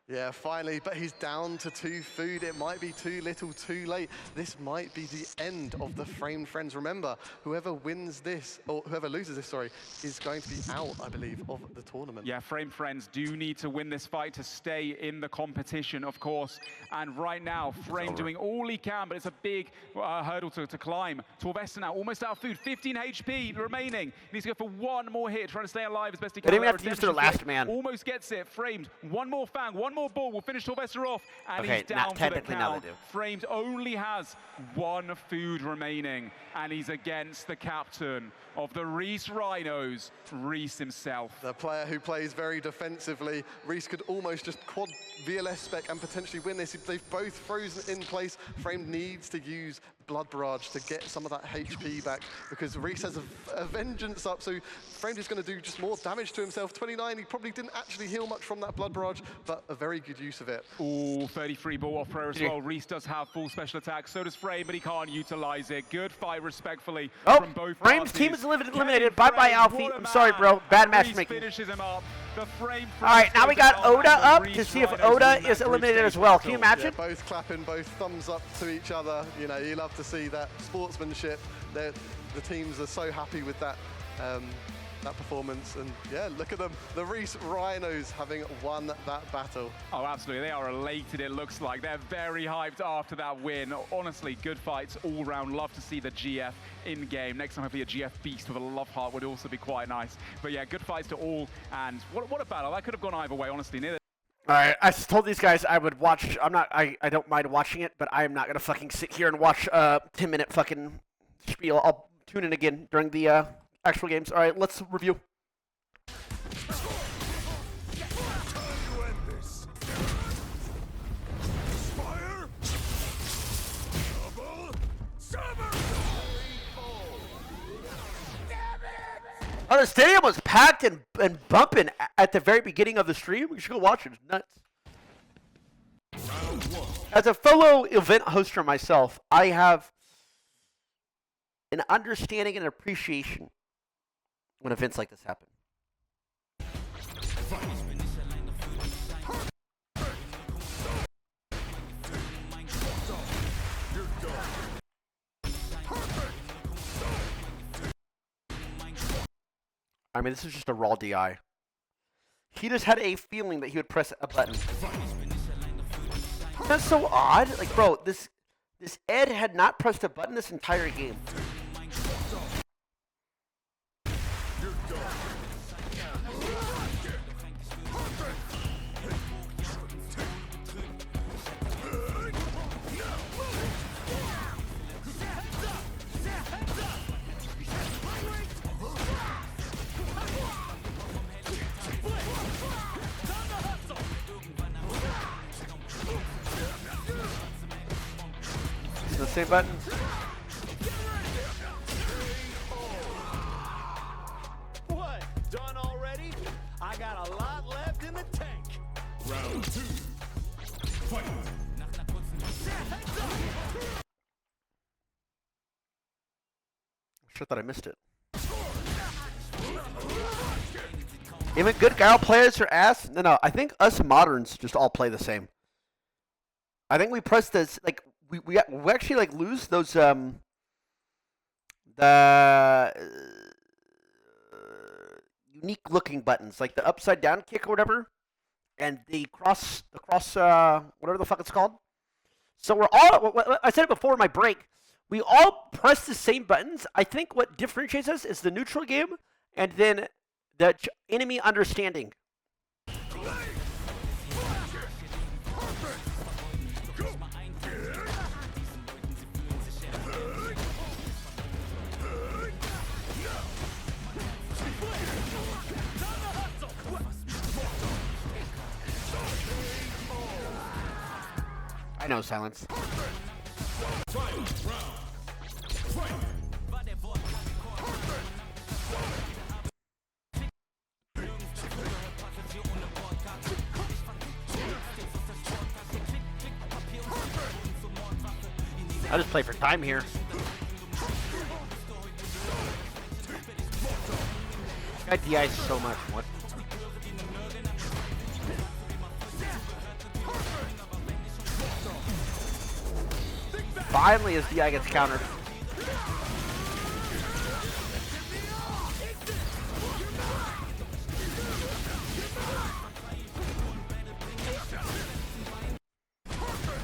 C: Yeah, finally, but he's down to 2 food. It might be too little, too late. This might be the end of the Framed Friends. Remember, whoever wins this, or whoever loses this, sorry, is going to be out, I believe, of the tournament.
I: Yeah, Framed Friends do need to win this fight to stay in the competition, of course. And right now, Frame doing all he can, but it's a big hurdle to climb. Torvesta now almost out of food, 15 HP remaining. He needs to go for 1 more hit, trying to stay alive as best he can.
A: They didn't even
I: That
A: have to use their
I: redemption
A: last
I: kick
A: man.
I: Almost gets it. Framed, 1 more Fang, 1 more ball will finish Torvesta off, and
A: Okay,
I: he's down
A: not
I: for the
A: technically now
I: count.
A: they do.
I: Framed only has 1 food remaining, and he's against the captain of the Reese Rhinos, Reese himself.
C: The player who plays very defensively. Reese could almost just quad VLS spec and potentially win this. They've both frozen in place. Frame needs to use Blood Barrage to get some of that HP back because Reese has a vengeance up, so Frame is going to do just more damage to himself. 29, he probably didn't actually heal much from that Blood Barrage, but a very good use of it.
I: Ooh, 33 ball off prayer as well. Reese does have full special attack, so does Frame, but he can't utilize it. Good fight, respectfully, from both
A: Frame's
I: parties.
A: team is eliminated.
I: Kevin
A: Bye-bye,
I: Frame,
A: Alfie.
I: what a
A: I'm sorry,
I: man.
A: bro. Bad
I: Reese
A: matchmaking.
I: finishes him up. The Frame
A: All right, now we got
I: down,
A: Oda
I: and the
A: up
I: Reese
A: to see if
I: Rhinos
A: Oda
I: win that
A: is
I: group
A: eliminated
I: stage
A: as well. Can you
I: battle.
A: imagine?
C: Yeah, both clapping, both thumbs up to each other. You know, you love to see that sportsmanship. The teams are so happy with that that performance, and yeah, look at them, the Reese Rhinos having won that battle.
I: Oh, absolutely. They are elated, it looks like. They're very hyped after that win. Honestly, good fights all round. Love to see the GF in-game. Next time, hopefully a GF Beast with a love heart would also be quite nice. But yeah, good fights to all, and what a battle. That could have gone either way, honestly. Neither.
A: All right, I told these guys I would watch. I don't mind watching it, but I am not gonna fucking sit here and watch 10-minute fucking spiel. I'll tune in again during the actual games. All right, let's review. Oh, the stadium was packed and bumping at the very beginning of the stream. We should go watch it. It's nuts. As a fellow event hoster myself, I have an understanding and appreciation when events like this happen. I mean, this is just a raw DI. He just had a feeling that he would press a button. That's so odd. Like, bro, this Ed had not pressed a button this entire game. The same button.
H: What? Done already? I got a lot left in the tank.
M: Round 2. Fight.
A: Sure thought I missed it. Even good Gal players are ass. No, I think us moderns just all play the same. I think we press this like we actually like lose those the unique looking buttons, like the upside down kick or whatever, and the cross whatever the fuck it's called. So we're all, I said it before in my break, we all press the same buttons. I think what differentiates us is the neutral game and then the enemy understanding. I know, silence. I just play for time here. This guy DIs so much. What? Finally, his DI gets countered.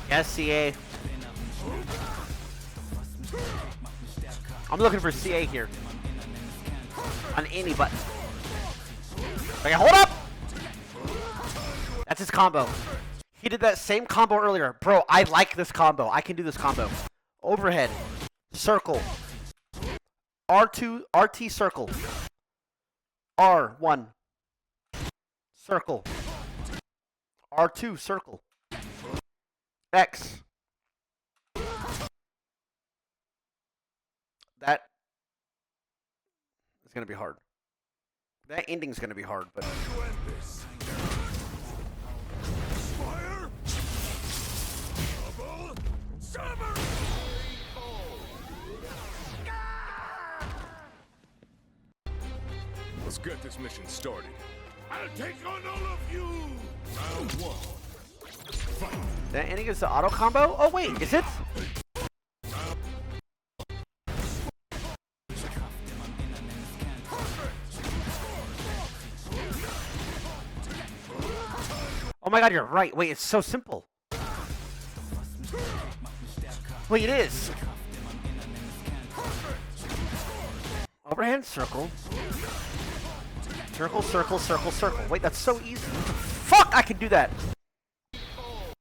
A: Yes, CA. I'm looking for CA here. On any button. Okay, hold up! That's his combo. He did that same combo earlier. Bro, I like this combo. I can do this combo. Overhead. Circle. R2, RT circle. R1. Circle. R2 circle. X. That is going to be hard. That ending is going to be hard, but...
M: Let's get this mission started. I'll take on all of you! Round 1. Fight!
A: That ending is the auto combo? Oh wait, is it? Oh my god, you're right. Wait, it's so simple. Wait, it is. Overhand circle. Circle, circle, circle, circle. Wait, that's so easy. What the fuck? I can do that.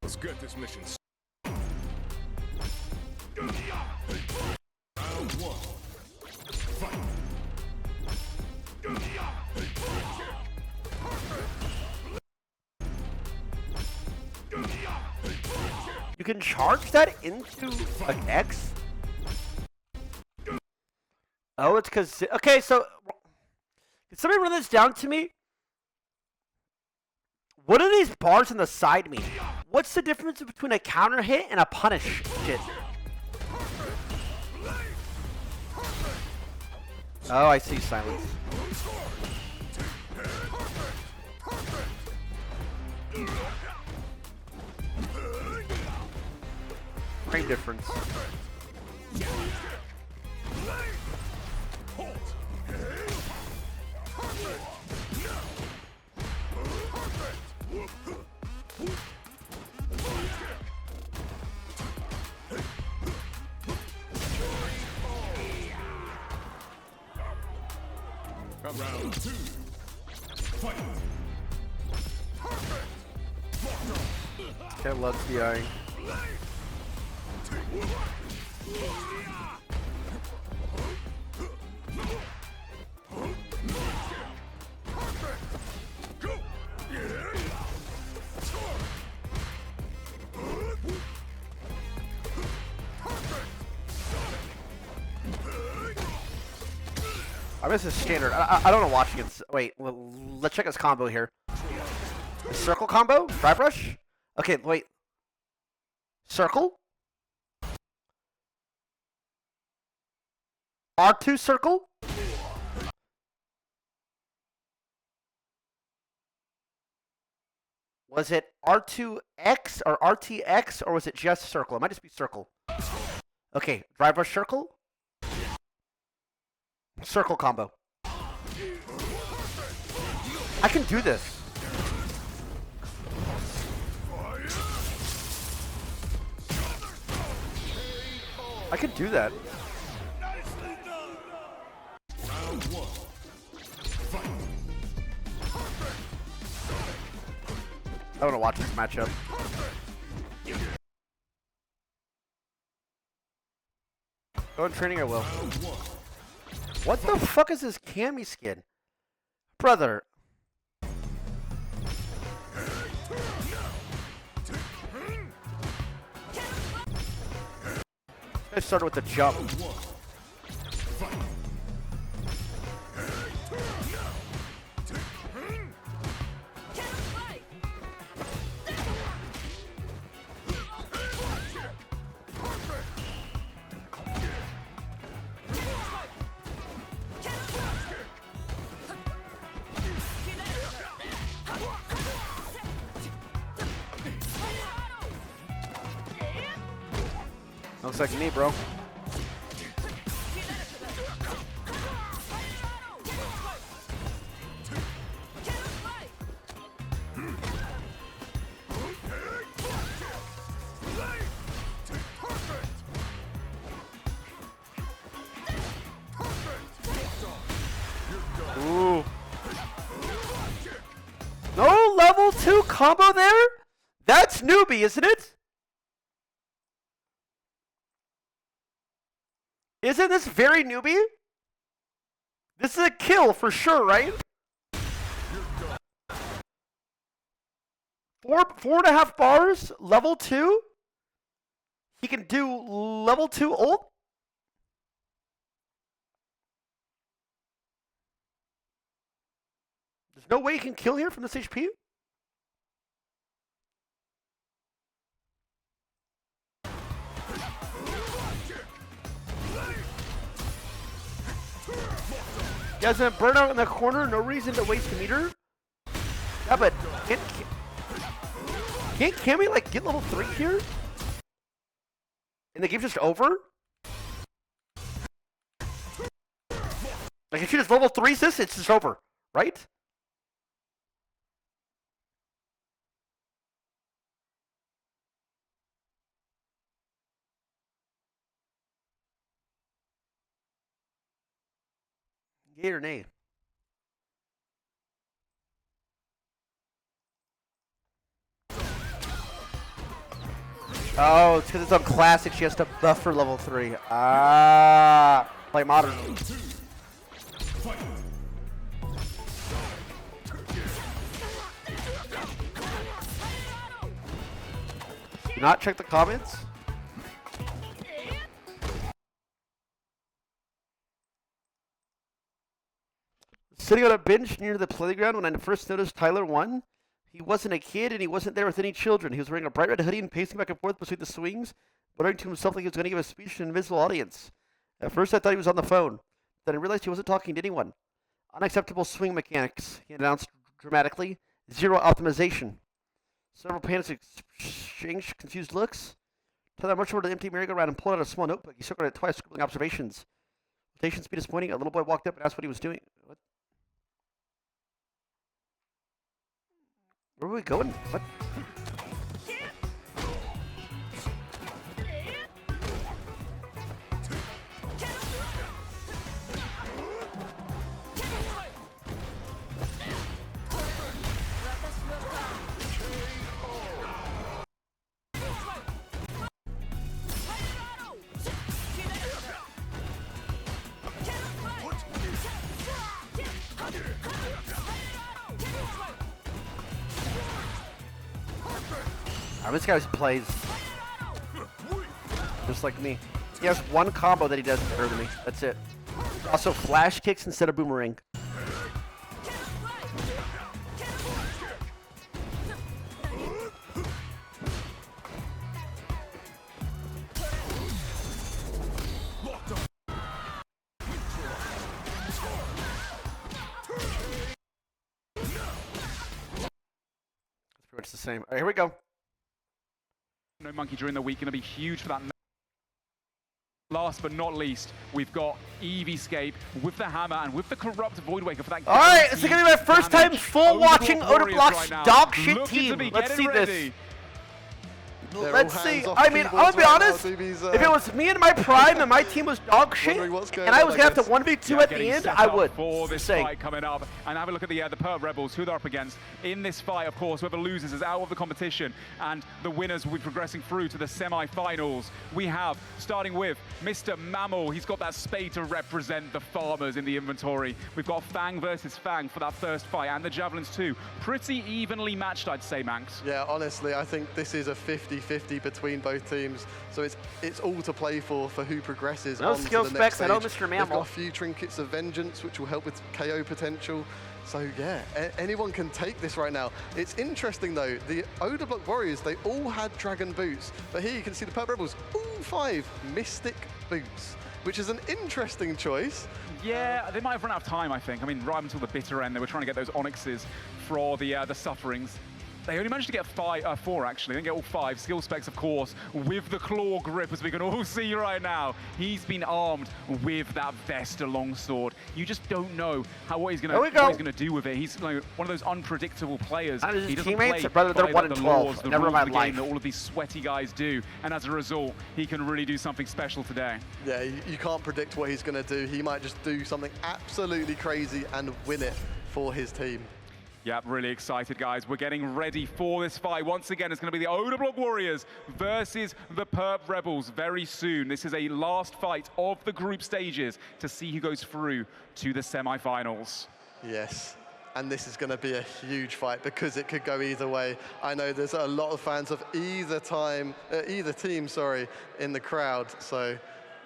M: Let's get this mission started. Round 1. Fight!
A: You can charge that into an X? Oh, it's because... Okay, so... Can somebody run this down to me? What do these bars on the side mean? What's the difference between a counter hit and a punish shit? Oh, I see silence. Great difference.
M: Round 2. Fight!
A: I love DI. I miss his standard. I don't know watch against. Wait, let's check his combo here. Circle combo? Drive rush? Okay, wait. Circle? R2 circle? Was it R2X or RTX or was it just circle? It might just be circle. Okay, drive rush circle? Circle combo. I can do this. I can do that. I want to watch this matchup. Go in training, I will. What the fuck is this Cammy skin? Brother. I started with the jump. Looks like me, bro. Ooh. No level 2 combo there? That's newbie, isn't it? Isn't this very newbie? This is a kill for sure, right? 4.5 bars, level 2. He can do level 2 ult. There's no way he can kill here from this HP. He has a burnout in the corner, no reason to waste a meter. Yeah, but can't Cammy like get level 3 here? And the game's just over? Like if she just level 3s this, it's just over, right? Yay or nay? Oh, it's because it's on classic. She has to buff for level 3. Ah, play modern. Do not check the comments. Sitting on a bench near the playground when I first noticed TYLER1. He wasn't a kid and he wasn't there with any children. He was wearing a bright red hoodie and pacing back and forth between the swings, muttering to himself like he was going to give a speech to an invisible audience. At first I thought he was on the phone. Then I realized he wasn't talking to anyone. Unacceptable swing mechanics, he announced dramatically. Zero optimization. Several panics exchanged confused looks. TYLER marched over to the empty merry-go-round and pulled out a small notebook. He circled it twice, scribbling observations. Rotation speed is pointing. A little boy walked up and asked what he was doing. What? Where are we going? What? This guy plays just like me. He has one combo that he does better than me. That's it. Also, flash kicks instead of boomerang. It's pretty much the same. All right, here we go.
I: No monkey during the week, going to be huge for that. Last but not least, we've got Eevescape with the hammer and with the corrupt Voidwaker for that.
A: All right, it's gonna be my first time full watching Odablock's dog shit team. Let's see this. Let's see. I mean, I'll be honest. If it was me in my prime and my team was dog shit, and I was gonna have to 1v2 at the end, I would.
I: For this fight coming up, and have a look at the Perp Rebels, who they're up against in this fight. Of course, whoever loses is out of the competition, and the winners will be progressing through to the semi-finals. We have, starting with Mr. Mammal. He's got that spade to represent the farmers in the inventory. We've got Fang versus Fang for that first fight, and the Javelins too. Pretty evenly matched, I'd say, Manx.
C: Yeah, honestly, I think this is a 50-50 between both teams, so it's all to play for who progresses.
A: No
C: on
A: skill
C: to the next
A: specs, hello,
C: stage.
A: Mr. Mammal.
C: They've got a few trinkets of vengeance, which will help with KO potential. So yeah, anyone can take this right now. It's interesting though, the Odablock Warriors, they all had Dragon Boots, but here you can see the Perp Rebels, all 5 Mystic Boots, which is an interesting choice.
I: Yeah, they might have run out of time, I think. I mean, right until the bitter end, they were trying to get those Onyxes for the Sufferings. They only managed to get 4, actually. They didn't get all 5. Skill specs, of course, with the claw grip, as we can all see right now. He's been armed with that Vesta longsword. You just don't know what he's going to do with it. He's like one of those unpredictable players.
A: And his
I: he doesn't
A: teammates,
I: play
A: brother, they're
I: by
A: 1
I: the
A: in 12.
I: laws, the
A: Never
I: rules
A: in
I: of
A: my
I: the game
A: life.
I: that all of these sweaty guys do. And as a result, he can really do something special today.
C: Yeah, you can't predict what he's going to do. He might just do something absolutely crazy and win it for his team.
I: Yeah, really excited, guys. We're getting ready for this fight. Once again, it's going to be the Odablock Warriors versus the Perp Rebels very soon. This is a last fight of the group stages to see who goes through to the semi-finals.
C: Yes, and this is going to be a huge fight because it could go either way. I know there's a lot of fans of either team, in the crowd, so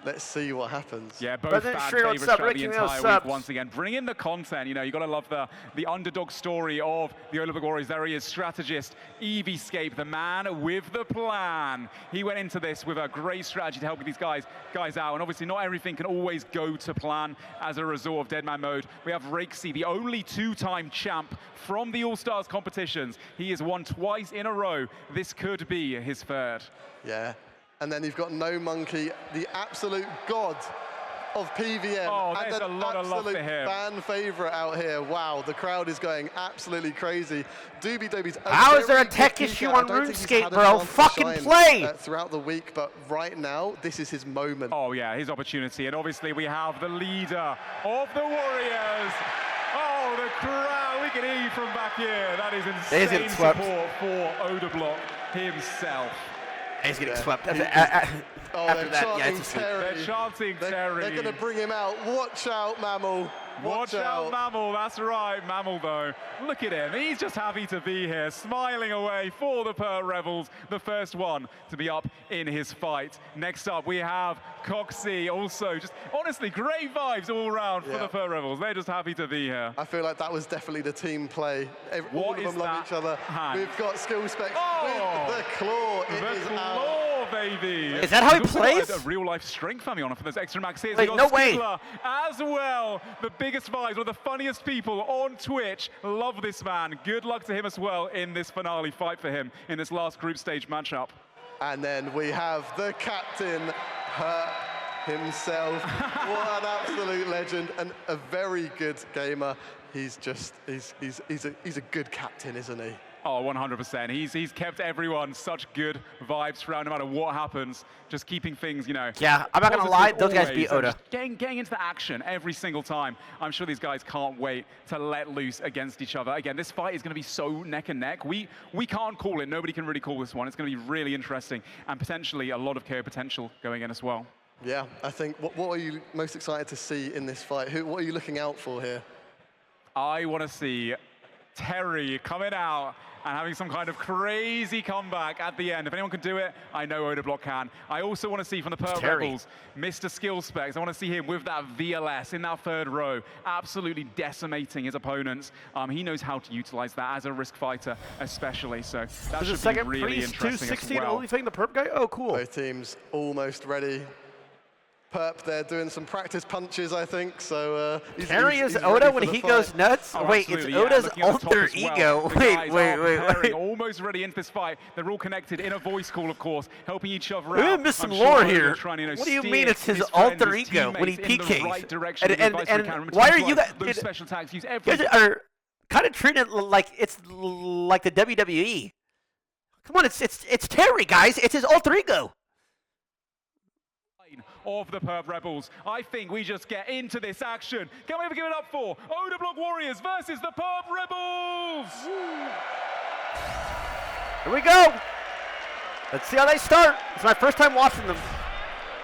C: let's see what happens.
I: Yeah, both fan favorites throughout the entire week once again. Bring in the content, you know, you got to love the underdog story of the Odablock Warriors. There he is, strategist, Eevescape, the man with the plan. He went into this with a great strategy to help these guys out, and obviously not everything can always go to plan as a result of Deadman mode. We have Rakesy, the only 2-time champ from the All-Stars competitions. He has won twice in a row. This could be his 3rd.
C: Yeah. And then you've got No Monkey, the absolute god of PVM.
I: Oh, there's a lot of love for him.
C: Fan favorite out here. Wow, the crowd is going absolutely crazy. Doobie Doobie's
A: how is there a tech issue on RuneScape, bro? Fucking play!
C: Throughout the week, but right now, this is his moment.
I: Oh yeah, his opportunity. And obviously we have the leader of the Warriors. Oh, the crowd, we can hear you from back here. That is insane support for Odablock himself.
A: He's getting swept. After
C: they're
A: that, yeah, it's
I: They're chanting Terry.
C: They're going to bring him out. Watch out, Mammal.
I: Watch out, Mammal. That's right, Mammal, though. Look at him. He's just happy to be here, smiling away for the Perp Rebels, the first one to be up in his fight. Next up, we have Coxie. Also, just honestly, great vibes all around for the Perp Rebels. They're just happy to be here.
C: I feel like that was definitely the team play. All of them love each other. We've got skill specs with the claw. It is out.
I: Baby.
A: Is that how he plays?
I: A real life strength family on it for those extra max hits.
A: Wait, no way.
I: As well, the biggest vibes, one of the funniest people on Twitch. Love this man. Good luck to him as well in this finale fight for him in this last group stage matchup.
C: And then we have the captain himself. What an absolute legend and a very good gamer. He's a good captain, isn't he?
I: Oh, 100%. He's kept everyone such good vibes throughout, no matter what happens. Just keeping things, you know.
A: Yeah, I'm not gonna lie, those guys beat Oda.
I: Getting into the action every single time. I'm sure these guys can't wait to let loose against each other. Again, this fight is going to be so neck and neck. We can't call it. Nobody can really call this one. It's going to be really interesting and potentially a lot of KO potential going in as well.
C: Yeah, I think. What are you most excited to see in this fight? What are you looking out for here?
I: I want to see Terry coming out and having some kind of crazy comeback at the end. If anyone can do it, I know Odablock can. I also want to see from the Perp Rebels, Mr. Skill Specs. I want to see him with that VLS in that 3rd row, absolutely decimating his opponents. He knows how to utilize that as a risk fighter, especially. So that should be really interesting as well.
A: Only thing the Perp guy? Oh, cool.
C: Both teams almost ready. Perp there doing some practice punches, I think. So
A: Terry is
C: he's
A: Oda
C: ready
A: when
C: for the
A: he
C: fight.
A: goes nuts?
I: Oh,
A: Wait,
I: absolutely,
A: it's
I: yeah.
A: Oda's
I: Looking at the top
A: alter
I: as well.
A: ego.
I: The guys are
A: Wait.
I: preparing, almost ready into this fight. They're all connected in a voice call, of course, helping each other
A: We're
I: out.
A: gonna miss some
I: I'm
A: lore
I: sure
A: here.
I: Oda's trying to,
A: What do you
I: steer
A: mean it's his
I: friends,
A: alter
I: his
A: ego when he
I: teammates in the
A: PKs?
I: right direction with
A: And
I: advice we can. Remember,
A: why are
I: to
A: you
I: apply
A: guys?
I: those special attacks, use
A: You
I: every
A: guys are kind of treating it like it's like the WWE. Come on, it's Terry, guys. It's his alter ego.
I: of the Perp Rebels. I think we just get into this action. Can we ever give it up for Oda Block Warriors versus the Perp Rebels?
A: Here we go. Let's see how they start. It's my first time watching them.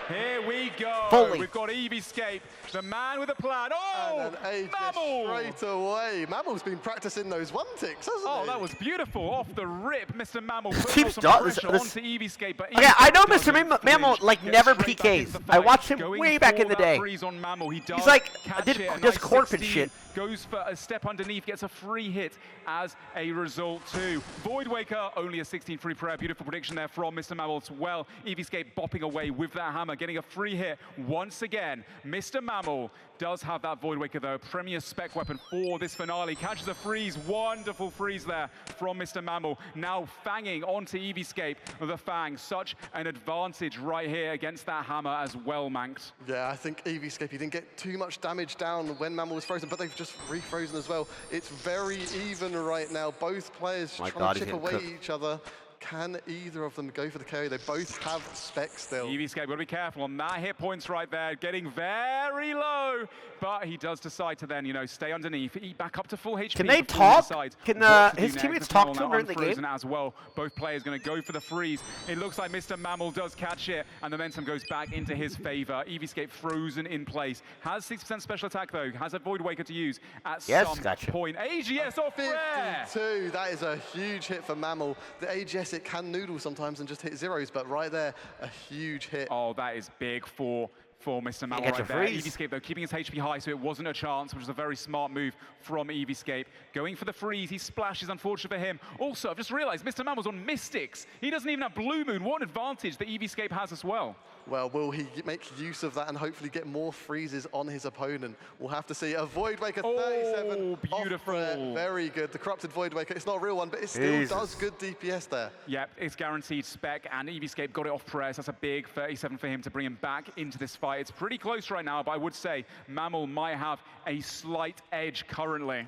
I: Here we go.
A: Fully.
I: We've got Eevescape, the man with a plan. Oh,
C: and
I: Mammal!
C: Straight away. Mammal's been practicing those one ticks, hasn't he?
I: Oh, that was beautiful. Off the rip, Mr. Mammal put
A: Keeps
I: some
A: dot-
I: pressure
A: this-
I: onto Eevescape. But
A: Okay, I know
I: Eevescape
A: Mr.
I: doesn't
A: Mammal
I: flinch,
A: like
I: gets
A: never
I: straight back into
A: PKs.
I: the
A: I
I: fight.
A: watched him
I: Going
A: way back
I: for
A: in the
I: that
A: day.
I: freeze on Mammal. He does
A: He's like,
I: catch
A: did
I: it, a
A: just
I: nice
A: corp and
I: 16,
A: shit.
I: Goes for a step underneath, gets a free hit as a result too. Void Waker, only a 16 free prayer. Beautiful prediction there from Mr. Mammal as well. Eevescape bopping away with that hammer, getting a free hit once again. Mr. Mammal does have that Void Waker though, premier spec weapon for this finale. Catches a freeze, wonderful freeze there from Mr. Mammal. Now fanging onto Eevescape with a fang. Such an advantage right here against that hammer as well, Manx.
C: Yeah, I think Eevescape, he didn't get too much damage down when Mammal was frozen, but they've just refrozen as well. It's very even right now. Both players trying to chip away at each other. Can either of them go for the carry? They both have specs still.
I: Eevescape, got to be careful on that hit points right there, getting very low, but he does decide to then, you know, stay underneath, eat back up to full HP.
A: Can they
I: before he
A: talk?
I: decides
A: Can
I: what to
A: his
I: do next.
A: teammates
I: Mr.
A: talk
I: Mammal
A: to him
I: now
A: during the game?
I: unfrozen as well. Both players going to go for the freeze. It looks like Mr. Mammal does catch it, and the momentum goes back into his favor. Eevescape frozen in place. Has 6% special attack though. Has a Void Waker to use at some point. AGS off rare.
C: 52. That is a huge hit for Mammal. The AGS, it can noodle sometimes and just hit zeros, but right there, a huge hit.
I: Oh, that is big for Mr. Mammal right there. Eevescape, though, keeping his HP high, so it wasn't a chance, which was a very smart move from Eevescape. Going for the freeze, he splashes, unfortunate for him. Also, I've just realized Mr. Mammal's on Mystics. He doesn't even have Blue Moon. What an advantage that Eevescape has as well.
C: Well, will he make use of that and hopefully get more freezes on his opponent? We'll have to see. A Void Waker 37.
I: Oh, beautiful.
C: Very good. The Corrupted Void Waker. It's not a real one, but it still does good DPS there.
I: Yep, it's guaranteed spec, and Eevescape got it off press. That's a big 37 for him to bring him back into this fight. It's pretty close right now, but I would say Mammal might have a slight edge currently.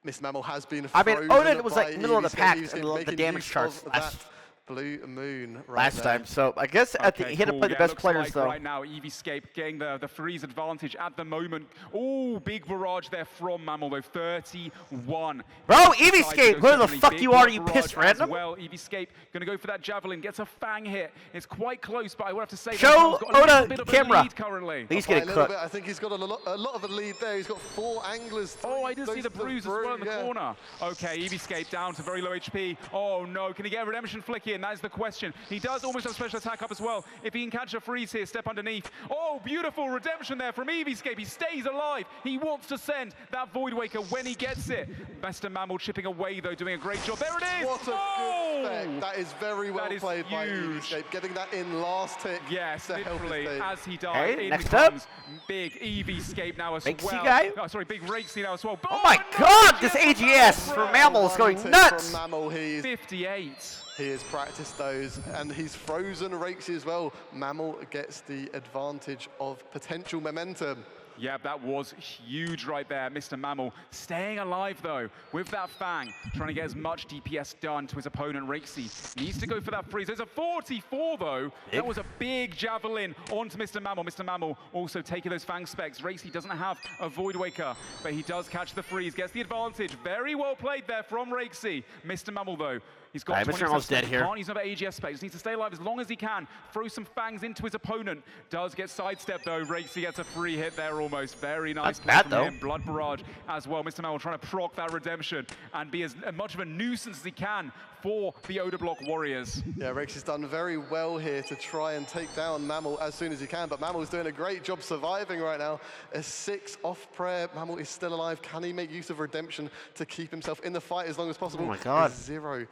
C: Miss Mammal has been
A: I
C: frozen.
A: mean, Odin was like middle of the
C: Eevescape.
A: pack
C: Eevescape
A: in the
C: making
A: damage
C: use
A: charts
C: of
A: last
C: that Blue Moon
A: last time. So I guess at the, he had to play the best
I: looks
A: players
I: like
A: though.
I: Right now, Eevescape getting the freeze advantage at the moment. Oh, big barrage there from Mammal though, 31.
A: Bro, Eevescape, who the fuck you are? You pissed random?
I: Well, Eevescape gonna go for that javelin, gets a fang hit. It's quite close, but I would have to say
A: Show
I: Mammal's got a little
A: Oda
I: bit of
A: camera.
I: a lead currently.
A: He's
C: By
A: getting
C: a little
A: cooked.
C: bit. I think he's got a lot of a lead there. He's got 4 anglers.
I: Oh, I did see the bruise as well in the corner. Okay, Eevescape down to very low HP. Oh no, can he get a redemption flick in? That is the question. He does almost have special attack up as well. If he can catch a freeze here, step underneath. Oh, beautiful redemption there from Eevescape. He stays alive. He wants to send that Void Waker when he gets it. Mr. Mammal chipping away though, doing a great job. There it is!
C: What a good spec. That is very well played
I: huge.
C: by Eevescape. Getting that in last tick.
I: Yes, literally, as he died,
A: Hey,
I: in
A: next
I: comes big Eevescape now as
A: Big
I: well.
A: C guy?
I: Oh, sorry, big Rakesy now as well.
A: Oh my god, this AGS for Mammal is going nuts!
C: From Mammal,
I: 58.
C: He has practiced those, and he's frozen Rakesy as well. Mammal gets the advantage of potential momentum.
I: Yeah, that was huge right there. Mr. Mammal staying alive, though, with that fang, trying to get as much DPS done to his opponent, Rakesy. Needs to go for that freeze. There's a 44, though. That was a big javelin onto Mr. Mammal. Mr. Mammal also taking those fang specs. Rakesy doesn't have a Void Waker, but he does catch the freeze, gets the advantage. Very well played there from Rakesy. Mr. Mammal, though, he's got 20%
A: Mr. Mammal's dead here.
I: Can't use another AGS spec. Just needs to stay alive as long as he can. Throw some fangs into his opponent. Does get sidestepped, though. Rakesy gets a free hit there almost. Very nice play from him. Blood barrage as well. Mr. Mammal trying to proc that redemption and be as much of a nuisance as he can for the Oda Block Warriors.
C: Yeah, Rakesy done very well here to try and take down Mammal as soon as he can, but Mammal's doing a great job surviving right now. A 6 off prayer. Mammal is still alive. Can he make use of redemption to keep himself in the fight as long as possible?
A: Oh my god.
C: 0.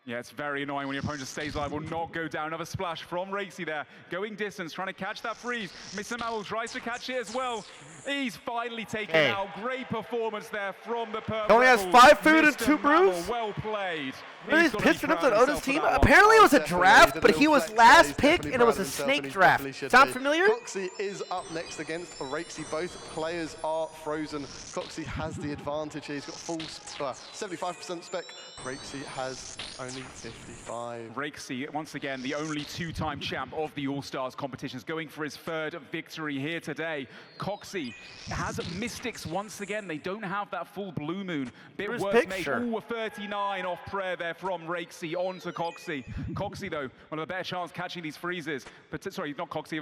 I: Yeah, it's very annoying when your opponent just stays alive, will not go down. Another splash from Rexy there, going distance, trying to catch that freeze. Mr. Mammal tries to catch it as well. He's finally taken out. Great performance there from the purple.
A: Only has 5 food and 2 brews.
I: Well played.
A: These pitch on Oda's team. Apparently it was a draft, but he was last pick, and it was a snake draft. Sound familiar?
C: Coxie is up next against Rexy. Both players are frozen. Coxie has the advantage here. He's got full 75% spec. Rexy has only 55.
I: Rexy, once again, the only 2-time champ of the All-Stars competitions, going for his 3rd victory here today. Coxie has Mystics once again. They don't have that full Blue Moon. Bit worse made. Ooh, 39 off prayer there from Rexy onto Coxie. Coxie, though, one of the better chance catching these freezes. But sorry, not Coxie.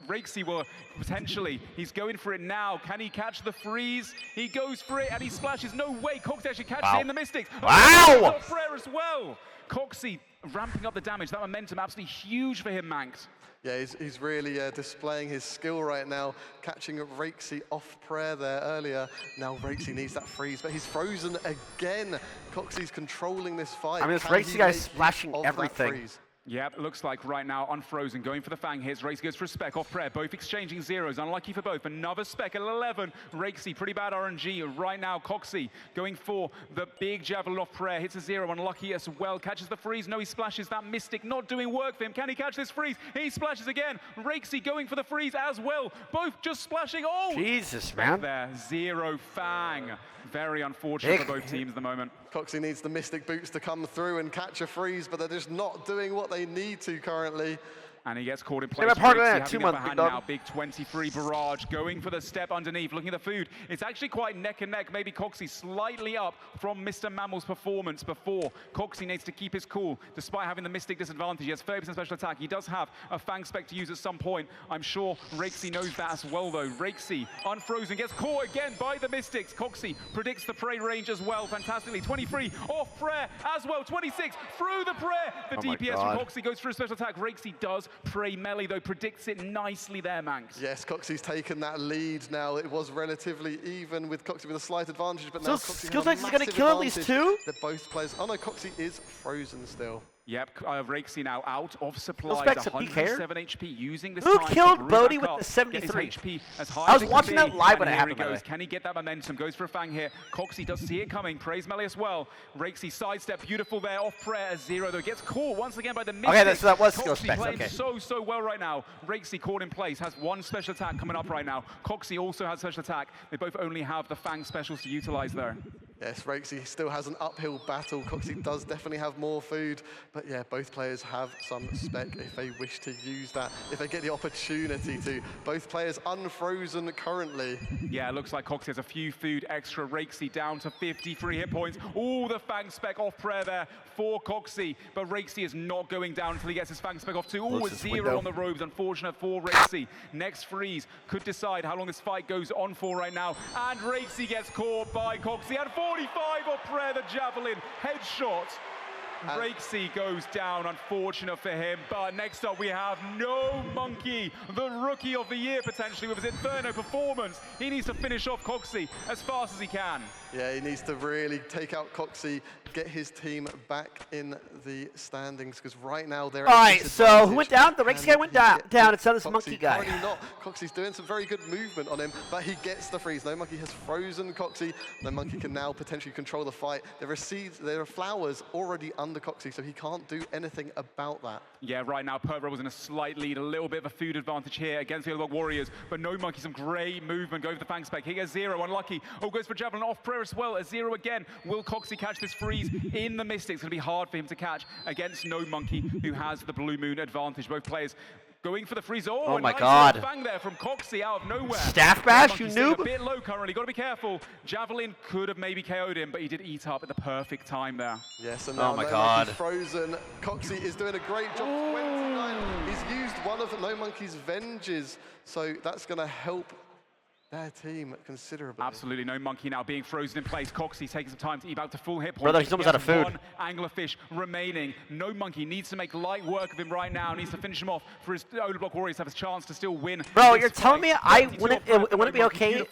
I: Rexy will potentially. He's going for it now. Can he catch the freeze? He goes for it and he splashes. No way. Coxie actually catches it in the Mystics.
A: Wow!
I: Off prayer as well. Coxie ramping up the damage. That momentum absolutely huge for him, Manx.
C: Yeah, he's really displaying his skill right now, catching Rexy off prayer there earlier. Now Rexy needs that freeze, but he's frozen again. Coxie's controlling this fight.
A: I mean, this Rexy guy's splashing everything.
I: Yep, looks like right now unfrozen, going for the fang hits. Rexy goes for a spec off prayer, both exchanging zeros. Unlucky for both. Another spec at 11. Rexy, pretty bad RNG right now. Coxie going for the big javelin off prayer, hits a 0. Unlucky as well. Catches the freeze. No, he splashes. That Mystic not doing work for him. Can he catch this freeze? He splashes again. Rexy going for the freeze as well. Both just splashing. Oh!
A: Jesus, man.
I: There, 0 fang. Very unfortunate for both teams at the moment.
C: Coxie needs the Mystic Boots to come through and catch a freeze, but they're just not doing what they need to currently.
I: And he gets caught in place.
A: Part of that, 2 months, big dog.
I: Now, big 23 barrage, going for the step underneath, looking at the food. It's actually quite neck and neck. Maybe Coxie slightly up from Mr. Mammal's performance before. Coxie needs to keep his cool, despite having the Mystic disadvantage. He has 30% special attack. He does have a Fang spec to use at some point. I'm sure Rexy knows that as well, though. Rexy, unfrozen, gets caught again by the Mystics. Coxie predicts the prey range as well, fantastically. 23 off prayer as well. 26 through the prayer. The DPS from Coxie goes for a special attack. Rexy does prey melee, though, predicts it nicely there, Manx.
C: Yes, Coxie's taken that lead now. It was relatively even with Coxie with a slight advantage, but now Coxie
A: Skilltex is going to kill at least 2?
C: That both players. Oh no, Coxie is frozen still.
I: Yep, Rexy now out of supplies, 107 HP, using this
A: Who
I: time
A: killed Bodhi with the 73?
I: HP as high
A: I was
I: as
A: watching that live when it happened.
I: He goes. Can he get that momentum? Goes for a fang here. Coxie does see it coming. Praise melee as well. Rexy sidestep, beautiful there. Off prayer as 0 though. Gets caught once again by the Mystic.
A: Okay, so that was skill specs.
I: Playing
A: okay.
I: so well right now. Rexy caught in place, has 1 special attack coming up right now. Coxie also has special attack. They both only have the fang specials to utilize there.
C: Yes, Rexy still has an uphill battle. Coxie does definitely have more food, but yeah, both players have some spec if they wish to use that, if they get the opportunity to. Both players unfrozen currently.
I: Yeah, it looks like Coxie has a few food extra. Rexy down to 53 hit points. All the fang spec off prayer there for Coxie, but Rexy is not going down until he gets his fang spec off too. Oh, a 0 on the robes. Unfortunate for Rexy. Next freeze could decide how long this fight goes on for right now, and Rexy gets caught by Coxie, and 45 off prayer, the javelin headshot. Rexy goes down, unfortunate for him, but next up we have No Monkey, the rookie of the year potentially with his Inferno performance. He needs to finish off Coxie as fast as he can.
C: Yeah, he needs to really take out Coxie, get his team back in the standings, because right now they're
A: all right, so who went down? The Rexy guy went down. It's on this Monkey guy.
C: Not. Coxie's doing some very good movement on him, but he gets the freeze. No Monkey has frozen Coxie. No Monkey can now potentially control the fight. There are seeds, there are flowers already under Coxie, so he can't do anything about that.
I: Yeah, right now Purple Rebels in a slight lead, a little bit of a food advantage here against the other Warriors, but No Monkey, some great movement, go for the Fang spec. He gets 0, unlucky. Oh, goes for Javelin off prayer as well, a 0 again. Will Coxie catch this freeze in the Mystics? It's going to be hard for him to catch against No Monkey, who has the Blue Moon advantage. Both players going for the freeze. Oh
A: my
I: nice
A: God.
I: Fang there from Coxie out of nowhere.
A: Staff bash, you noob.
I: A bit low currently, got to be careful. Javelin could have maybe KO'd him, but he did eat up at the perfect time there.
C: Yes, and now No Monkey's frozen. Coxie is doing a great job. 29. He's used one of No Monkey's venges, so that's going to help their team considerably.
I: Absolutely, no monkey now being frozen in place. Coxie taking some time to eke out to full hit points.
A: Brother, he's almost out of food.
I: One anglerfish remaining. No monkey needs to make light work of him right now. Needs to finish him off for his Odablock Warriors to have a chance to still win.
A: Bro, you're telling me it wouldn't be okay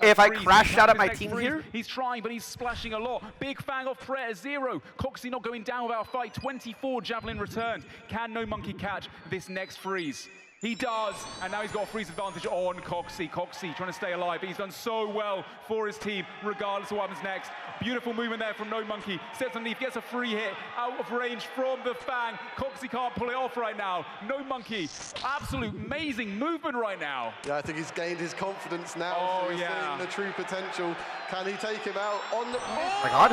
A: if I crashed out at my team here?
I: He's trying, but he's splashing a lot. Big fang off prayer, 0. Coxie not going down without a fight. 24 javelin returned. Can no monkey catch this next freeze? He does, and now he's got a freeze advantage on Coxie. Coxie trying to stay alive, but he's done so well for his team, regardless of what happens next. Beautiful movement there from No Monkey. Steps underneath, gets a free hit, out of range from the Fang. Coxie can't pull it off right now. No Monkey, absolute amazing movement right now.
C: Yeah, I think he's gained his confidence now.
I: Oh,
C: so he's
I: yeah.
C: seeing the true potential. Can he take him out on the...
A: Oh my God.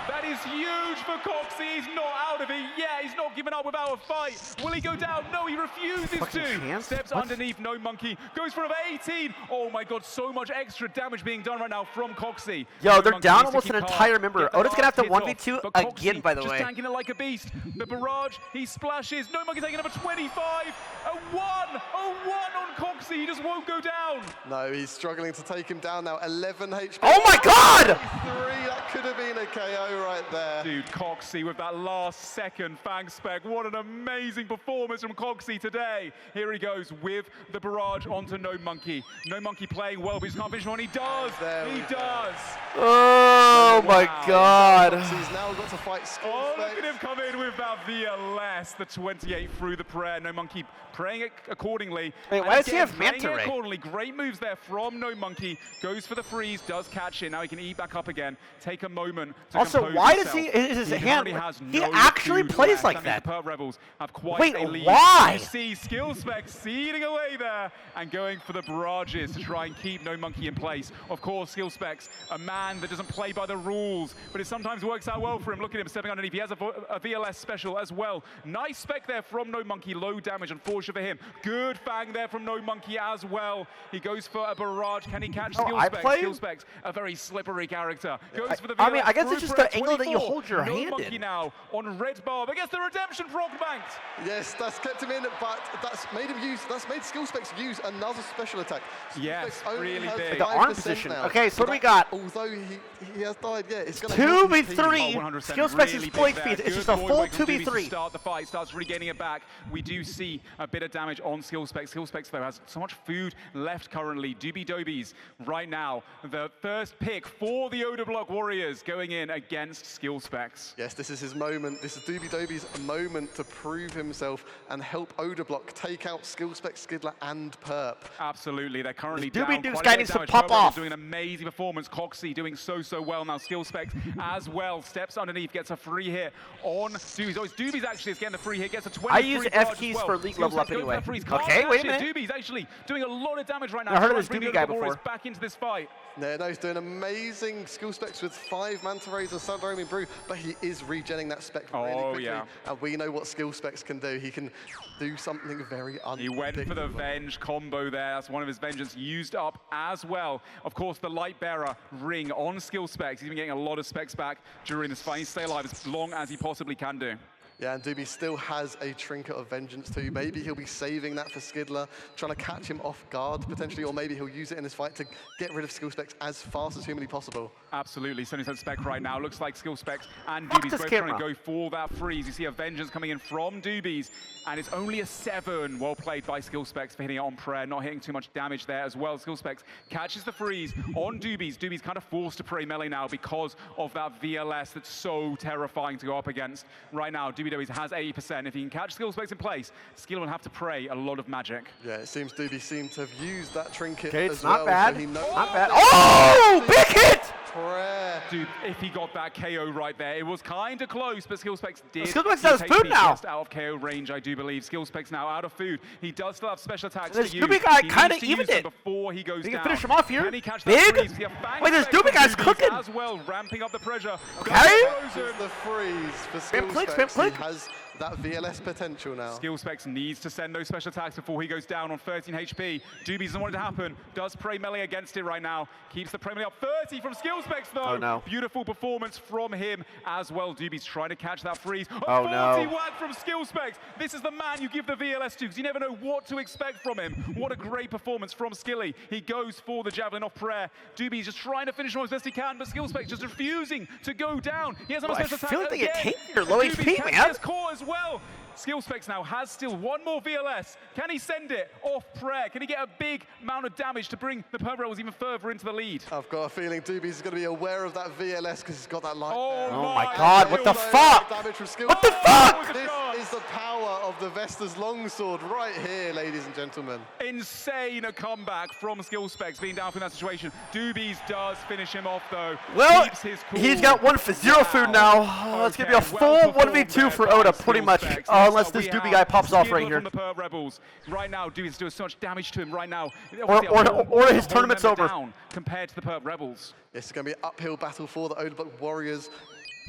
I: That is huge for Coxie. He's not out of it yet. He's not giving up without a fight. Will he go down? No, he refuses to. Steps underneath, No Monkey. Goes for another 18. Oh my God, so much extra damage being done right now from Coxie.
A: Yo, they're down almost an entire member. Oda's gonna have to 1v2 again, by the way.
I: Just tanking it like a beast. The barrage, he splashes. No Monkey taking number 25. A 1 on Coxie. He just won't go down.
C: No, he's struggling to take him down now. 11 HP.
A: Oh my God!
C: 3, that could have been a KO right there.
I: Dude, Coxie with that last second Fang Spec. What an amazing performance from Coxie today. Here he goes with the barrage onto No Monkey. No Monkey playing well, but he can't finish one. He does. He does.
A: Oh my God.
C: He's now got to fight Skill
I: Oh, look at him come in with that VLS. The 28 through the prayer. No Monkey praying it accordingly.
A: Wait, why does he have Manta Ray?
I: Accordingly. Great moves there from No Monkey. Goes for the freeze, does catch it. Now he can eat back up again. Take a moment to
A: also,
I: compose
A: why
I: himself.
A: does his hand? He
I: no
A: actually
I: food
A: plays
I: left.
A: like
I: means
A: that.
I: The Perp Rebels have quite
A: Wait,
I: a lead.
A: why?
I: You see Skill Spec seeding away there and going for the barrages to try and keep No Monkey in place. Of course, Skill Spec's a man that doesn't play by the rules, but it sometimes works out well for him. Look at him stepping underneath. He has a VLS special as well. Nice spec there from No Monkey. Low damage, unfortunate for him. Good fang there from No Monkey as well. He goes for a barrage. Can he catch Skill Spec? Skill Spec's a very slippery character. Goes for the VLS.
A: I mean, I guess it's just the angle that you
I: 24.
A: hold your
I: No
A: hand
I: Monkey
A: in.
I: now on red bar against the redemption proc banked.
C: Yes, that's kept him in, but that's made Skill Specs use another special attack.
I: Yes, really big.
A: The arm position.
C: Now.
A: Okay, so what do we got?
C: Although he has died, yeah, it's going to
A: 2v3. Skill Specs is
I: really
A: exploit
I: big
A: speed.
I: there.
A: It's just
I: Good
A: a
I: boy
A: full
I: by Dubis to
A: 2v3.
I: Start the fight, starts regaining it back. We do see a bit of damage on Skill Specs. Skill Specs, though, has so much food left currently. Doobie Dobies right now, the first pick for the Odablock Warriors going in against Skill Specs.
C: Yes, this is his moment. This is Doobie Dobies' moment to prove himself and help Odablock take out Skill Spec, Skidler, and Perp.
I: Absolutely, they're currently
A: This
I: down.
A: Doobie Dukes
I: Quite a
A: guy
I: bit
A: needs
I: of
A: to
I: damage.
A: pop
I: Perp
A: off.
I: doing an amazing performance. Coxie doing so well now. Skill Specs as well. Steps underneath, gets a free hit on Doobies. Oh, it's Doobies actually is getting the free hit, gets a 23.
A: I use F keys for league level up anyway. Okay, wait a minute.
I: Doobies actually doing a lot of damage right now.
A: I heard of this
I: Bring the
A: Doobie guy
I: Odablock Warriors
A: before.
I: back into this fight.
C: Yeah, no, he's doing amazing Skill Specs with 5 Manta Rays and Submarine Brew, but he is regenning that spec really quickly.
I: Yeah.
C: And we know what Skill Specs can do. He can do something very unpredictable.
I: He went for the Venge combo there. That's one of his vengeance used up as well. Of course, the Light Bearer ring on Skill Specs. He's been getting a lot of specs back during this fight. He stay alive as long as he possibly can do.
C: Yeah, and Doobie still has a Trinket of Vengeance too. Maybe he'll be saving that for Skidler, trying to catch him off guard potentially, or maybe he'll use it in this fight to get rid of Skill Specs as fast as humanly possible.
I: Absolutely, 70% spec right now. Looks like Skill Specs and Doobies both trying to go for that freeze. You see a Vengeance coming in from Doobies, and it's only a 7. Well played by Skill Specs for hitting it on prayer, not hitting too much damage there as well. Skill Specs catches the freeze on Doobies. Doobies kind of forced to pray melee now because of that VLS that's so terrifying to go up against. Right now, Doobie Dobies has 80%. If he can catch Skill Specs in place, Skill will have to pray a lot of magic.
C: Yeah, it seems Doobie seemed to have used that Trinket
A: Okay,
C: as
A: it's not
C: well.
A: bad.
C: So he knows
A: Not bad. Oh, big hit!
C: Prayer.
I: Dude, if he got that KO right there, it was kind of close, but Skill Specs did.
A: Skill Specs has
I: keep
A: food
I: HP
A: now.
I: Just out of KO range, I do believe. Skill Specs now out of food. He does still have special attacks
A: This
I: to use.
A: Doobie guy
I: He
A: kinda
I: needs to use
A: evened
I: them
A: it.
I: before he goes
A: You
I: down.
A: can finish him off here.
I: Can he catch
A: Big?
I: that freeze? We have Fang
A: Wait, this
I: Spec
A: Doobie
I: from
A: guy's
I: Doobies
A: cooking.
I: as well, ramping up the pressure.
A: Okay.
C: This is the freeze for Skill
A: click,
C: Specs.
A: click.
C: He has that VLS potential now.
I: Skill Specs needs to send those special attacks before he goes down on 13 HP. Doobie doesn't want it to happen. Does Prey melee against it right now. Keeps the Prey melee up. 30 from Skill Specs though.
A: Oh no.
I: Beautiful performance from him as well. Doobie's trying to catch that freeze.
A: Oh
I: 40
A: no.
I: whack from Skill Specs. This is the man you give the VLS to because you never know what to expect from him. What a great performance from Skilly. He goes for the javelin off prayer. Doobie's just trying to finish him as best he can, but Skill Specs just refusing to go down. He has a special attack.
A: I feel like they get
I: again.
A: taken here, low HP, man.
I: His core as well. Skill Specs now has still one more VLS. Can he send it off prayer? Can he get a big amount of damage to bring the Purple Rebels even further into the lead?
C: I've got a feeling Doobie's going to be aware of that VLS because he's got that light there.
A: Oh my god, what the fuck? What the fuck?
C: This is the power of the Vesta's longsword right here, ladies and gentlemen.
I: Insane comeback from Skill Specs being down from that situation. Doobie's does finish him off though.
A: Well,
I: Keeps his cool.
A: he's got 0 food now. It's going to be a full 1v2 for Oda, pretty much. Unless this Doobie guy pops off right here.
I: From the Purple Rebels. Right now, Doobie's doing so much damage to him right now.
A: Or his tournament's over.
I: Compared to the Purple Rebels.
C: It's going to be an uphill battle for the Odablock Warriors.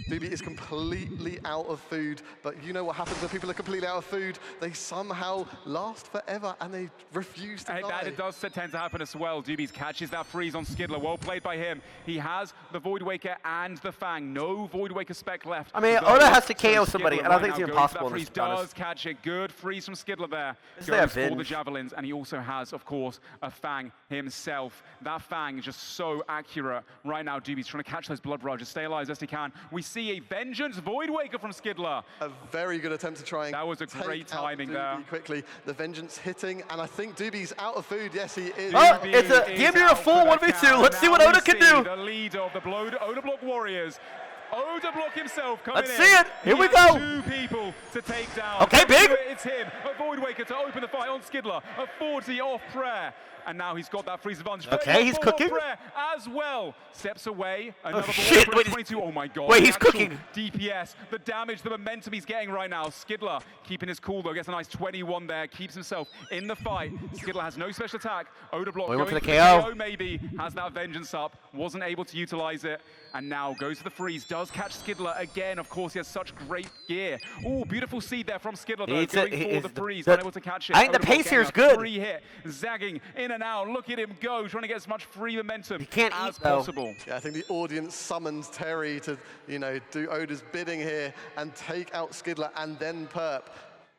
C: Doobie is completely out of food, but you know what happens when people are completely out of food? They somehow last forever and they refuse to die.
I: That does tend to happen as well. Doobie catches that freeze on Skidler. Well played by him. He has the Void Waker and the Fang. No Void Waker spec left.
A: I mean, Oda has to KO somebody, and I don't think it's impossible.
I: Freeze does catch it. Good freeze from Skidler there.
A: Goes
I: for the javelins, and he also has, of course, a Fang himself. That Fang is just so accurate. Right now, Doobie's trying to catch those Blood Barrages, stay alive as best he can. We see a Vengeance Void Waker from Skidler.
C: A very good attempt to try and
I: that was a great timing there.
C: Quickly, the Vengeance hitting, and I think Doobie's out of food. Yes, he is.
A: Oh, it's a damn near a full 1v2. Let's see what Oda can do.
I: The leader of the Odablock Warriors. Odablock himself coming in.
A: Let's see it. Here we go.
I: 2 people to take down.
A: Okay, big.
I: It's him. A Void Waker to open the fight on Skidler. A 40 off prayer. And now he's got that freeze advantage.
A: Okay, he's cooking.
I: As well. Steps away. Another
A: shit.
I: Wait, 22. Oh my god.
A: Wait, he's cooking.
I: DPS. The damage, the momentum he's getting right now. Skidler keeping his cool though. Gets a nice 21 there. Keeps himself in the fight. Skidler has no special attack. Odablock going
A: for the
I: KO maybe. Has that Vengeance up. Wasn't able to utilize it. And now goes for the freeze. Does catch Skidler again. Of course, he has such great gear. Oh, beautiful seed there from Skidler though. Going for the freeze. Unable to catch it.
A: I think the pace here is good.
I: Free hit. Zagging in and out. Look at him go. Trying to get as much free momentum
A: as
I: possible.
C: Yeah, I think the audience summons Terry to, do Oda's bidding here and take out Skidler and then Perp.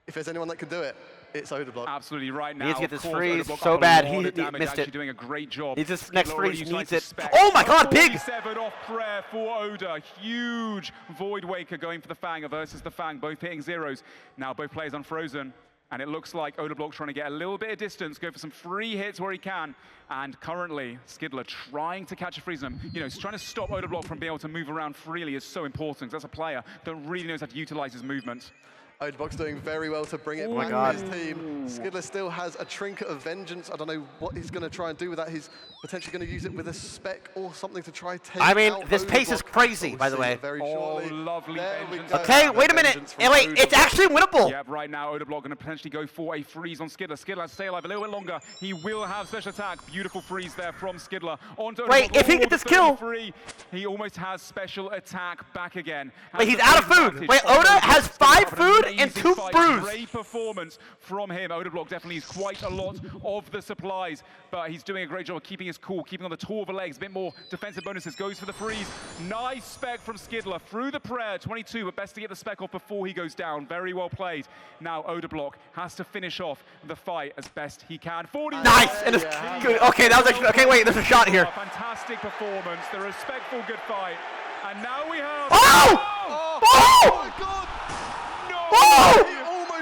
C: If there's anyone that can do it, it's Odablock.
I: Absolutely right now.
A: He needs to get this freeze so bad. He missed it.
I: Doing a great job.
A: He's just next freeze needs it. Oh my god, big!
I: 7 off prayer for Oda. Huge Void Waker going for the Fang versus the Fang. Both hitting zeros. Now both players unfrozen. And it looks like Odablock trying to get a little bit of distance, go for some free hits where he can. And currently, Skidler trying to catch a freeze him. He's trying to stop Odablock from being able to move around freely is so important. That's a player that really knows how to utilize his movement.
C: Odablock's doing very well to bring it back to his team. Skidler still has a Trinket of Vengeance. I don't know what he's going to try and do with that. He's potentially going to use it with a spec or something to try take out
A: this
C: Odablock.
A: pace is crazy, by the way.
C: Very shortly.
I: Lovely Vengeance.
A: Okay, wait a minute. Wait, it's actually winnable.
I: Yeah, right now, Odablock going to potentially go for a freeze on Skidler. Skidler has to stay alive a little bit longer. He will have special attack. Beautiful freeze there from Skidler.
A: Wait, if he can get this kill.
I: He almost has special attack back again.
A: Wait, he's out of food. Wait, Oda has 5 food and 2 brews.
I: Great performance from him. Odablock definitely has quite a lot of the supplies, but he's doing a great job of keeping his cool, keeping on the taller legs, a bit more defensive bonuses. Goes for the freeze. Nice spec from Skidler through the prayer. 22, but best to get the spec off before he goes down. Very well played. Now Odablock has to finish off the fight as best he can. 40.
A: Nice. And okay, that was actually, okay. Wait, there's a shot here.
I: Fantastic performance. The respectful good fight. And now we have.
A: Oh!
C: Oh my God!
I: No!
A: Oh!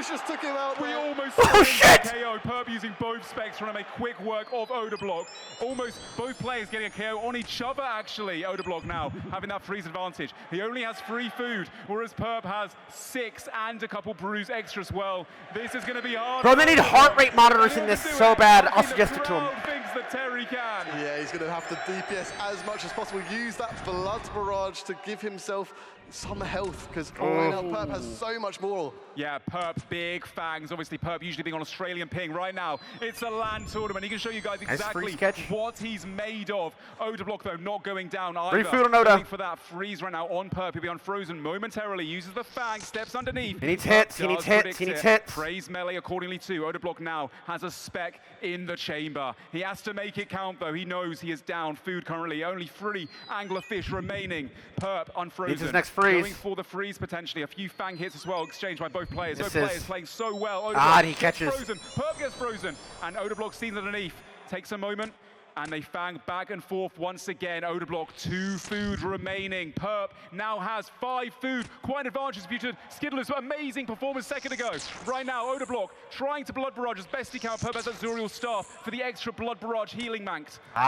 C: Just took him out.
I: We almost
A: shit!
I: KO. Perp using both specs trying to make quick work of Odablock. Almost both players getting a KO on each other, actually. Odablock now having that freeze advantage. He only has 3 food, whereas Perp has 6 and a couple brews extra as well. This is going to be hard.
A: Bro, they need heart rate monitors in this so bad. I'll suggest it to him.
I: Thinks that Terry can.
C: Yeah, he's going to have to DPS as much as possible. Use that Blood Barrage to give himself some health, because right now Perp has so much more.
I: Yeah, Perp big fangs. Obviously, Perp usually being on Australian ping. Right now, it's a LAN tournament. He can show you guys exactly what he's made of. Odablock, though, not going down either.
A: Free food on Oda.
I: Going for that freeze right now on Perp. He'll be unfrozen momentarily. Uses the fang, steps underneath.
A: He needs hits. He needs hits. He needs hits.
I: Praise melee accordingly too. Odablock now has a spec in the chamber. He has to make it count, though. He knows he is down food currently. Only 3 anglerfish remaining. Perp unfrozen.
A: Needs his next freeze.
I: Going for the freeze potentially. A few fang hits as well exchanged by both players.
A: This
I: Both players playing so well.
A: And he catches.
I: Frozen. Perp gets frozen. And Odablock seen underneath. Takes a moment. And they fang back and forth once again. Odablock, 2 food remaining. Perp now has 5 food. Quite an advantage disputed. Skiddler's amazing performance second ago. Right now, Odablock trying to blood barrage as best he can. Perp has Azuriel staff for the extra blood barrage healing manx.
A: He's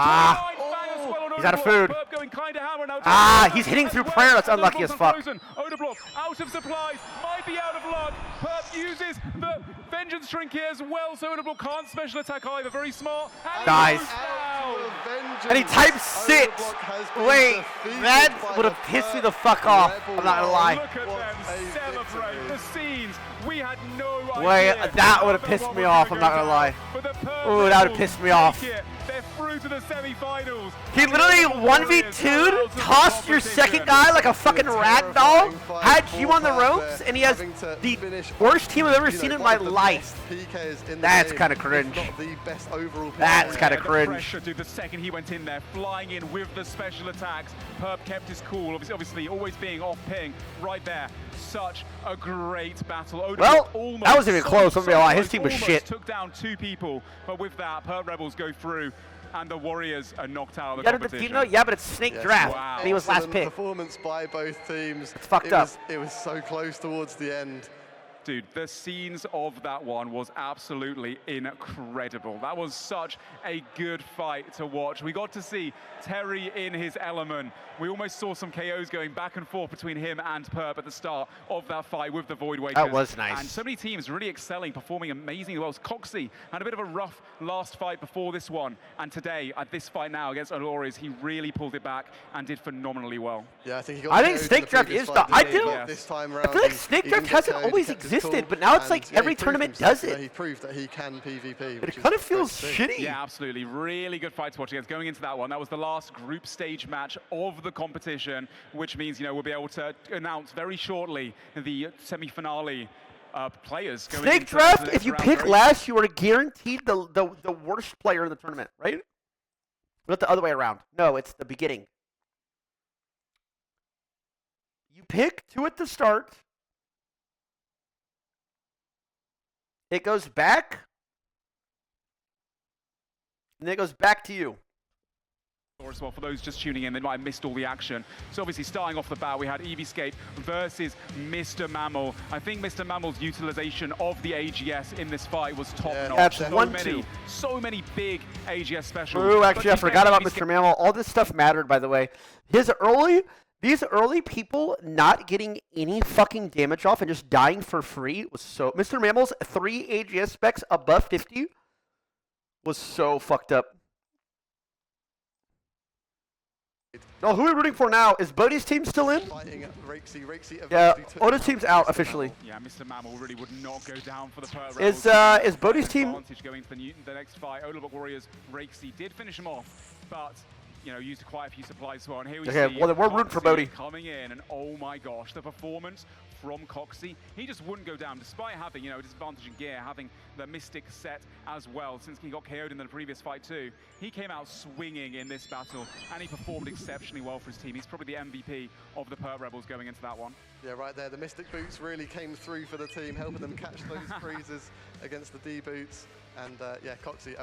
A: out of food.
I: Perp going kind of hammer now.
A: He's hitting through prayer. That's unlucky as fuck.
I: Odablock out of supplies. Might be out of luck. Perp uses the vengeance trinket as well, so Odablock can't special attack either. Very smart.
A: Dies. And he types 6. Wait, that would have pissed me the fuck off. I'm not gonna lie.
I: Look at them celebrate the scenes. We had no idea.
A: Wait, that would have pissed me off. I'm not gonna lie. Ooh, that would have pissed me off.
I: They're through to the semi-finals.
A: He literally 1v2'd, tossed your second guy like a fucking rag doll, had you on the ropes, and he has the worst team I've ever seen in my life. That's kind of cringe. That's kind of cringe.
I: Dude, the second he went in there, flying in with the special attacks, Perp kept his cool. Obviously always being off ping right there. Such a great battle.
A: Well, that wasn't even close. I'm gonna lie, his team was shit.
I: Took down 2 people, but with that, Perp Rebels go through, and the Warriors are knocked out of the competition.
A: Yeah, but it's snake draft.
I: Wow.
A: And he was last pick.
C: Performance by both teams.
A: It's fucked up.
C: It was so close towards the end.
I: Dude, the scenes of that one was absolutely incredible. That was such a good fight to watch. We got to see Terry in his element. We almost saw some KOs going back and forth between him and Perp at the start of that fight with the Void Wakers.
A: That was nice.
I: And so many teams really excelling, performing amazingly well. Coxie had a bit of a rough last fight before this one. And today, at this fight now against Olores, he really pulled it back and did phenomenally well.
C: Yeah, I think he got
A: Snake Draft is the... I feel like Snake Draft hasn't always existed, but now it's like every tournament does it.
C: He proved that he can PvP.
A: But it kind of feels shitty.
I: Yeah, absolutely. Really good fight to watch against. Going into that one, that was the last group stage match of the competition, which means, we'll be able to announce very shortly the semi-finale players.
A: Snake Draft, if you pick last, you are guaranteed the worst player in the tournament, right? Not the other way around. No, it's the beginning. You pick 2 at the start. It goes back, and then it goes back to you.
I: As well, for those just tuning in, they might have missed all the action. So obviously, starting off the bat, we had Eevescape versus Mr. Mammal. I think Mr. Mammal's utilization of the AGS in this fight was top-notch. So many big AGS specials.
A: Ooh, actually, I forgot about Mr. Mammal. All this stuff mattered, by the way. These early people not getting any fucking damage off and just dying for free was so... Mr. Mammal's 3 AGS specs above 50 was so fucked up. No, who are we rooting for now? Is Bodhi's team still in? Yeah, Oda's team's out officially.
I: Yeah, Mr. Mammal really would not go down for the Perp
A: Rebels. Is Bodhi's team...
I: Going to the next fight. Odablock Warriors, Rakesy did finish him off, but... used quite a few supplies as well. And here we see
A: well, we're rooting for Bodhi.
I: Coming in, and oh my gosh, the performance from Coxie. He just wouldn't go down, despite having, disadvantage in gear, having the Mystic set as well, since he got KO'd in the previous fight too. He came out swinging in this battle, and he performed exceptionally well for his team. He's probably the MVP of the Perp Rebels going into that one.
C: Yeah, right there. The Mystic boots really came through for the team, helping them catch those freezes against the D boots. And yeah, Coxie.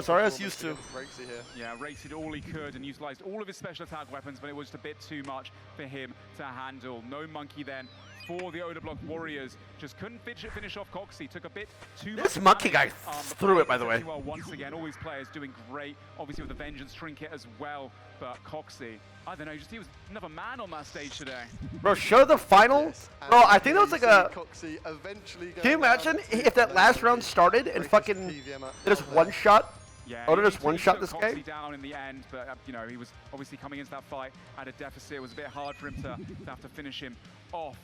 A: Sorry, I was used to.
C: Rakesy here.
I: Yeah, Rakesy did all he could and utilized all of his special attack weapons, but it was just a bit too much for him to handle. No monkey then for the Odablock Warriors. Just couldn't finish off Coxie. Took a bit too much.
A: This monkey guy threw it, by the way.
I: Well, once again, all these players doing great. Obviously with the Vengeance Trinket as well, but Coxie, I don't know, he was another man on that stage today.
A: Bro, show the final. Yes, bro, I think that was like a... Can you imagine if that last round started and fucking did just one shot?
I: Yeah,
A: Oda just one-shot this guy?
I: Down in the end, but he was obviously coming into that fight at a deficit. It was a bit hard for him to have to finish him off.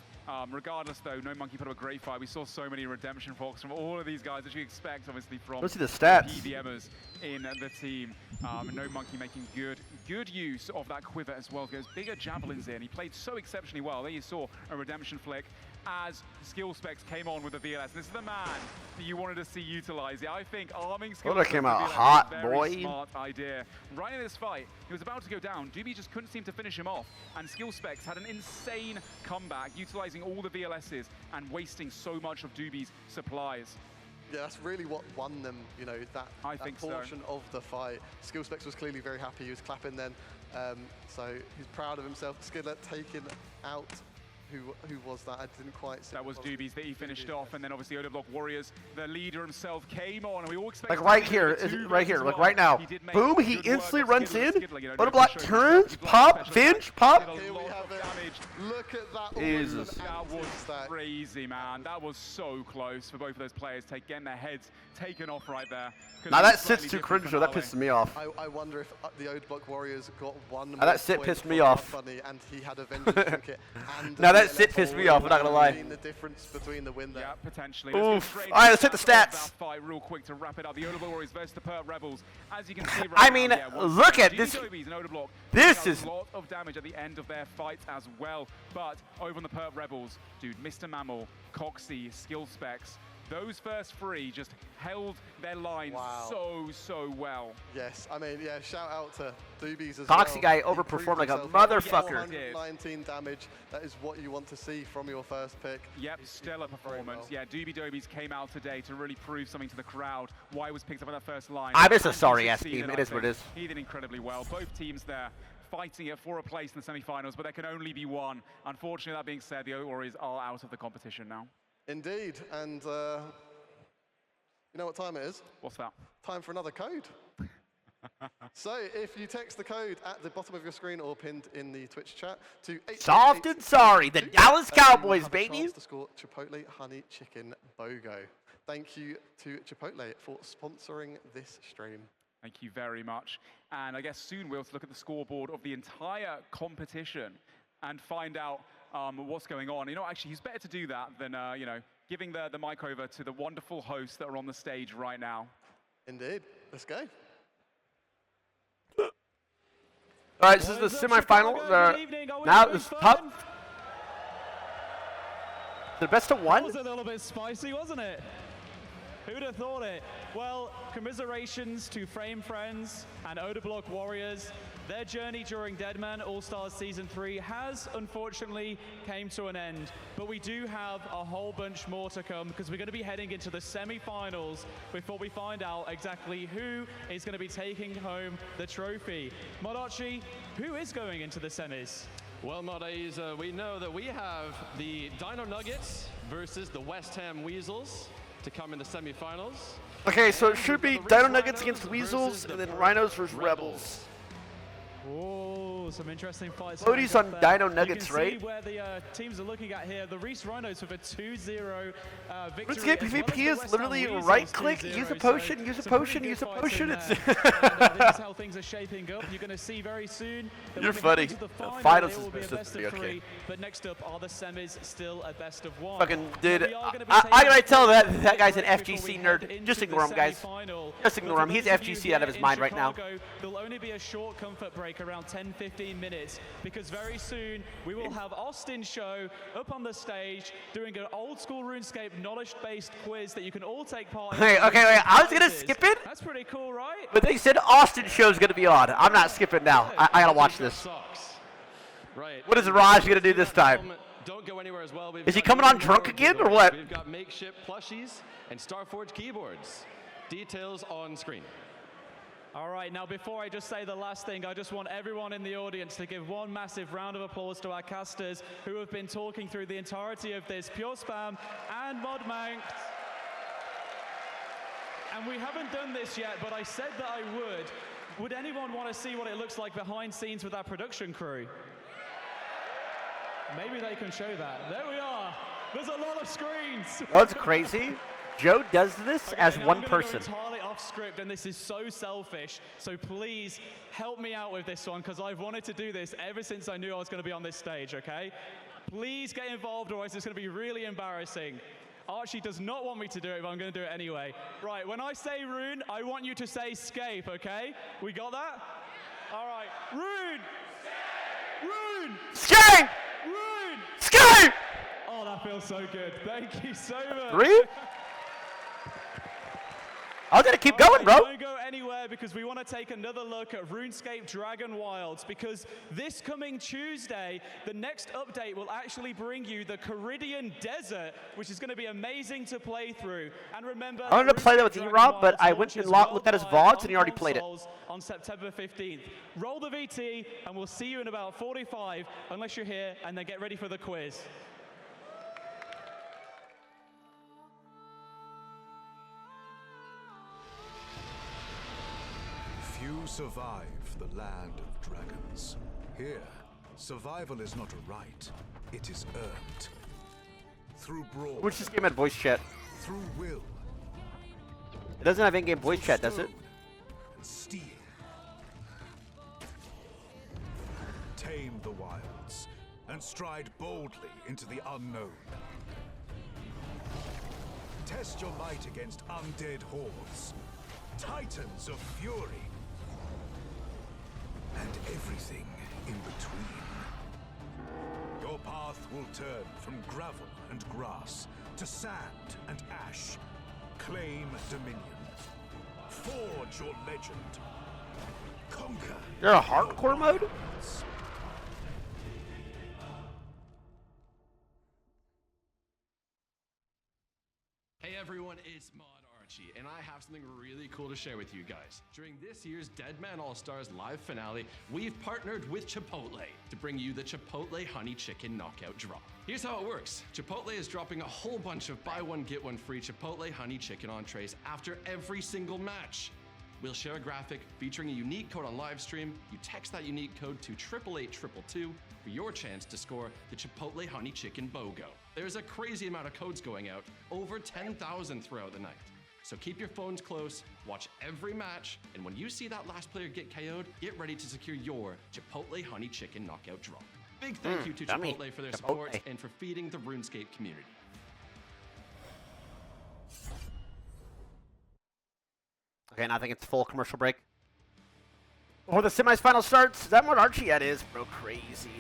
I: Regardless, though, No Monkey put up a great fight. We saw so many redemption forks from all of these guys that you expect, obviously, from
A: Let's see the stats.
I: PVMers in the team. No Monkey making good use of that quiver as well. Goes bigger javelins in. He played so exceptionally well. There you saw a redemption flick as Skill Specs came on with the VLS. This is the man that you wanted to see utilize it. I think arming Skill Specs
A: came out
I: with VLS
A: hot,
I: was a very
A: boy.
I: smart idea. Right in this fight, he was about to go down. Doobie just couldn't seem to finish him off, and Skill Specs had an insane comeback, utilizing all the VLSs and wasting so much of Doobie's supplies.
C: Yeah, that's really what won them, you know, that portion of the fight. Skill Specs was clearly very happy. He was clapping then. So he's proud of himself. Skidlet taking out. Who was that? I didn't quite see.
I: That was Doobies that he finished off, and then obviously Odoblock Warriors, the leader himself, came on, and we all expected.
A: Like right here, right here, like right now. Boom! He instantly runs in. Odoblock turns, pop, Finch, pop.
C: Here we have it. Look at that.
A: Jesus.
I: That was crazy, man. That was so close for both of those players, getting their heads taken off right there.
A: Now that sit's too cringe, though. That pisses me off.
C: I wonder if the Odoblock Warriors got one more
A: that sit pissed me off.
C: Funny, and he had a vengeance trinket. And
A: now that sit pissed me off. I'm not gonna lie.
C: The difference between the win there.
I: Yeah, potentially.
A: Oof. All right, let's hit the stats.
I: Fight real quick to wrap it up. The Odoblock Warriors versus the Perp Rebels. As you can see, right
A: I mean,
I: now,
A: look at this. This is
I: a lot of damage at the end of their fights as well. But over on the Perp Rebels, dude, Mr. Mammal, Coxie, Skill Specs. Those first three just held their line so well.
C: Yes, I mean, yeah, shout out to Doobies as
A: Coxie
C: well.
A: guy overperformed like a motherfucker.
C: 419 damage, that is what you want to see from your first pick.
I: Yep, stellar performance. Yeah, Doobie Dobies came out today to really prove something to the crowd. Why he was picked up on that first line.
A: I'm just a sorry-ass team. It is what it is.
I: He did incredibly well. Both teams there fighting it for a place in the semifinals, but there can only be one. Unfortunately, that being said, the Warriors are out of the competition now.
C: Indeed, and you know what time it is?
I: What's that?
C: Time for another code. So if you text the code at the bottom of your screen or pinned in the Twitch chat to
A: Soft and Sorry, the Dallas Cowboys,
C: have
A: baby.
C: A chance to score Chipotle Honey Chicken BOGO. Thank you to Chipotle for sponsoring this stream.
I: Thank you very much. And I guess soon we'll look at the scoreboard of the entire competition and find out what's going on. You know, actually, it's better to do that than, you know, giving the mic over to the wonderful hosts that are on the stage right now.
C: Indeed. Let's go.
A: All right, this is the semifinal. Now this top. The best of one.
E: That was a little bit spicy, wasn't it? Who'd have thought it? Well, commiserations to Frame Friends and Odoblock Warriors. Their journey during Deadman All-Stars Season 3 has, unfortunately, came to an end. But we do have a whole bunch more to come because we're going to be heading into the semi-finals before we find out exactly who is going to be taking home the trophy. Modachi, who is going into the semis?
B: Well, Modays, we know that we have the Dino Nuggets versus the West Ham Weasels to come in the semifinals.
A: Okay, so it should be Dino Nuggets against Weasels and then Rhinos versus Rebels.
E: Oh, some interesting fights.
A: Cody's on Dino Nuggets, right?
E: You can see where the teams are looking at here. The Reese Rhinos with a 2-0 victory.
A: RuneScape PvP is literally right-click, use a potion, use a potion, use a potion. It's
E: this is how things are shaping up. You're going to see very soon.
A: You're funny. The finals is best of three.
E: But next up are the semis, still a best of one.
A: Fucking dude, I gotta tell that guy's an FGC nerd. Just ignore him, guys. Just ignore him. He's FGC out of his mind right now.
E: There'll only be a short comfort break around 10-15 minutes because very soon we will have Austin Show up on the stage doing an old school RuneScape knowledge-based quiz that you can all take part in.
A: Okay, I was gonna skip it.
E: That's pretty cool, right?
A: But they said Austin Show's gonna be on. I'm not skipping now. I gotta watch this.
B: Right.
A: What is Raj gonna do this time?
B: Don't go anywhere as well.
A: Is he coming on drunk again or what?
B: We've got makeshift plushies and Starforge keyboards. Details on screen.
E: All right, now before I just say the last thing, I just want everyone in the audience to give one massive round of applause to our casters who have been talking through the entirety of this. Pure Spam and Modmank. And we haven't done this yet, but I said that I would. Would anyone want to see what it looks like behind scenes with our production crew? Maybe they can show that. There we are. There's a lot of screens.
A: That's crazy. Joe does this as one person.
E: off script, and this is so selfish. So please help me out with this one, because I've wanted to do this ever since I knew I was going to be on this stage, okay? Please get involved, or else it's going to be really embarrassing. Archie does not want me to do it, but I'm going to do it anyway. Right, when I say rune, I want you to say scape, okay? We got that? All right, rune! Rune!
A: Scape!
E: Rune!
A: Scape!
E: Oh, that feels so good. Thank you so much.
A: Rune? I'm gonna keep going, bro.
E: Don't go anywhere, because we want to take another look at RuneScape Dragon Wilds, because this coming Tuesday, the next update will actually bring you the Caridian Desert, which is going to be amazing to play through. And remember,
A: I wanted to play that with E-Rob, but I went and looked at his VODs, and he already played it.
E: On September 15th. Roll the VT, and we'll see you in about 45, unless you're here, and then get ready for the quiz.
M: Few survive the land of dragons. Here, survival is not a right, it is earned. Through brawl.
A: Which this game had voice chat.
M: Through will.
A: It doesn't have in-game voice chat, does it?
M: And steel. Tame the wilds and stride boldly into the unknown. Test your might against undead hordes, titans of fury, and everything in between. Your path will turn from gravel and grass to sand and ash. Claim dominion. Forge your legend. Conquer.
A: You're a hardcore mode?
B: Hey everyone, it's Mod Archie, and I have something really cool to share with you guys. During this year's Deadman All-Stars live finale, we've partnered with Chipotle to bring you the Chipotle Honey Chicken Knockout Drop. Here's how it works. Chipotle is dropping a whole bunch of buy one get one free Chipotle Honey Chicken entrees after every single match. We'll share a graphic featuring a unique code on livestream. You text that unique code to 88822 for your chance to score the Chipotle Honey Chicken BOGO. There's a crazy amount of codes going out, over 10,000 throughout the night. So keep your phones close, watch every match, and when you see that last player get KO'd, get ready to secure your Chipotle Honey Chicken Knockout Drop. Big thank you to
A: yummy.
B: Chipotle for their
A: Chipotle.
B: support and for feeding the RuneScape community.
A: Okay, now I think it's full commercial break. Before the semifinal starts, is that what Archie at is? Bro, crazy.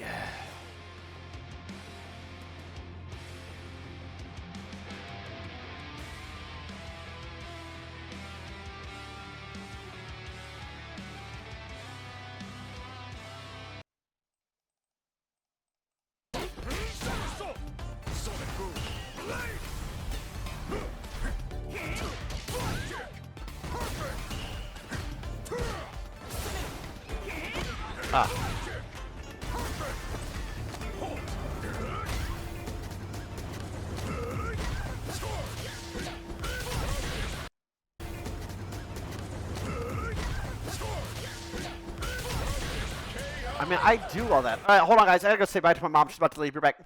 A: Ah. I mean, I do all that. All right, hold on, guys. I gotta go say bye to my mom. She's about to leave. You're back.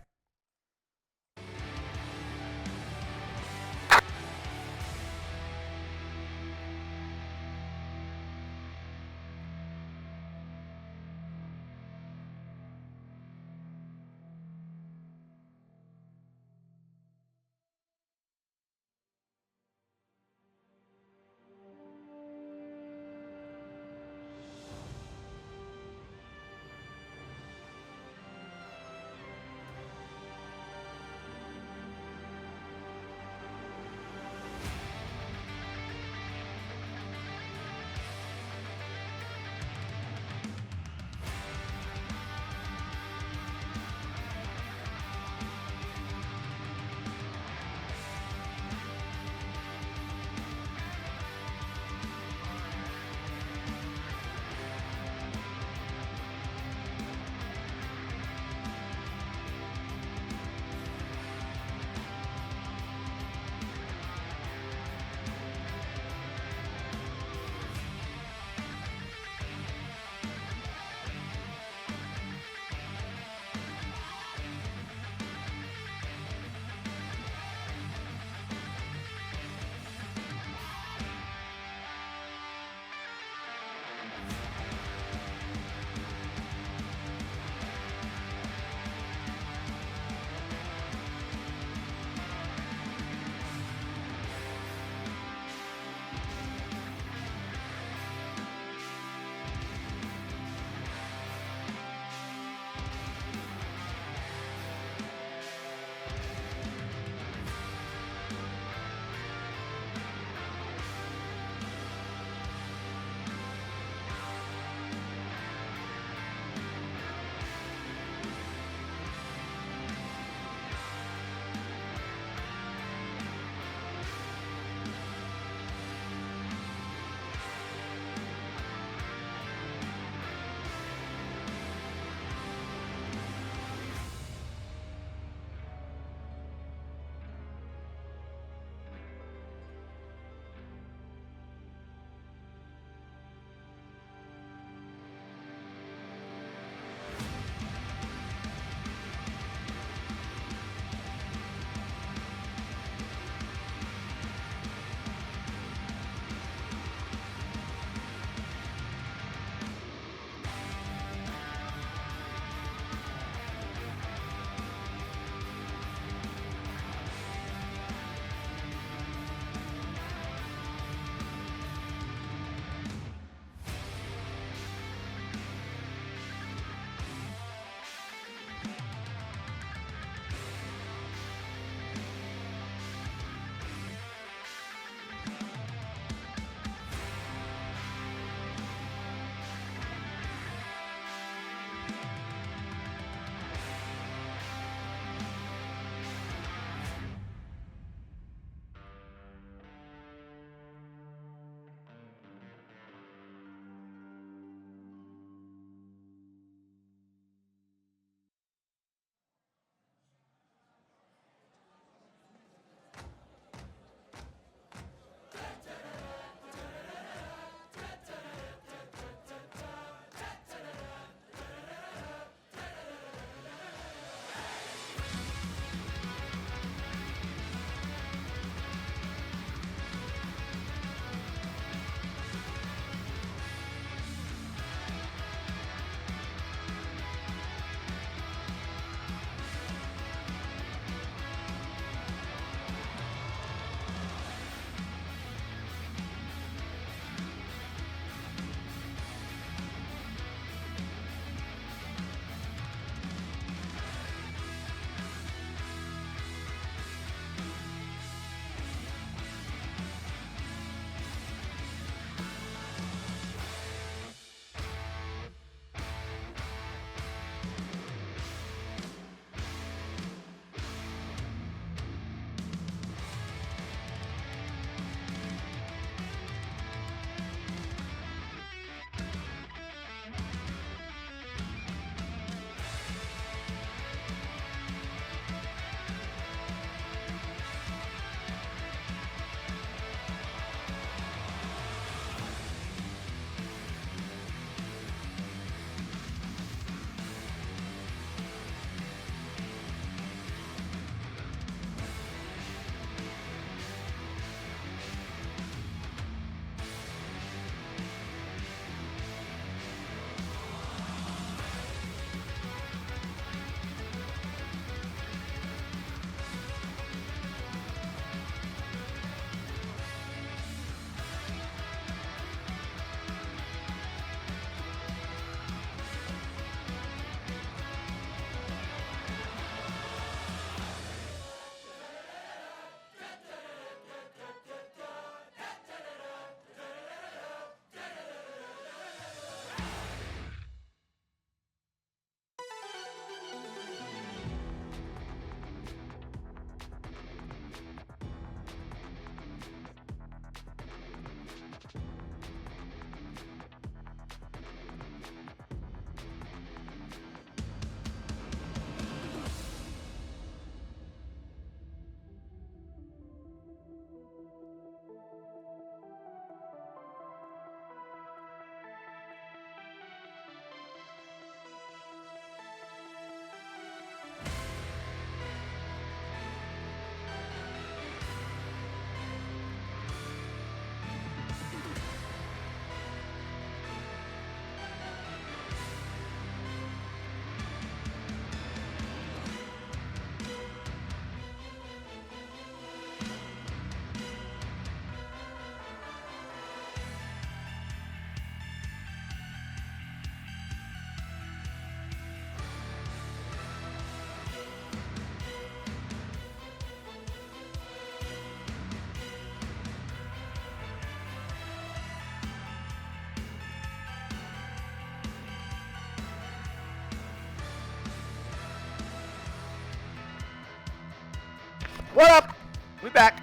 A: What up? We back.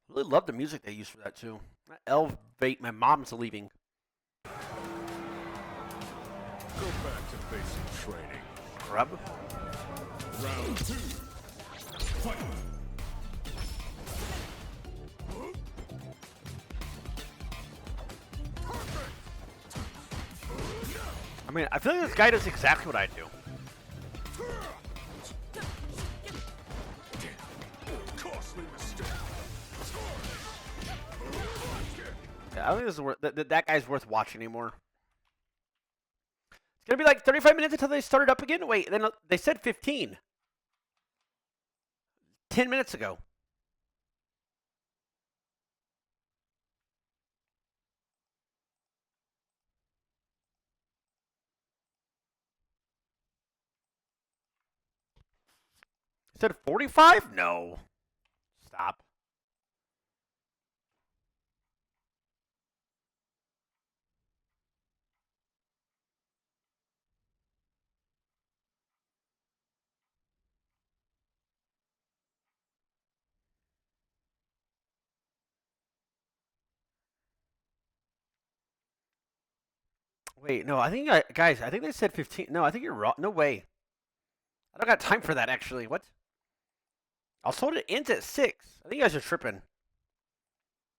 A: Really love the music they use for that too. Elevate. My mom's leaving.
M: Go back to basic training.
A: Grub.
M: Round 2. Fight.
A: I mean, I feel like this guy does exactly what I do.
M: Costly mistake.
A: Yeah, I don't think this is worth, that guy's worth watching anymore. It's gonna be like 35 minutes until they start it up again. Wait, then they said 15. 10 minutes ago. It said 45? No. Stop. Wait, no, I think, guys, I think they said 15. No, I think you're wrong. No way. I don't got time for that, actually. What? I was told it ends at 6. I think you guys are tripping.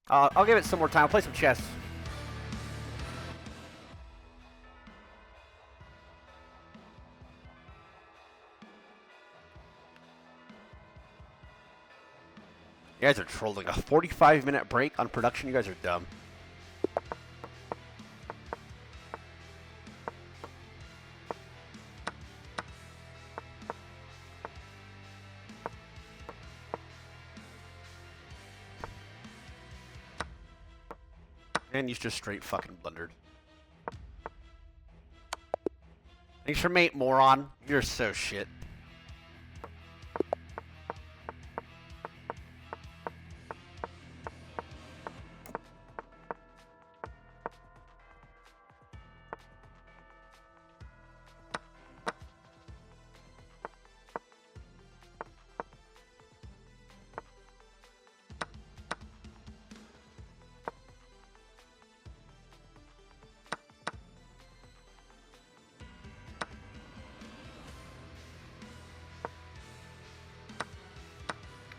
A: I'll give it some more time. I'll play some chess. You guys are trolling. A 45-minute break on production? You guys are dumb. And you just straight fucking blundered. Thanks for mate, moron. You're so shit.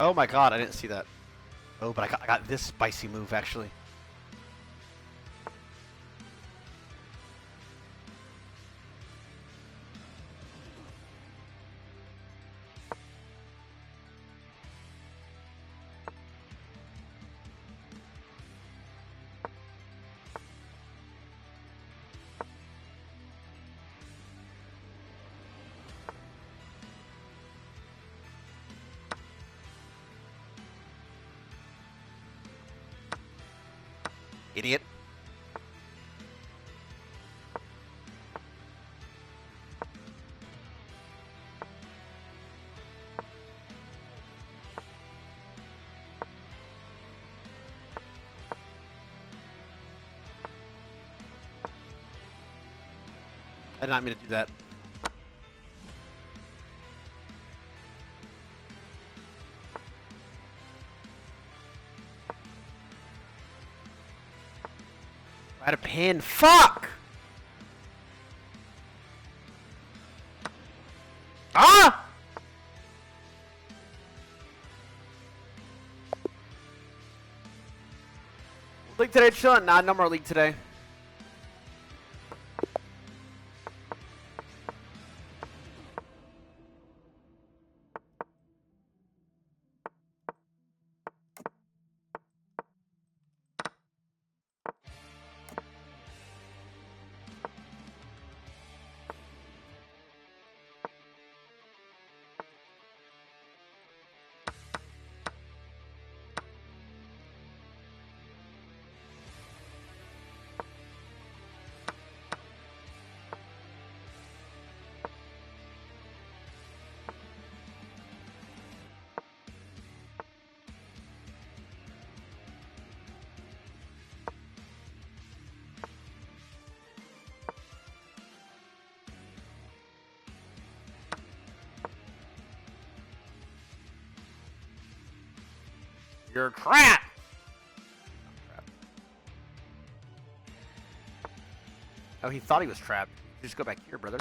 A: Oh my god, I didn't see that. Oh, but I got this spicy move, actually. Idiot. I did not mean to do that. I had a pin. Fuck! Ah! League today, chillin'. Nah, no more league today. You're crap! Oh, he thought he was trapped. Just go back here, brother.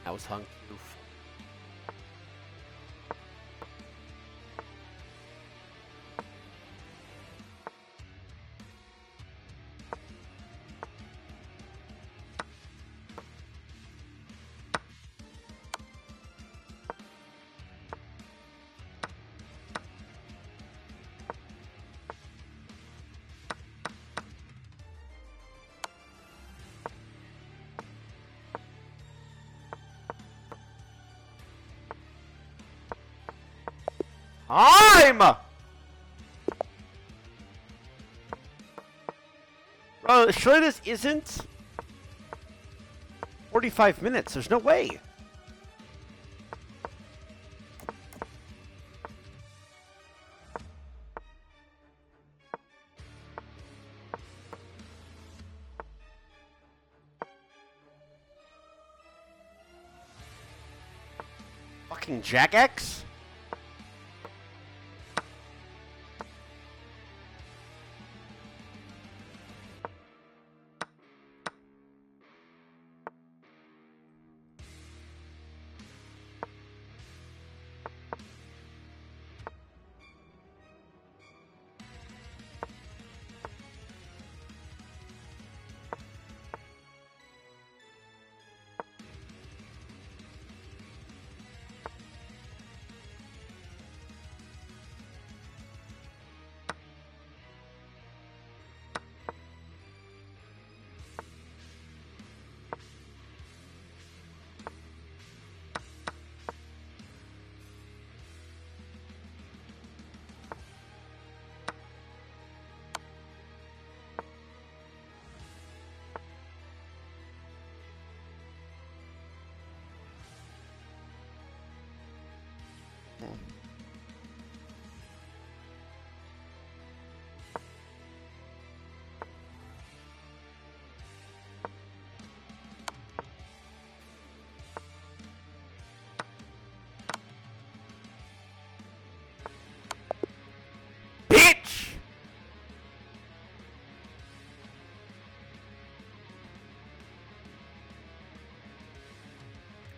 A: That was hung. Oof. Time! Bro, surely this isn't 45 minutes. There's no way. Fucking Jack X?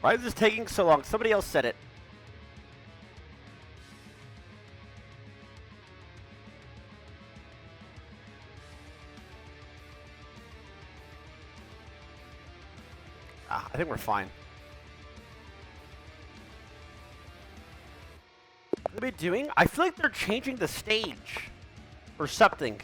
A: Why is this taking so long? Somebody else said it. Ah, I think we're fine. What are they doing? I feel like they're changing the stage or something.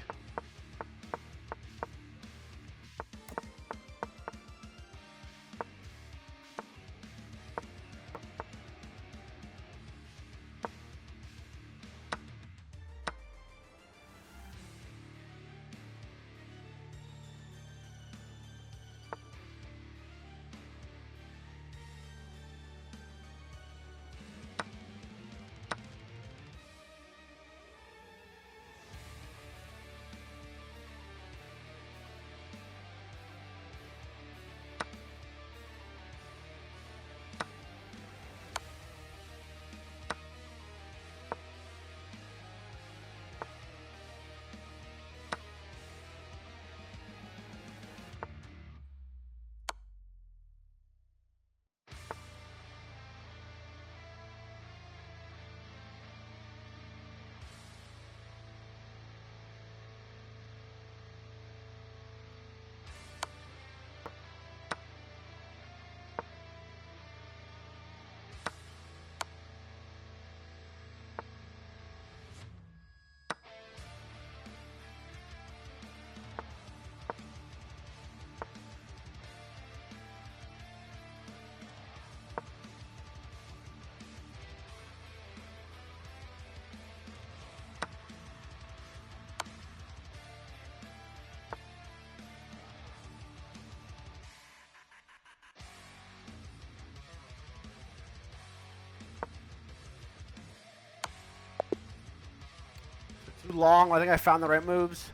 A: too long. I think I found the right moves.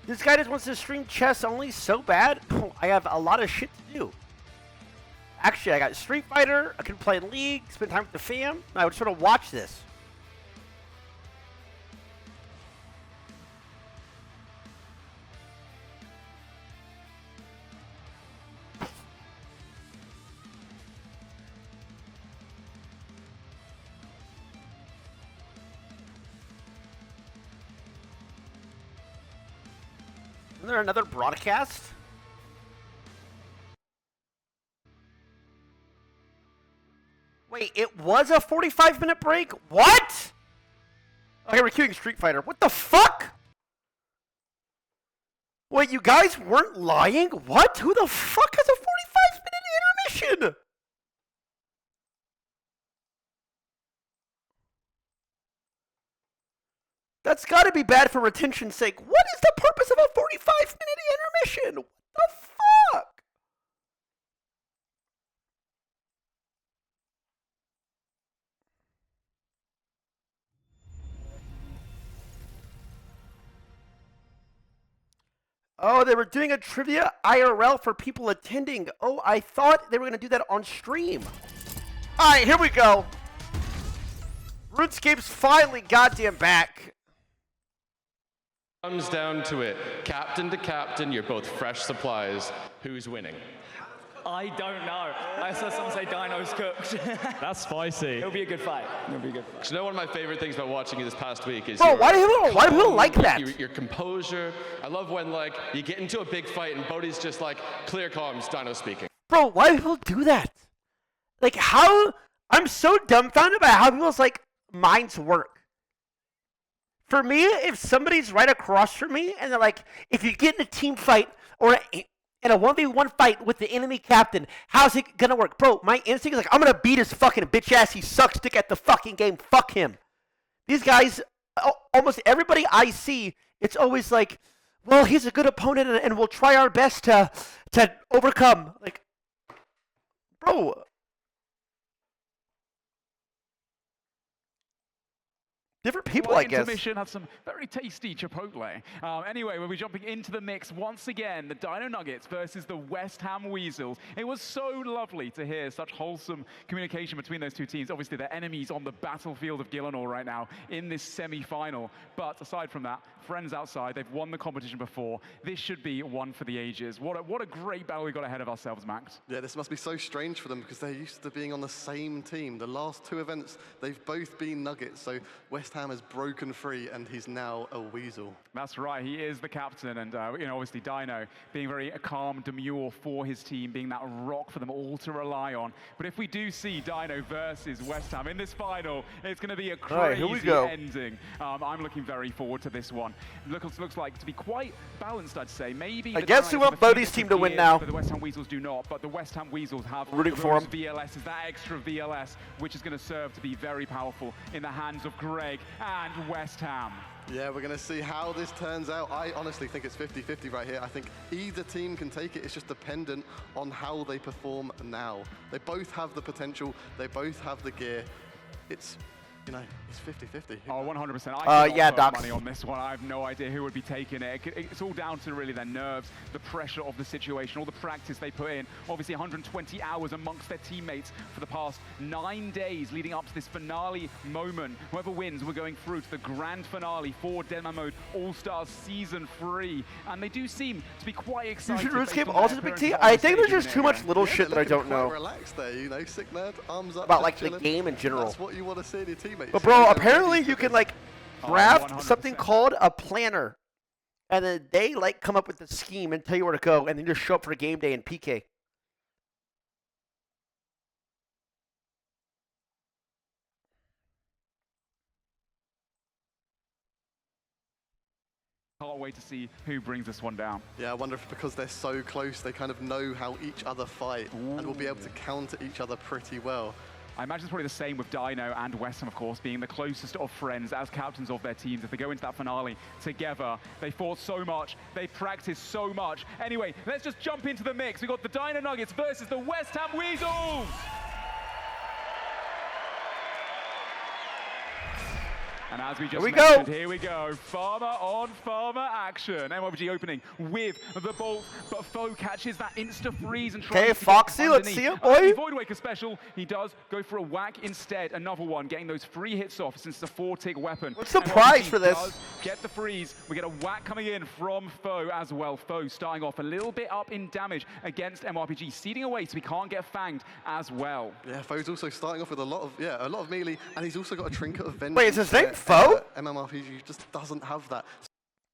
A: This guy just wants to stream chess only so bad. I have a lot of shit to do. Actually, I got Street Fighter. I can play League, spend time with the fam. I would sort of watch this. Isn't there another broadcast? Wait, it was a 45-minute break? What? Okay, we're queuing Street Fighter. What the fuck? Wait, you guys weren't lying? What? Who the fuck has a 45-minute intermission? That's got to be bad for retention's sake. What is the purpose of a 45-minute intermission? What the fuck? Oh, they were doing a trivia IRL for people attending. Oh, I thought they were going to do that on stream. All right, here we go. RuneScape's finally goddamn back.
B: Comes down to it. Captain to captain, you're both fresh supplies. Who's winning?
N: I don't know. I saw someone say Dino's cooked.
E: That's spicy.
N: It'll be a good fight. It'll be a good fight.
B: You know, one of my favorite things about watching you this past week is
A: Bro, why do people like that?
B: Your composure. I love when, like, you get into a big fight and Bodhi's just like, clear comms, Dino speaking.
A: Bro, why do people do that? Like, how? I'm so dumbfounded by how people's, like, minds work. For me, if somebody's right across from me and they're like, if you get in a team fight or in a 1v1 fight with the enemy captain, how's it gonna work? Bro, my instinct is like, I'm gonna beat his fucking bitch ass. He sucks dick at the fucking game. Fuck him. These guys, almost everybody I see, it's always like, well, he's a good opponent and we'll try our best to overcome. Like, bro. Different people, I guess.
I: Intermission had some very tasty Chipotle. Anyway, we'll be jumping into the mix once again. The Dino Nuggets versus the West Ham Weasels. It was so lovely to hear such wholesome communication between those two teams. Obviously, they're enemies on the battlefield of Gielinor right now in this semi-final. But aside from that, friends outside. They've won the competition before. This should be one for the ages. What a great battle we got ahead of ourselves, Max.
C: Yeah, this must be so strange for them because they're used to being on the same team. The last two events, they've both been Nuggets. So West Ham has broken free and he's now a Weasel.
I: That's right, he is the captain, and obviously Dino being very calm, demure for his team, being that rock for them all to rely on. But if we do see Dino versus West Ham in this final, it's going to be a crazy ending. I'm looking very forward to this one. Looks like to be quite balanced, I'd say. Maybe
A: I guess we want Bodhi's team to win now.
I: But the West Ham Weasels do not. But the West Ham Weasels have
A: rooting for him.
I: VLS is that extra VLS, which is going to serve to be very powerful in the hands of Greg and West Ham.
C: Yeah, we're going to see how this turns out. I honestly think it's 50-50 right here. I think either team can take it. It's just dependent on how they perform now. They both have the potential. They both have the gear. It's, it's 50-50.
I: Oh, 100%. I
A: yeah, Doc.
I: Money on this one. I have no idea who would be taking it. It's all down to really their nerves, the pressure of the situation, all the practice they put in. Obviously, 120 hours amongst their teammates for the past 9 days leading up to this finale moment. Whoever wins, we're going through to the grand finale for Deadman Mode All-Stars Season 3. And they do seem to be quite excited.
A: RuneScape also big T? I think there's just too much little shit that I don't know.
C: Relaxed there, sick nerd, arms up.
A: About like the game in general.
C: That's what you want to see in your teammates.
A: But bro, apparently you can like draft something called a planner, and then they like come up with the scheme and tell you where to go, and then just show up for game day in PK.
I: Can't wait to see who brings this one down.
C: Yeah, I wonder if because they're so close, they kind of know how each other fight and will be able to counter each other pretty well.
I: I imagine it's probably the same with Dino and West Ham, of course, being the closest of friends as captains of their teams. If they go into that finale together, they fought so much, they practiced so much. Anyway, let's just jump into the mix. We've got the Dino Nuggets versus the West Ham Weasels. And as we just
A: Here we
I: mentioned,
A: go.
I: here we go. Farmer on farmer action. MRPG opening with the bolt, but Foe catches that insta-freeze and tries
A: Okay,
I: to
A: Foxy,
I: get
A: let's
I: underneath.
A: see it, boy.
I: Void Waker special, he does go for a whack instead. Another one, getting those 3 hits off since the 4-tick weapon.
A: What's the prize for this?
I: Does get the freeze. We get a whack coming in from Foe as well. Foe starting off a little bit up in damage against MRPG, seeding away so he can't get fanged as well.
C: Yeah, Foe's also starting off with a lot of melee, and he's also got a trinket of vengeance.
A: Wait, is his name Foe?
C: MMORPG just doesn't have that.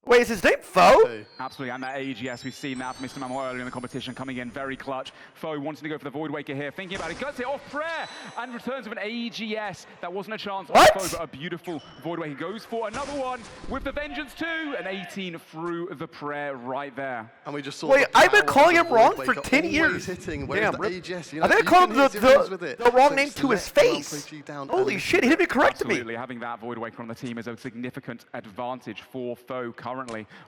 A: Wait, is his name Foe?
I: Absolutely, and that AGS, we've seen that from Mr. Mamo earlier in the competition, coming in very clutch. Foe wanting to go for the Void Waker here, thinking about it, guts it off prayer, and returns with an AGS. That wasn't a chance on Foe, but a beautiful Void Waker. Goes for another one with the Vengeance too, an 18 through the prayer right there.
C: And we just saw.
A: Wait, I've been calling him wrong for 10
C: always
A: years.
C: hitting,
A: Damn,
C: the AGS, you
A: I
C: know,
A: think I called him
C: you can hit zeros with it.
A: the wrong
C: So
A: name to his
C: select
A: face.
C: RPG down
A: Holy
C: and-
A: shit, he didn't even correct me.
I: Absolutely, having that Void Waker on the team is a significant advantage for Foe currently.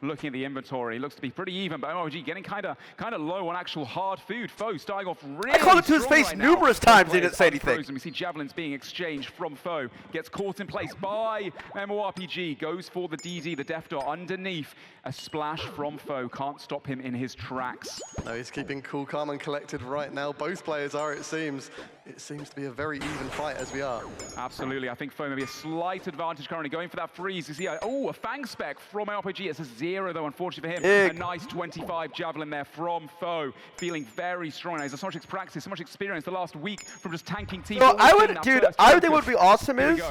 I: Looking at the inventory, it looks to be pretty even, but MRG getting kind of low on actual hard food. Foe starting off really
A: I called it to his
I: strong
A: face
I: right now.
A: numerous times, he
I: Players
A: didn't say anything.
I: unfrozen. We see javelins being exchanged from Foe. Gets caught in place by MMORPG. Goes for the DD, the Death Dot underneath. A splash from Foe. Can't stop him in his tracks.
C: No, he's keeping cool, calm, and collected right now. Both players are, it seems. It seems to be a very even fight as we are.
I: Absolutely. I think Foe may be a slight advantage currently. Going for that freeze. You see, a Fang spec from RPG. It's a 0, though, unfortunately for him. A nice 25 javelin there from Foe. Feeling very strong now. He's had so much practice, so much experience the last week from just tanking teams.
A: So I would, dude, I think what would be awesome is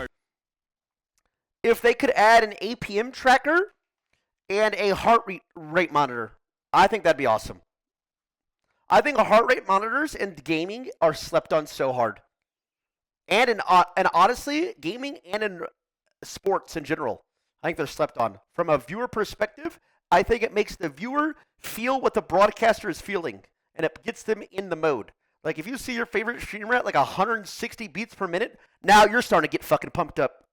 A: if they could add an APM tracker and a heart rate monitor. I think that'd be awesome. I think heart rate monitors in gaming are slept on so hard, and honestly, gaming and in sports in general, I think they're slept on. From a viewer perspective, I think it makes the viewer feel what the broadcaster is feeling, and it gets them in the mode. Like if you see your favorite streamer at like 160 beats per minute, now you're starting to get fucking pumped up.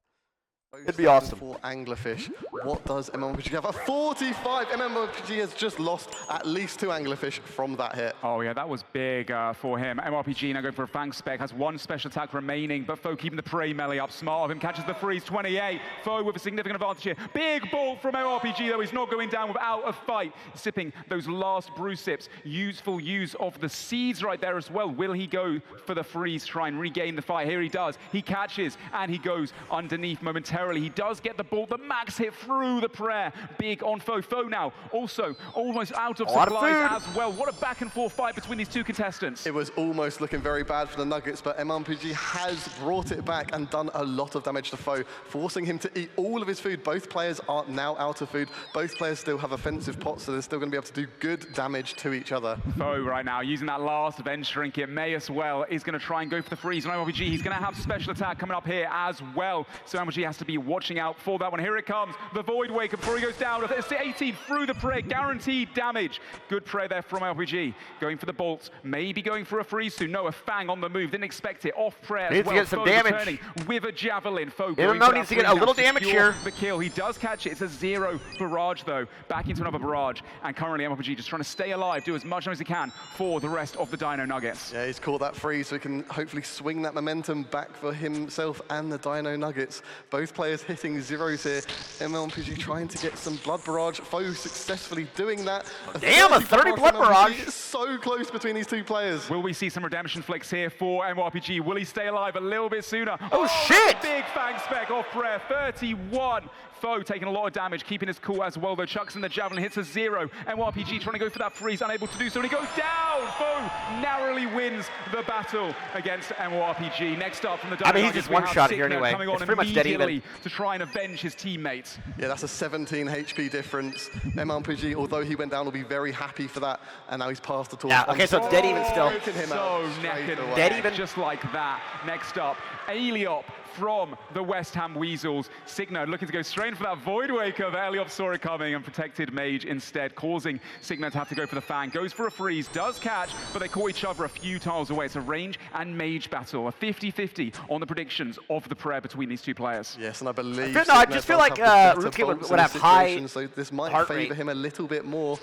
A: It'd be awesome.
C: For Anglerfish, what does MMORPG have? A 45! MMORPG has just lost at least 2 Anglerfish from that hit.
I: Oh yeah, that was big for him. MRPG now going for a Fang spec, has 1 special attack remaining, but Foe keeping the prey melee up. Smart of him, catches the freeze, 28. Foe with a significant advantage here. Big ball from MRPG, though he's not going down without a fight. Sipping those last brew sips. Useful use of the seeds right there as well. Will he go for the freeze, try and regain the fight? Here he does. He catches, and he goes underneath momentarily. He does get the ball, the max hit through the prayer. Big on Foe. Foe now also almost out of supplies as well. What a back and forth fight between these 2 contestants.
C: It was almost looking very bad for the Nuggets, but MMORPG has brought it back and done a lot of damage to Foe, forcing him to eat all of his food. Both players are now out of food. Both players still have offensive pots, so they're still going to be able to do good damage to each other.
I: Foe right now using that last Venge Trinket. May as well is going to try and go for the freeze on MRPG. He's going to have special attack coming up here as well, so MRPG has to be watching out for that one. Here it comes, the Void Waker before he goes down. It's 18 through the prayer, guaranteed damage. Good prayer there from RPG. Going for the bolts, maybe going for a freeze soon. No, a Fang on the move, didn't expect it. Off prayer
A: Needs
I: as well.
A: to get some
I: Foe
A: damage.
I: returning with a javelin. Foe
A: MMO needs to get a little damage here.
I: The kill, he does catch it. It's a 0 barrage though. Back into another barrage, and currently MRPG just trying to stay alive, do as much as he can for the rest of the Dino Nuggets.
C: Yeah, he's caught that freeze, so he can hopefully swing that momentum back for himself and the Dino Nuggets. Both players hitting 0s here. MMORPG trying to get some blood barrage. Foe successfully doing that.
A: Damn, a 30 blood barrage.
C: It's so close between these 2 players.
I: Will we see some redemption flicks here for MMORPG? Will he stay alive a little bit sooner?
A: Oh shit!
I: Big Fang spec off prayer, 31. Foe taking a lot of damage, keeping his cool as well though. Chucks in the javelin, hits a 0. MMORPG trying to go for that freeze, unable to do so, and he goes down. Foe narrowly wins the battle against MMORPG. Next up from the Dino
A: he's just one-shot here anyway.
I: Coming
A: It's
I: on
A: pretty much dead
I: immediately
A: even.
I: to try and avenge his teammates.
C: Yeah, that's a 17 HP difference. MMORPG, although he went down, will be very happy for that, and now he's passed the torch.
A: Yeah, okay, so it's dead even still.
I: So neck and
A: Dead even.
I: just like that. Next up, Aliop from the West Ham Weasels. Signa looking to go straight for that Void Waker, but Aliop saw it coming and protected Mage instead, causing Signa to have to go for the Fang. Goes for a freeze, does catch, but they caught each other a few tiles away. It's a range and Mage battle, a 50-50 on the predictions of the prayer between these 2 players.
C: Yes, and I believe
A: I just feel like RuneScape would have high
C: so this might
A: heart
C: favor
A: rate.
C: him a little bit more.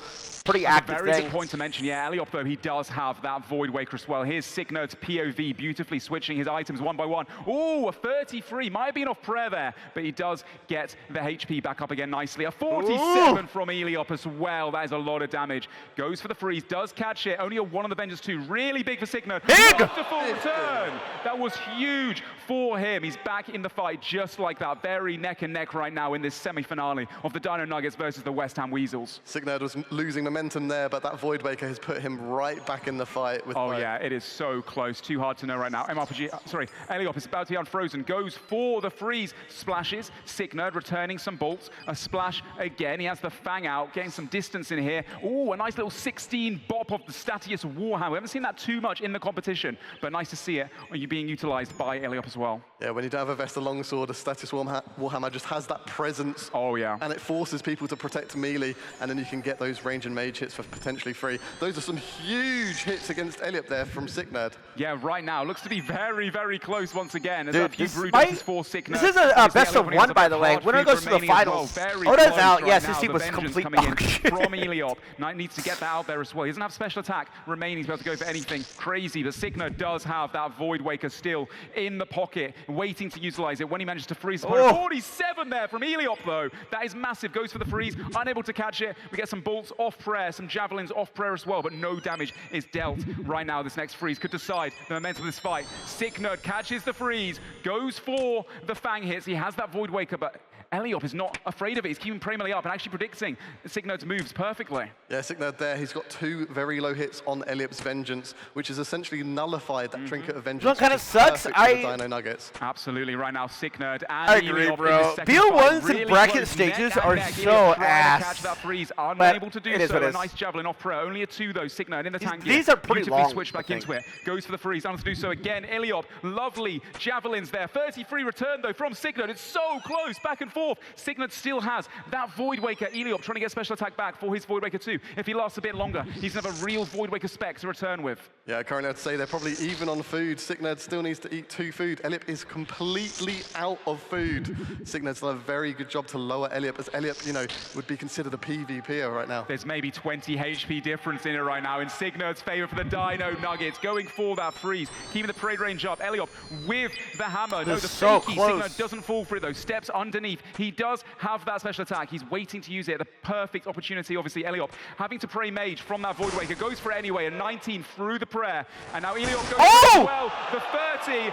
A: Pretty active
I: Very
A: thing.
I: good point to mention. Yeah, Aliop, though, he does have that Void Waker as well. Here's Signerd's POV beautifully switching his items one by one. Ooh, a 33, might have been off prayer there, but he does get the HP back up again nicely. A 47 from Eliop as well. That is a lot of damage. Goes for the freeze, does catch it. Only a 1 on the Vengeance 2. Really big for Signerd. Wonderful return. That was huge for him. He's back in the fight just like that. Very neck and neck right now in this semi-finale of the Dino Nuggets versus the West Ham Weasels.
C: Signerd was losing momentum there, but that Void Waker has put him right back in the fight. With
I: yeah, it is so close. Too hard to know right now. Eliop is about to be unfrozen. Goes for the freeze. Splashes. Signerd returning some bolts. A splash again. He has the Fang out, getting some distance in here. Ooh, a nice little 16 bop of the Statius Warhammer. We haven't seen that too much in the competition, but nice to see it being utilized by Eliop as well.
C: Yeah, when you don't have a Vesta longsword, a Statius Warhammer just has that presence.
I: Oh, yeah.
C: And it forces people to protect melee, and then you can get those range and mage hits for potentially free. Those are some huge hits against Eliop there from Signerd.
I: Yeah, right now. Looks to be very, very close once again.
A: Dude,
I: this is
A: a best of 1, by the way. Winner goes to the finals. Oda's out. Yes, his team was complete dog shit.
I: From Eliop. Knight needs to get that out there as well. He doesn't have special attack remaining to be able to go for anything crazy. But Signerd does have that Void Waker still in the pocket, waiting to utilize it when he manages to freeze. 47 there from Eliop, though. That is massive. Goes for the freeze, unable to catch it. We get some bolts off prayer, some javelins off prayer as well, but no damage is dealt right now. This next freeze could decide the momentum of this fight. Signerd catches the freeze, goes for the Fang hits. He has that Void Waker, but Eliop is not afraid of it. He's keeping prey melee up and actually predicting Signerd's moves perfectly.
C: Yeah, Signerd there, he's got 2 very low hits on Eliop's Vengeance, which has essentially nullified that Trinket of Vengeance.
A: That kind of sucks.
C: Dino Nuggets.
I: Absolutely, right now Signerd and
A: I agree,
I: Eliop
A: bro. BO1s in bracket stages are so ass.
I: Catch that freeze, unable to do so. A nice javelin off prayer. Only a 2 though. Signerd in the tank.
A: These are pretty long.
I: Switch back into it. Goes for the freeze, unable to do so again. Eliop, lovely javelins there. 33 return though from Signerd. It's so close, back and forth. Signerd still has that Void Waker. Eliop trying to get special attack back for his Void Waker 2. If he lasts a bit longer, he's going to have a real Void Waker spec to return with.
C: Yeah, currently I'd say they're probably even on food. Signerd still needs to eat 2 food. Eliop is completely out of food. Signerd's done a very good job to lower Eliop, as Eliop, you know, would be considered a PvPer right now.
I: There's maybe 20 HP difference in it right now in Signerd's favor for the Dino Nuggets. Going for that freeze, keeping the parade range up. Eliop with the hammer. No, the
A: so
I: fakie.
A: close.
I: Signerd doesn't fall for it though. Steps underneath. He does have that special attack. He's waiting to use it. The perfect opportunity, obviously. Eliop having to pray mage from that Void Waker. Goes for it anyway. A 19 through the prayer. And now Eliop goes for it as well. The 30.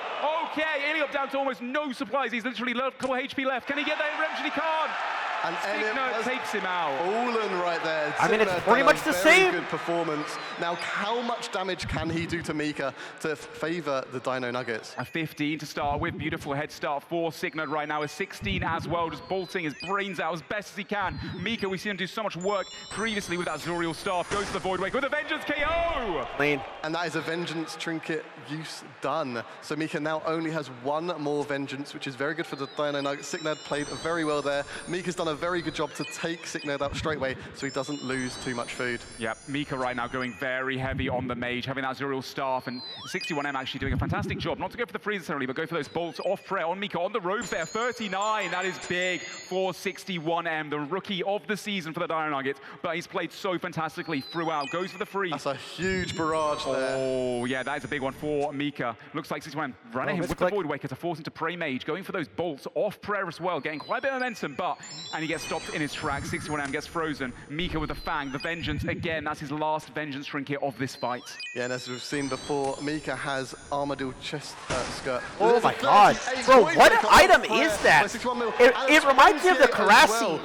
I: Okay, Eliop down to almost no supplies. He's literally a couple HP left. Can he get that in redemption? He can't.
C: And
I: Signerd takes him out.
C: Fallen right there.
A: I mean, it's pretty much the
C: very
A: same.
C: Good performance. Now, how much damage can he do to Mika to favor the Dino Nuggets?
I: A 15 to start with. Beautiful head start for Signerd right now. A 16 as well, just bolting his brains out as best as he can. Mika, we've seen him do so much work previously with that Zuriel staff. Goes to the Void Waker with a Vengeance KO!
A: Clean.
C: And that is a Vengeance trinket use done. So Mika now only has 1 more Vengeance, which is very good for the Dino Nuggets. Signerd played very well there. Mika's done a very good job to take Signerd out straight away so he doesn't lose too much food.
I: Yep, Mika right now going very heavy on the mage, having that Zuriel staff, and 61M actually doing a fantastic job. Not to go for the freeze necessarily, but go for those bolts off prayer on Mika, on the robes there. 39, that is big for 61M, the rookie of the season for the Dino Nuggets, but he's played so fantastically throughout. Goes for the freeze.
C: That's a huge barrage there.
I: Oh, yeah, that is a big one for Mika. Looks like 61M running him with the Void Waker to force him to pray mage, going for those bolts off prayer as well, getting quite a bit of momentum, and he gets stopped in his track. 61M gets frozen. Mika with the Fang, the Vengeance again. That's his last Vengeance trinket of this fight.
C: Yeah, and as we've seen before, Mika has Armadillo chest skirt.
A: Oh my god. Bro, what item is that? It reminds me of the Karasi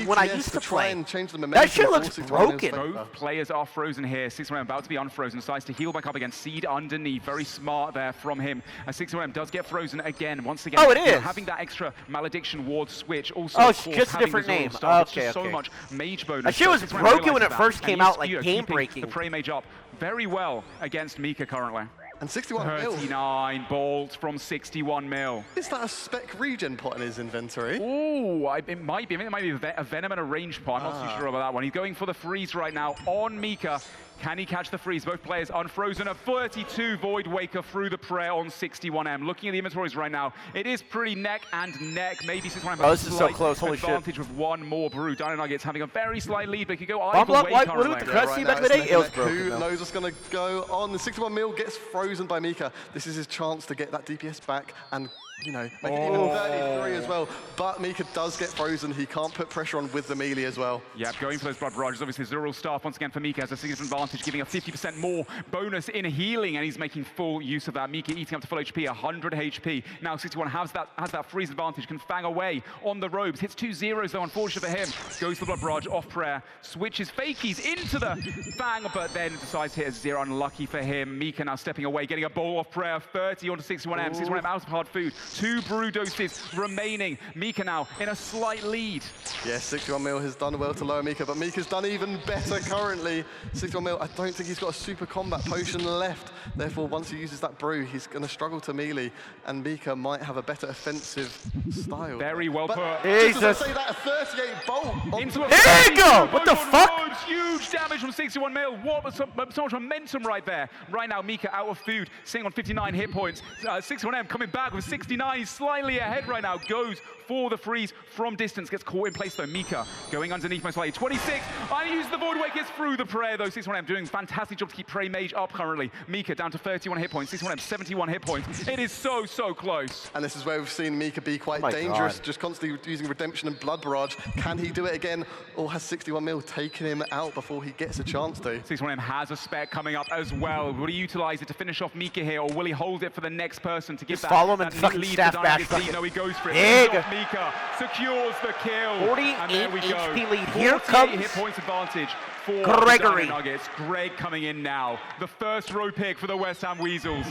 A: when I used to play. That shit looks broken.
I: Both players are frozen here. 61M about to be unfrozen. Decides to heal back up again. Seed underneath. Very smart there from him. 61M does get frozen again. Once again,
A: oh, it is.
I: Having that extra malediction ward switch. Also,
A: oh,
I: it's
A: just a different name. Okay.
I: So much mage bonus.
A: That shit was broken when it first came out, like game breaking.
I: The prey mage up very well against Mika currently.
C: And 61 mil.
I: 39 bolts from 61 mil.
C: Is that a spec regen pot in his inventory?
I: Ooh, it might be. I mean, it might be a venom and a range pot. I'm not too sure about that one. He's going for the freeze right now on Mika. Can he catch the freeze? Both players unfrozen. A 32 Void Waker through the prayer on 61M. Looking at the inventories right now, it is pretty neck and neck. Maybe 61M has
A: oh, this is so close. Holy
I: advantage
A: shit.
I: with 1 more brew. Dino Nuggets having a very slight lead, but he could go either way
A: what
I: currently.
A: with the Crusty back in the day? It was broken.
C: Who knows what's going to go on? The 61 mil gets frozen by Mika. This is his chance to get that DPS back and you know, make it even 33 as well. But Mika does get frozen. He can't put pressure on with the melee as well.
I: Yeah, going for those blood barrages. Obviously, Zero Staff once again for Mika has a significant advantage, giving a 50% more bonus in healing, and he's making full use of that. Mika eating up to full HP, 100 HP. Now 61 has that freeze advantage, can fang away on the robes. Hits 2 zeros though, unfortunate for him. Goes for the blood barrage off prayer, switches fakies into the fang, but then decides to hit a 0. Unlucky for him. Mika now stepping away, getting a bowl off prayer. 30 onto 61M. 61M out of hard food. 2 brew doses remaining. Mika now in a slight lead.
C: Yes, 61 mil has done well to lower Mika, but Mika's done even better currently. 61 mil, I don't think he's got a super combat potion left. Therefore, once he uses that brew, he's going to struggle to melee, and Mika might have a better offensive style.
I: Very well put.
C: Jesus. Just as I say that, a 38 bolt.
I: Into a
A: there you go! What the fuck?
I: Huge damage from 61 mil. What was so much momentum right there. Right now, Mika out of food, sitting on 59 hit points. 61M coming back with 69. He's slightly ahead right now. Goes for the freeze from distance. Gets caught in place though. Mika going underneath most likely. 26. I use the Void Wake. Gets through the prayer though. 61M doing a fantastic job to keep Prey Mage up currently. Mika down to 31 hit points. 61M 71 hit points. It is so close.
C: And this is where we've seen Mika be quite dangerous. God. Just constantly using Redemption and Blood Barrage. Can he do it again? Or has 61 mil taken him out before he gets a chance to?
I: 61M has a spec coming up as well. Will he utilize it to finish off Mika here, or will he hold it for the next person to give
A: just follow him and fucking staff back.
I: No, he goes for it. Mika secures the kill.
A: 48
I: and there we go.
A: HP lead. Here comes
I: hit points advantage for
A: Gregory.
I: The Nuggets. Greg coming in now. The first row pick for the West Ham Weasels.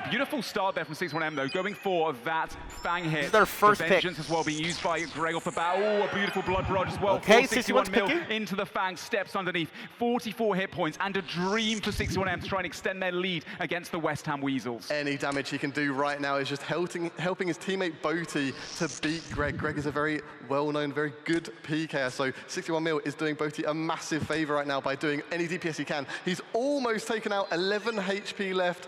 I: Beautiful start there from 61M though, going for that fang hit.
A: This is their first
I: the
A: pick.
I: Vengeance as well being used by Greg off the bat. Oh, a beautiful blood barrage as well.
A: Okay,
I: 61 mil
A: picking.
I: into the fang, steps underneath. 44 hit points and a dream for 61M to try and extend their lead against the West Ham Weasels.
C: Any damage he can do right now is just helping his teammate Boaty to beat Greg. Greg is a very well-known, very good PKer, so 61 mil is doing Boaty a massive favor right now by doing any DPS he can. He's almost taken out 11 HP left.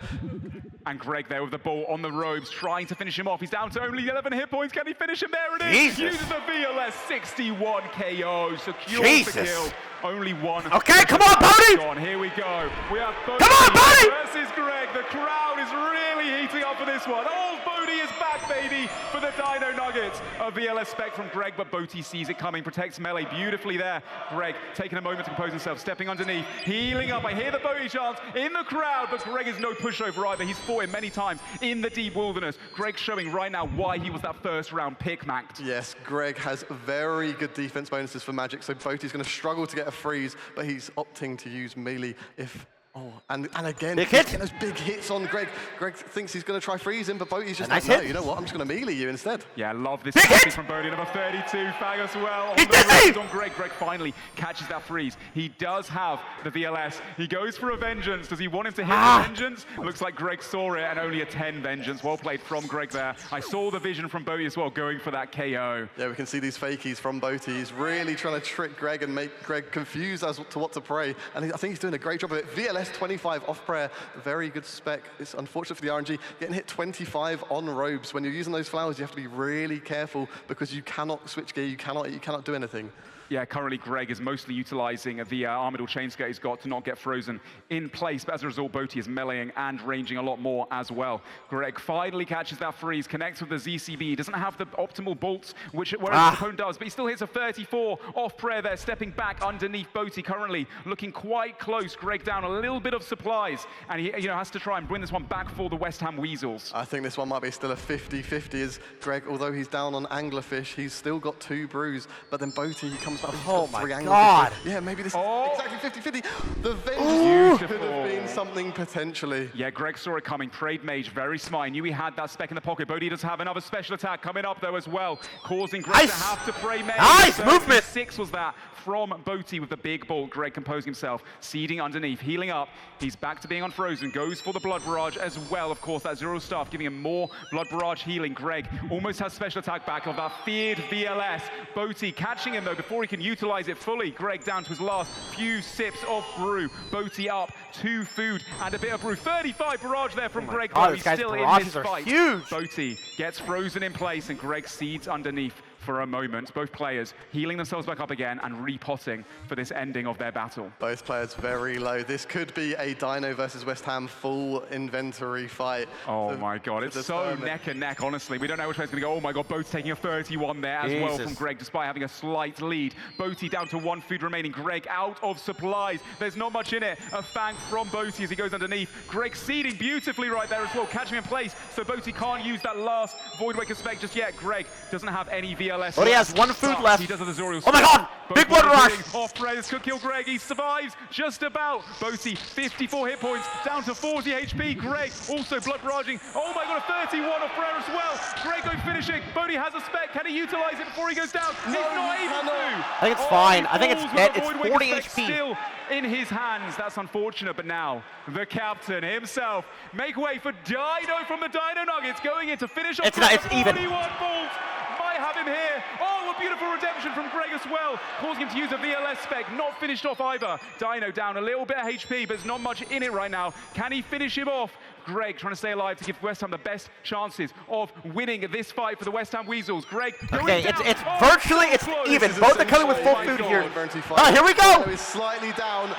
I: And Greg there with the ball on the robes, trying to finish him off. He's down to only 11 hit points. Can he finish him? There it is.
A: Jesus.
I: Uses the VLS 61 KO. Secures the kill. Only one.
A: Okay, come on, Bodie!
I: Here we go. We have Bodie
A: come on, Bodie!
I: versus Greg. The crowd is really heating up for this one. Oh, Bodie is back, baby, for the Dino Nuggets. A VLS spec from Greg, but Bodie sees it coming, protects melee beautifully there. Greg taking a moment to compose himself, stepping underneath, healing up. I hear the Bodie chants in the crowd, but Greg is no pushover either. He's fought him many times in the deep wilderness. Greg showing right now why he was that first round pick, Mact.
C: Yes, Greg has very good defense bonuses for Magic, so Bodie's going to struggle to get a freeze, but he's opting to use melee if... Oh, and again, getting those big hits on Greg. Greg thinks he's going to try freeze him, but Bodie's just like, no, you know what, I'm just going to melee you instead.
I: Yeah, I love this from Bodie. Number 32, Fang as well. On Greg. Greg finally catches that freeze. He does have the VLS. He goes for a Vengeance. Does he want him to hit the Vengeance? Looks like Greg saw it, and only a 10 Vengeance. Well played from Greg there. I saw the vision from Bodie as well, going for that KO.
C: Yeah, we can see these fakies from Bodie. He's really trying to trick Greg and make Greg confused as to what to pray. And I think he's doing a great job of it. VLS 25 off prayer, very good spec. It's unfortunate for the RNG. Getting hit 25 on robes. When you're using those flowers, you have to be really careful because you cannot switch gear, you cannot do anything.
I: Yeah, currently Greg is mostly utilizing the Armador chain skirt he's got to not get frozen in place, but as a result, Boaty is meleeing and ranging a lot more as well. Greg finally catches that freeze, connects with the ZCB. He doesn't have the optimal bolts, whereas the opponent does, but he still hits a 34 off prayer there, stepping back underneath Boaty, currently looking quite close. Greg down a little bit of supplies, and he has to try and bring this one back for the West Ham Weasels.
C: I think this one might be still a 50-50 as Greg, although he's down on Anglerfish, he's still got 2 brews, but then Boaty, he comes back.
A: Oh my God.
C: Yeah, maybe this is exactly 50-50. The Vengeance could have been something potentially.
I: Yeah, Greg saw it coming. Prayed Mage, very smart. Knew he had that spec in the pocket. Bodie does have another special attack coming up though as well, causing Greg to have to pray Mage.
A: Nice movement.
I: 6 was that from Boaty with the big ball. Greg composing himself, seeding underneath, healing up. He's back to being unfrozen. Goes for the Blood Barrage as well. Of course, that Zero Staff giving him more Blood Barrage healing. Greg almost has special attack back of that feared VLS. Boaty catching him though before he can utilize it fully. Greg down to his last few sips of brew. Boaty up 2 food and a bit of brew. 35 barrage there from Greg.
A: God,
I: he's still in this fight.
A: Huge.
I: Boaty gets frozen in place and Greg seeds underneath. for a moment. Both players healing themselves back up again and repotting for this ending of their battle.
C: Both players very low. This could be a Dino versus West Ham full inventory fight.
I: Oh my God, it's so neck and neck, honestly. We don't know which way it's going to go. Oh my God, Boat's taking a 31 there as well from Greg, despite having a slight lead. Boaty down to 1 food remaining. Greg out of supplies. There's not much in it. A fang from Boaty as he goes underneath. Greg seeding beautifully right there as well, catching him in place, so Boaty can't use that last Void Waker spec just yet. Greg doesn't have any VLS.
A: But he has 1 food left.
I: He does have the Zoriel.
A: Oh my God! Big blood rush!
I: Off Prey, this could kill Greg. He survives just about. Boaty, 54 hit points, down to 40 HP. Greg also blood barraging. Oh my God, a 31 off Prayer as well. Greg going finishing. Boaty has a spec. Can he utilize it before he goes down? He's not able to.
A: I think it's fine. I think it's dead. It's 40 HP.
I: Still in his hands. That's unfortunate, but now the captain himself make way for Dino from the Dino Nuggets, going in to finish off.
A: It's even.
I: 41 bolts. Might have him here. Oh, a beautiful redemption from Greg as well, causing him to use a VLS spec. Not finished off either. Dino down a little bit of HP, but there's not much in it right now. Can he finish him off? Greg trying to stay alive to give West Ham the best chances of winning this fight for the West Ham Weasels. Greg going down.
A: It's virtually, it's even. Both are coming with full food here. Oh, here we go.
C: Is slightly down.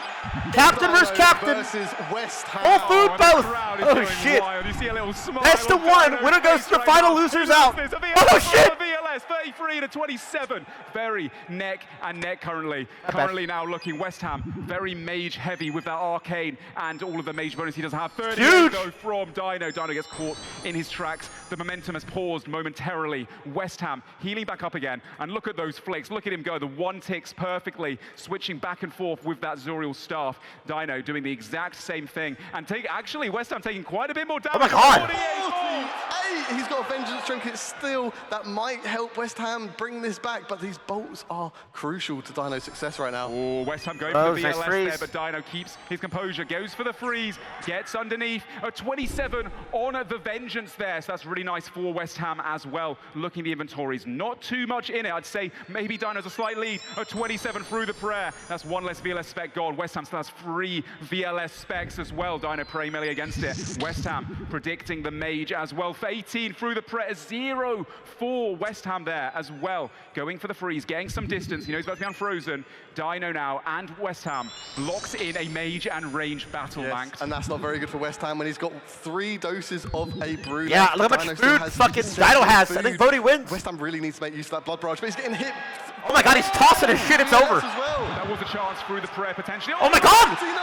A: Captain versus captain.
C: Versus West Ham.
A: Full food both. Oh shit.
I: You see a little smile.
A: Best of 1. Winner goes to the final, losers out. Oh shit.
I: VLS 33 to 27. Very neck and neck currently. Currently now looking West Ham very mage heavy with that arcane and all of the mage bonus he does have. 38 though from Dino. Dino gets caught in his tracks. The momentum has paused momentarily. West Ham healing back up again. And look at those flicks. Look at him go. The 1 ticks perfectly, switching back and forth with that Zoriel staff. Dino doing the exact same thing. And actually West Ham taking quite a bit more damage.
A: Oh my God.
C: 48. He's got a vengeance trinket still. That might help West Ham bring this back, but these bolts are crucial to Dino's success right now.
I: Oh, West Ham going for the VLS there, but Dino keeps his composure, goes for the freeze, gets underneath. A 27 on the vengeance there, so that's really nice for West Ham as well. Looking at the inventories, not too much in it. I'd say maybe Dino's a slight lead. A 27 through the prayer. That's 1 less VLS spec gone. West Ham still has 3 VLS specs as well. Dino prey melee against it. West Ham predicting the mage as well. For 18 through the prayer, 0 for West Ham there as well. Going for the freeze, getting some distance. He knows about to be unfrozen. Dino now and West Ham locks in a mage and range battle ranked.
C: And that's not very good for West Ham when he's got 3 doses of a brood.
A: Yeah, look how much food fucking Dino has. I think Bodhi wins.
C: West Ham really needs to make use of that blood barrage, but he's getting hit.
A: Oh my God, he's tossing his shit. It's over.
I: That was a chance through the prayer potentially.
A: Oh my God!
C: 59!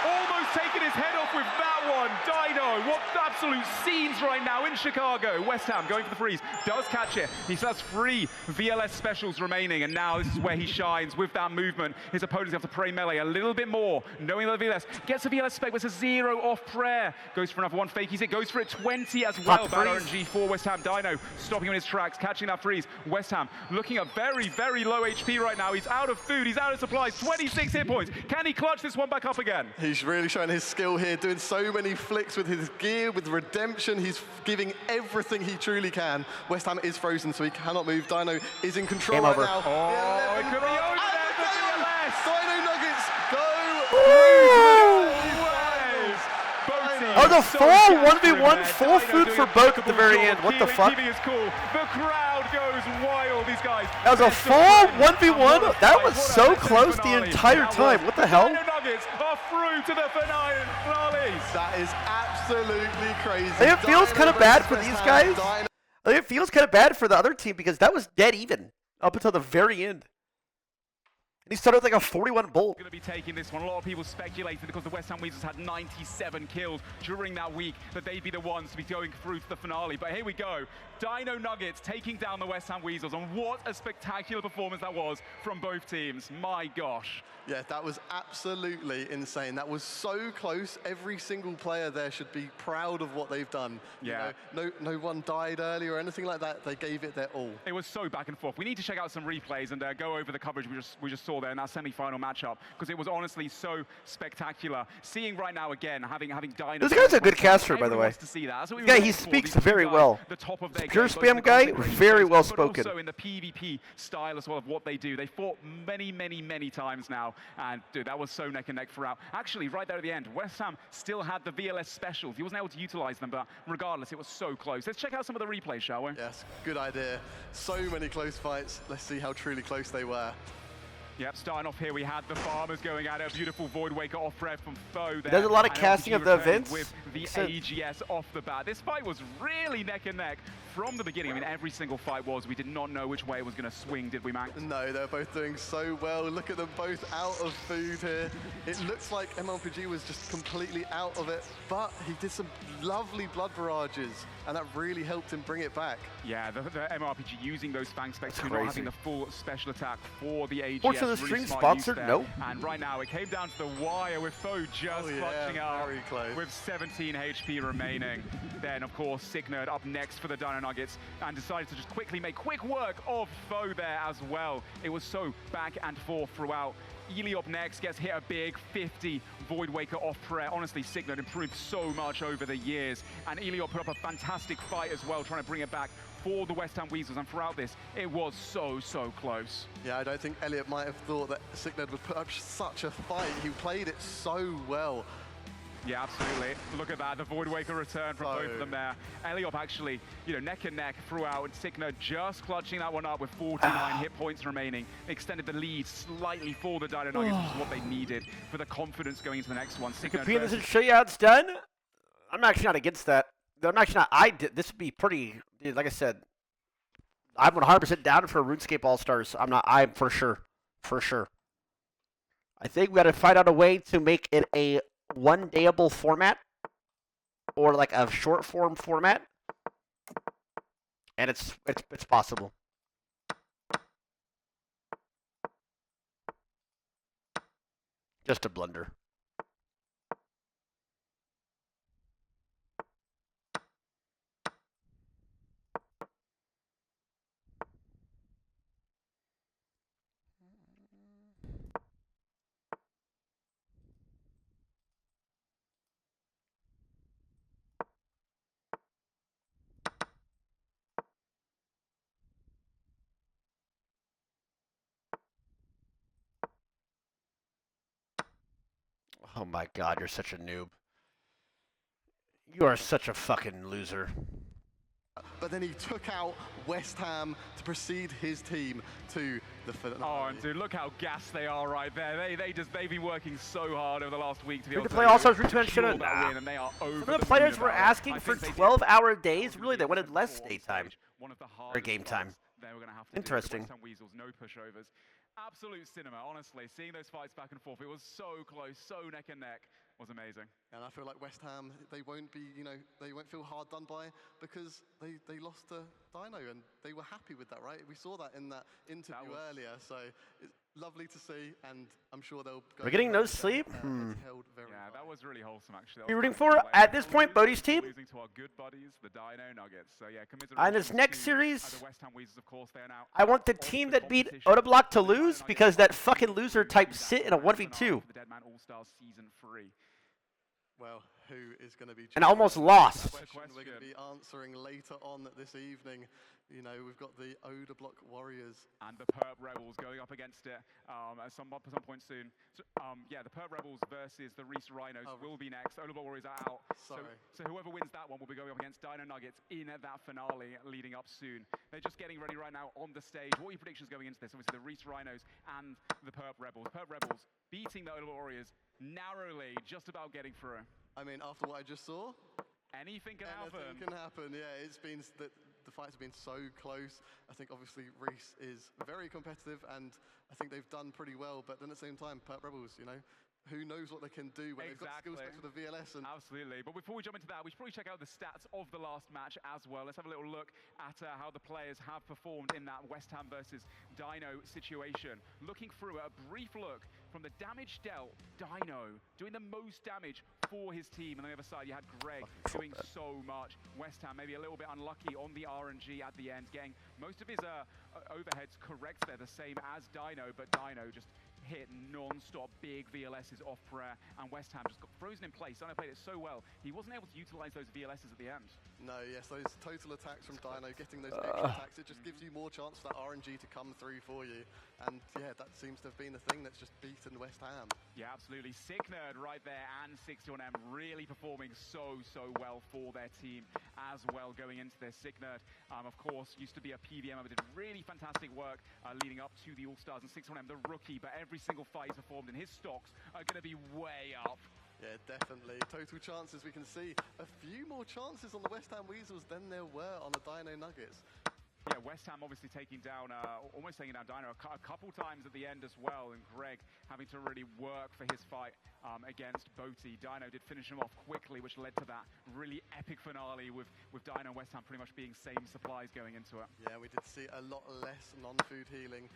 I: Almost taking his head off with that one. Dino, what absolute scenes right now in Chicago. West Ham going for the freeze, does catch it. He still has 3 VLS specials remaining, and now this is where he shines with that movement. His opponents have to pray melee a little bit more, knowing that the VLS gets a VLS spec, but it's a 0 off prayer. Goes for another one, fakies it, goes for it 20 as well. Bad RNG for West Ham. Dino stopping him in his tracks, catching that freeze. West Ham looking at very, very low HP right now. He's out of food, he's out of supplies, 26 hit points. Can he clutch this one back up again?
C: He's really showing his skill here, doing so many flicks with his gear, with redemption. He's giving everything he truly can. West Ham is frozen, so he cannot move. Dino is in control right now.
I: Oh, it could be over there for VLS.
C: Dino Nuggets go.
A: Oh, the full 1v1 full food for both at the very end. What the fuck?
I: Keeping his cool. The crowd goes wild, these guys.
A: That was a full 1v1. That was so close the entire time. What the hell?
I: Nuggets are through to the finale.
C: That is absolutely crazy.
A: I think it feels kind of bad for these guys. I think it feels kind of bad for the other team because that was dead even up until the very end. And he started with like a 41 bolt.
I: Going to be taking this one. A lot of people speculated because the West Ham Weasels had 97 kills during that week that they'd be the ones to be going through to the finale. But here we go. Dino Nuggets taking down the West Ham Weasels. And what a spectacular performance that was from both teams. My gosh.
C: Yeah, that was absolutely insane. That was so close. Every single player there should be proud of what they've done.
I: Yeah.
C: You know, no one died early or anything like that. They gave it their all.
I: It was so back and forth. We need to check out some replays and go over the coverage we just saw saw there in that semi-final matchup, because it was honestly so spectacular. Seeing right now again, having Dino.
A: This guy's a good caster, by the way.
I: To see that. That's what we
A: Yeah,
I: were
A: he
I: looking for,
A: speaks
I: these two
A: very
I: guys,
A: well.
I: The top of their
A: Pure
I: game, both in
A: spam
I: the
A: guy,
I: concentration
A: very
I: phase,
A: well
I: but
A: spoken.
I: also in the PvP style as well of what they do. They fought many times now, and dude, that was so neck and neck throughout. Actually, right there at the end, West Ham still had the VLS specials. He wasn't able to utilize them, but regardless, it was so close. Let's check out some of the replays, shall we?
C: Yes, good idea. So many close fights. Let's see how truly close they were.
I: Yep, starting off here, we had the Farmers going at it. A beautiful Void Waker off red from Foe there.
A: There's a lot of
I: And
A: casting
I: LPG
A: of the
I: returning
A: events.
I: with the AGS off the bat. This fight was really neck and neck from the beginning. I mean, every single fight was. We did not know which way it was going to swing, did we, Max?
C: No, they're both doing so well. Look at them both out of food here. It looks like MLPG was just completely out of it, but he did some lovely blood barrages, and that really helped him bring it back.
I: Yeah, the MRPG using those Fang Specs, not
A: crazy.
I: having the full special attack for the AGS.
A: Ports of the
I: really
A: stream
I: smart
A: sponsored?
I: use there.
A: No.
I: And right now, it came down to the wire with Foe just clutching out
C: very close.
I: with 17 HP remaining. Then, of course, Signerd up next for the Dino Nuggets and decided to just quickly make quick work of Foe there as well. It was so back and forth throughout. Eliop next gets hit a big 50 Void Waker off prayer. Honestly, Signerd improved so much over the years, and Eliop put up a fantastic fight as well, trying to bring it back for the West Ham Weasels, and throughout this, it was so close.
C: Yeah, I don't think Elliot might have thought that Signed would put up such a fight. He played it so well.
I: Yeah, absolutely. Look at that, the Void Waker return from both of them there. Eliop actually, neck and neck throughout, and Signerd just clutching that one up with 49 hit points remaining. Extended the lead slightly for the Dino Nuggets, which is what they needed for the confidence going into the next one.
A: Compete this and show you how it's done? I'm actually not against that. I'm actually not. This would be pretty. Dude, like I said, I'm 100% down for RuneScape All Stars. I'm for sure. I think we got to find out a way to make it a one-dayable format, or like a short-form format, and it's possible. Just a blunder. Oh my god, you're such a noob. You are such a fucking loser.
C: But then he took out West Ham to precede his team to the finale.
I: Oh, and dude, look how gassed they are right there. They've been working so hard over the last week to be able to
A: play All-Stars
I: secure
A: Root
I: that win, and they are over.
A: Some of the players were asking for 12-hour days. Really, they wanted less stay time or game time. Interesting.
I: West Ham Weasels, no pushovers. Absolute cinema, honestly. Seeing those fights back and forth, it was so close, so neck and neck. Was amazing.
C: And I feel like West Ham, they won't be, they won't feel hard done by because they lost to Dino and they were happy with that, right? We saw that in that interview earlier, so it's lovely to see, and I'm sure they'll go.
A: We're getting no sleep?
I: Yeah, that was really wholesome, actually.
A: Are you rooting for, at this point, Bodie's team?
I: Losing to our good buddies, the Dino Nuggets. So yeah,
A: and this next series,
I: the West Ham Weasels, of course, they are now
A: I want the team that beat Odablock to lose because that fucking loser type sit in a 1v2.
I: The Deadman All-Stars Season 3.
C: Well, who is going to be...
A: And almost lost.
C: We're going to be answering later on this evening. We've got the Odablock Warriors.
I: And the Perp Rebels going up against it at some point soon. So, yeah, the Perp Rebels versus the Reese Rhinos will be next. Odablock Warriors are out.
C: Sorry.
I: So whoever wins that one will be going up against Dino Nuggets in that finale leading up soon. They're just getting ready right now on the stage. What are your predictions going into this? Obviously, the Reese Rhinos and the Perp Rebels. Perp Rebels beating the Odablock Warriors narrowly, just about getting through.
C: I mean, after what I just saw,
I: anything can happen.
C: Anything can happen. Yeah, it's been the fights have been so close. I think obviously Reese is very competitive, and I think they've done pretty well. But then at the same time, Perp Rebels, who knows what they can do when they've got skill specs for the VLS. And
I: absolutely. But before we jump into that, we should probably check out the stats of the last match as well. Let's have a little look at how the players have performed in that West Ham versus Dino situation. Looking through a brief look from the damage dealt, Dino doing the most damage for his team. And on the other side, you had Greg doing so much. West Ham maybe a little bit unlucky on the RNG at the end, getting most of his overheads correct there, the same as Dino, but Dino just hit non-stop big VLSs off prayer, and West Ham just got frozen in place. Dino played it so well, he wasn't able to utilize those VLSs at the end.
C: No, yes, those total attacks from Dino, getting those extra attacks, it just gives you more chance for that RNG to come through for you. And yeah, that seems to have been the thing that's just beaten West Ham.
I: Yeah, absolutely. Sick Nerd right there, and 61M really performing so well for their team as well going into this. Sick Nerd, of course, used to be a PVM, but did really fantastic work leading up to the All-Stars. And 61M, the rookie, but every single fight he's performed in, his stocks are going to be way up.
C: Yeah, definitely. Total chances, we can see a few more chances on the West Ham Weasels than there were on the Dino Nuggets.
I: Yeah, West Ham obviously taking down, almost taking down Dino a couple times at the end as well, and Greg having to really work for his fight against Boaty. Dino did finish him off quickly, which led to that really epic finale with Dino and West Ham pretty much being same supplies going into it.
C: Yeah, we did see a lot less non-food healing.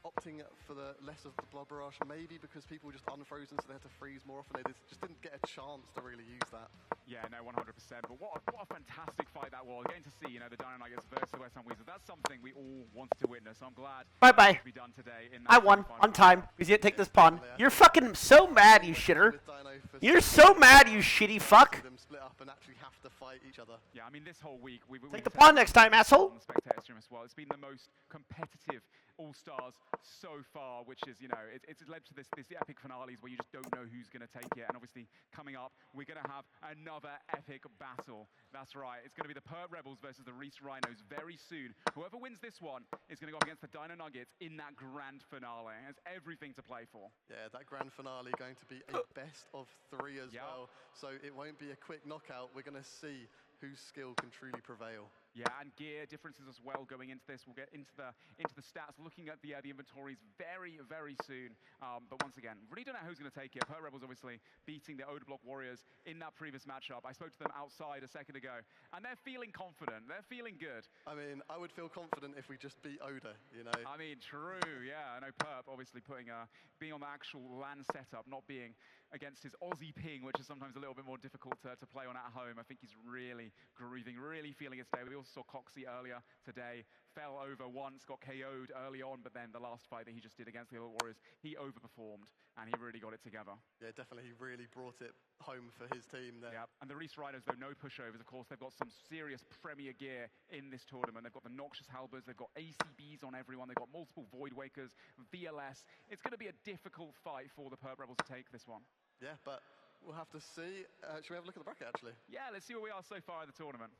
C: Opting for the less of the blood rush, maybe because people were just unfrozen, so they had to freeze more often. They just didn't get a chance to really use that.
I: Yeah, no, 100%. But what a fantastic fight that was. Getting to see, the Dino Nuggets versus the West Ham Weasels. That's something we all wanted to witness. So I'm glad
A: Bye-bye.
I: to be done today.
A: I won on time because you didn't take this pawn. You're fucking so mad, you shitter. You're so mad, you shitty fuck.
C: Them split up and actually have to fight each other.
I: Yeah, I mean, this whole week we
A: Take the pawn next time, asshole.
I: On the spectator stream as well. It's been the most competitive All-Stars so far, which is, it's led to this epic finales where you just don't know who's going to take it. And obviously, coming up, we're going to have another epic battle. That's right. It's going to be the Perp Rebels versus the Reese Rhinos very soon. Whoever wins this one is going to go up against the Dino Nuggets in that grand finale. It has everything to play for.
C: Yeah, that grand finale going to be a best of 3 as well. So it won't be a quick knockout. We're going to see whose skill can truly prevail.
I: Yeah, and gear differences as well going into this. We'll get into the stats, looking at the inventories very soon. But once again, really don't know who's going to take it. Perp Rebels obviously beating the Oda Block Warriors in that previous matchup. I spoke to them outside a second ago, and they're feeling confident. They're feeling good.
C: I mean, I would feel confident if we just beat Oda,
I: I mean, true, yeah. I know Perp obviously being on the actual LAN setup, not being against his Aussie ping, which is sometimes a little bit more difficult to play on at home. I think he's really grooving, really feeling it today. We also saw Coxie earlier today, fell over once, got KO'd early on, but then the last fight that he just did against the other Warriors, he overperformed, and he really got it together.
C: Yeah, definitely, he really brought it home for his team there.
I: Yeah, and the Reese Riders, though, no pushovers. Of course, they've got some serious premier gear in this tournament. They've got the Noxious Halberds, they've got ACBs on everyone, they've got multiple Void Wakers, VLS. It's going to be a difficult fight for the Perp Rebels to take this one.
C: Yeah, but we'll have to see. Should we have a look at the bracket, actually?
I: Yeah, let's see where we are so far in the tournament.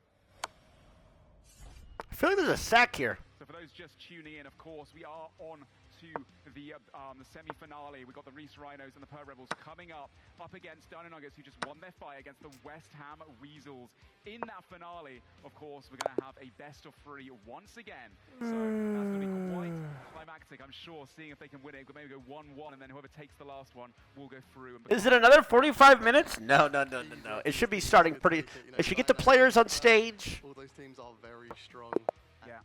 A: I feel like there's a sack here.
I: So for those just tuning in, of course, we are on to the semi-finale. We've got the Reese Rhinos and the Perp Rebels coming up against Dino Nuggets, who just won their fight against the West Ham Weasels. In that finale, of course, we're going to have a best-of-3 once again. So that's going to be quite climactic, I'm sure, seeing if they can win it. Maybe go 1-1, and then whoever takes the last one will go through.
A: Is it another 45 minutes? No. It should be starting pretty... It should get the players on stage.
C: All those teams are very strong.
I: Yeah.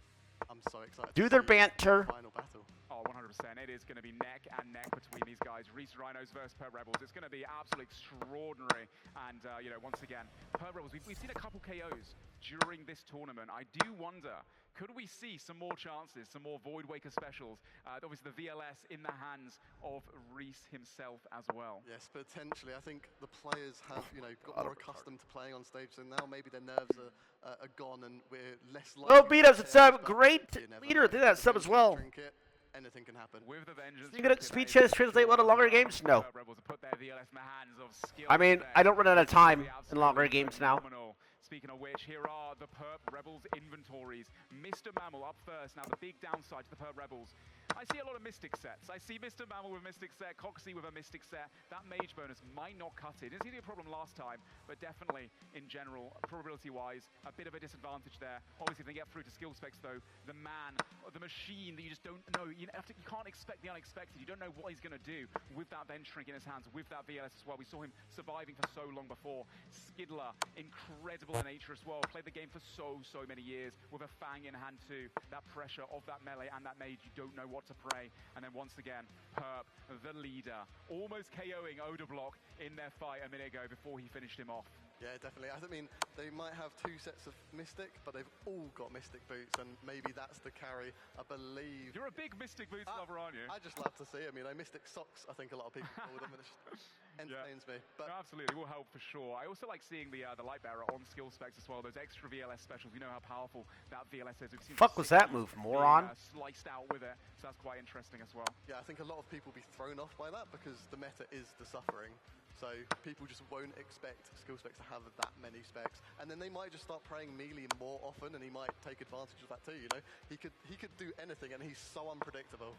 C: I'm so excited.
A: Do their banter.
C: Final battle.
I: Oh, 100%. It is going to be neck and neck between these guys. Reese Rhinos versus Perp Rebels. It's going to be absolutely extraordinary. And, once again, Perp Rebels, we've seen a couple KOs during this tournament. I do wonder, could we see some more chances, some more Void Waker specials? Obviously, the VLS in the hands of Reese himself as well.
C: Yes, potentially. I think the players have, got more accustomed to playing on stage, so now maybe their nerves are gone and we're less likely.
A: Oh, beat-ups, it's a great leader. Did that sub as well.
C: Anything can happen.
I: With the vengeance.
A: You good at speed chess translate well to longer games? No. I mean, I don't run out of time in longer games now.
I: Speaking of which, here are the Perp Rebels inventories. Mr. Mammal up first. Now, the big downside to the Perp Rebels, I see a lot of Mystic sets. I see Mr. Mammal with a Mystic set, Coxie with a Mystic set. That Mage bonus might not cut it. Didn't see a problem last time, but definitely, in general, probability-wise, a bit of a disadvantage there. Obviously, if they get through to skill specs, though, the man, the machine that you just don't know. You can't expect the unexpected. You don't know what he's going to do with that bench shrink in his hands, with that VLS as well. We saw him surviving for so long before. Skidler, incredible in nature as well. Played the game for so many years with a Fang in hand too. That pressure of that melee and that mage, you don't know what to pray. And then once again, Perp, the leader, almost KOing Oda Block in their fight a minute ago before he finished him off.
C: Yeah, definitely. I mean, they might have 2 sets of Mystic, but they've all got Mystic boots, and maybe that's the carry, I believe.
I: You're a big Mystic boots lover, aren't you?
C: I just love to see them. You know, Mystic socks, I think a lot of people call them, and it just entertains me. But
I: no, absolutely, will help for sure. I also like seeing the light bearer on skill specs as well. Those extra VLS specials. You know how powerful that VLS is. We've seen
A: Fuck was that move, moron?
I: Sliced out with it, so that's quite interesting as well.
C: Yeah, I think a lot of people will be thrown off by that because the meta is the suffering. So people just won't expect skill specs to have that many specs, and then they might just start playing melee more often, and he might take advantage of that too. You know, he could do anything, and he's so unpredictable.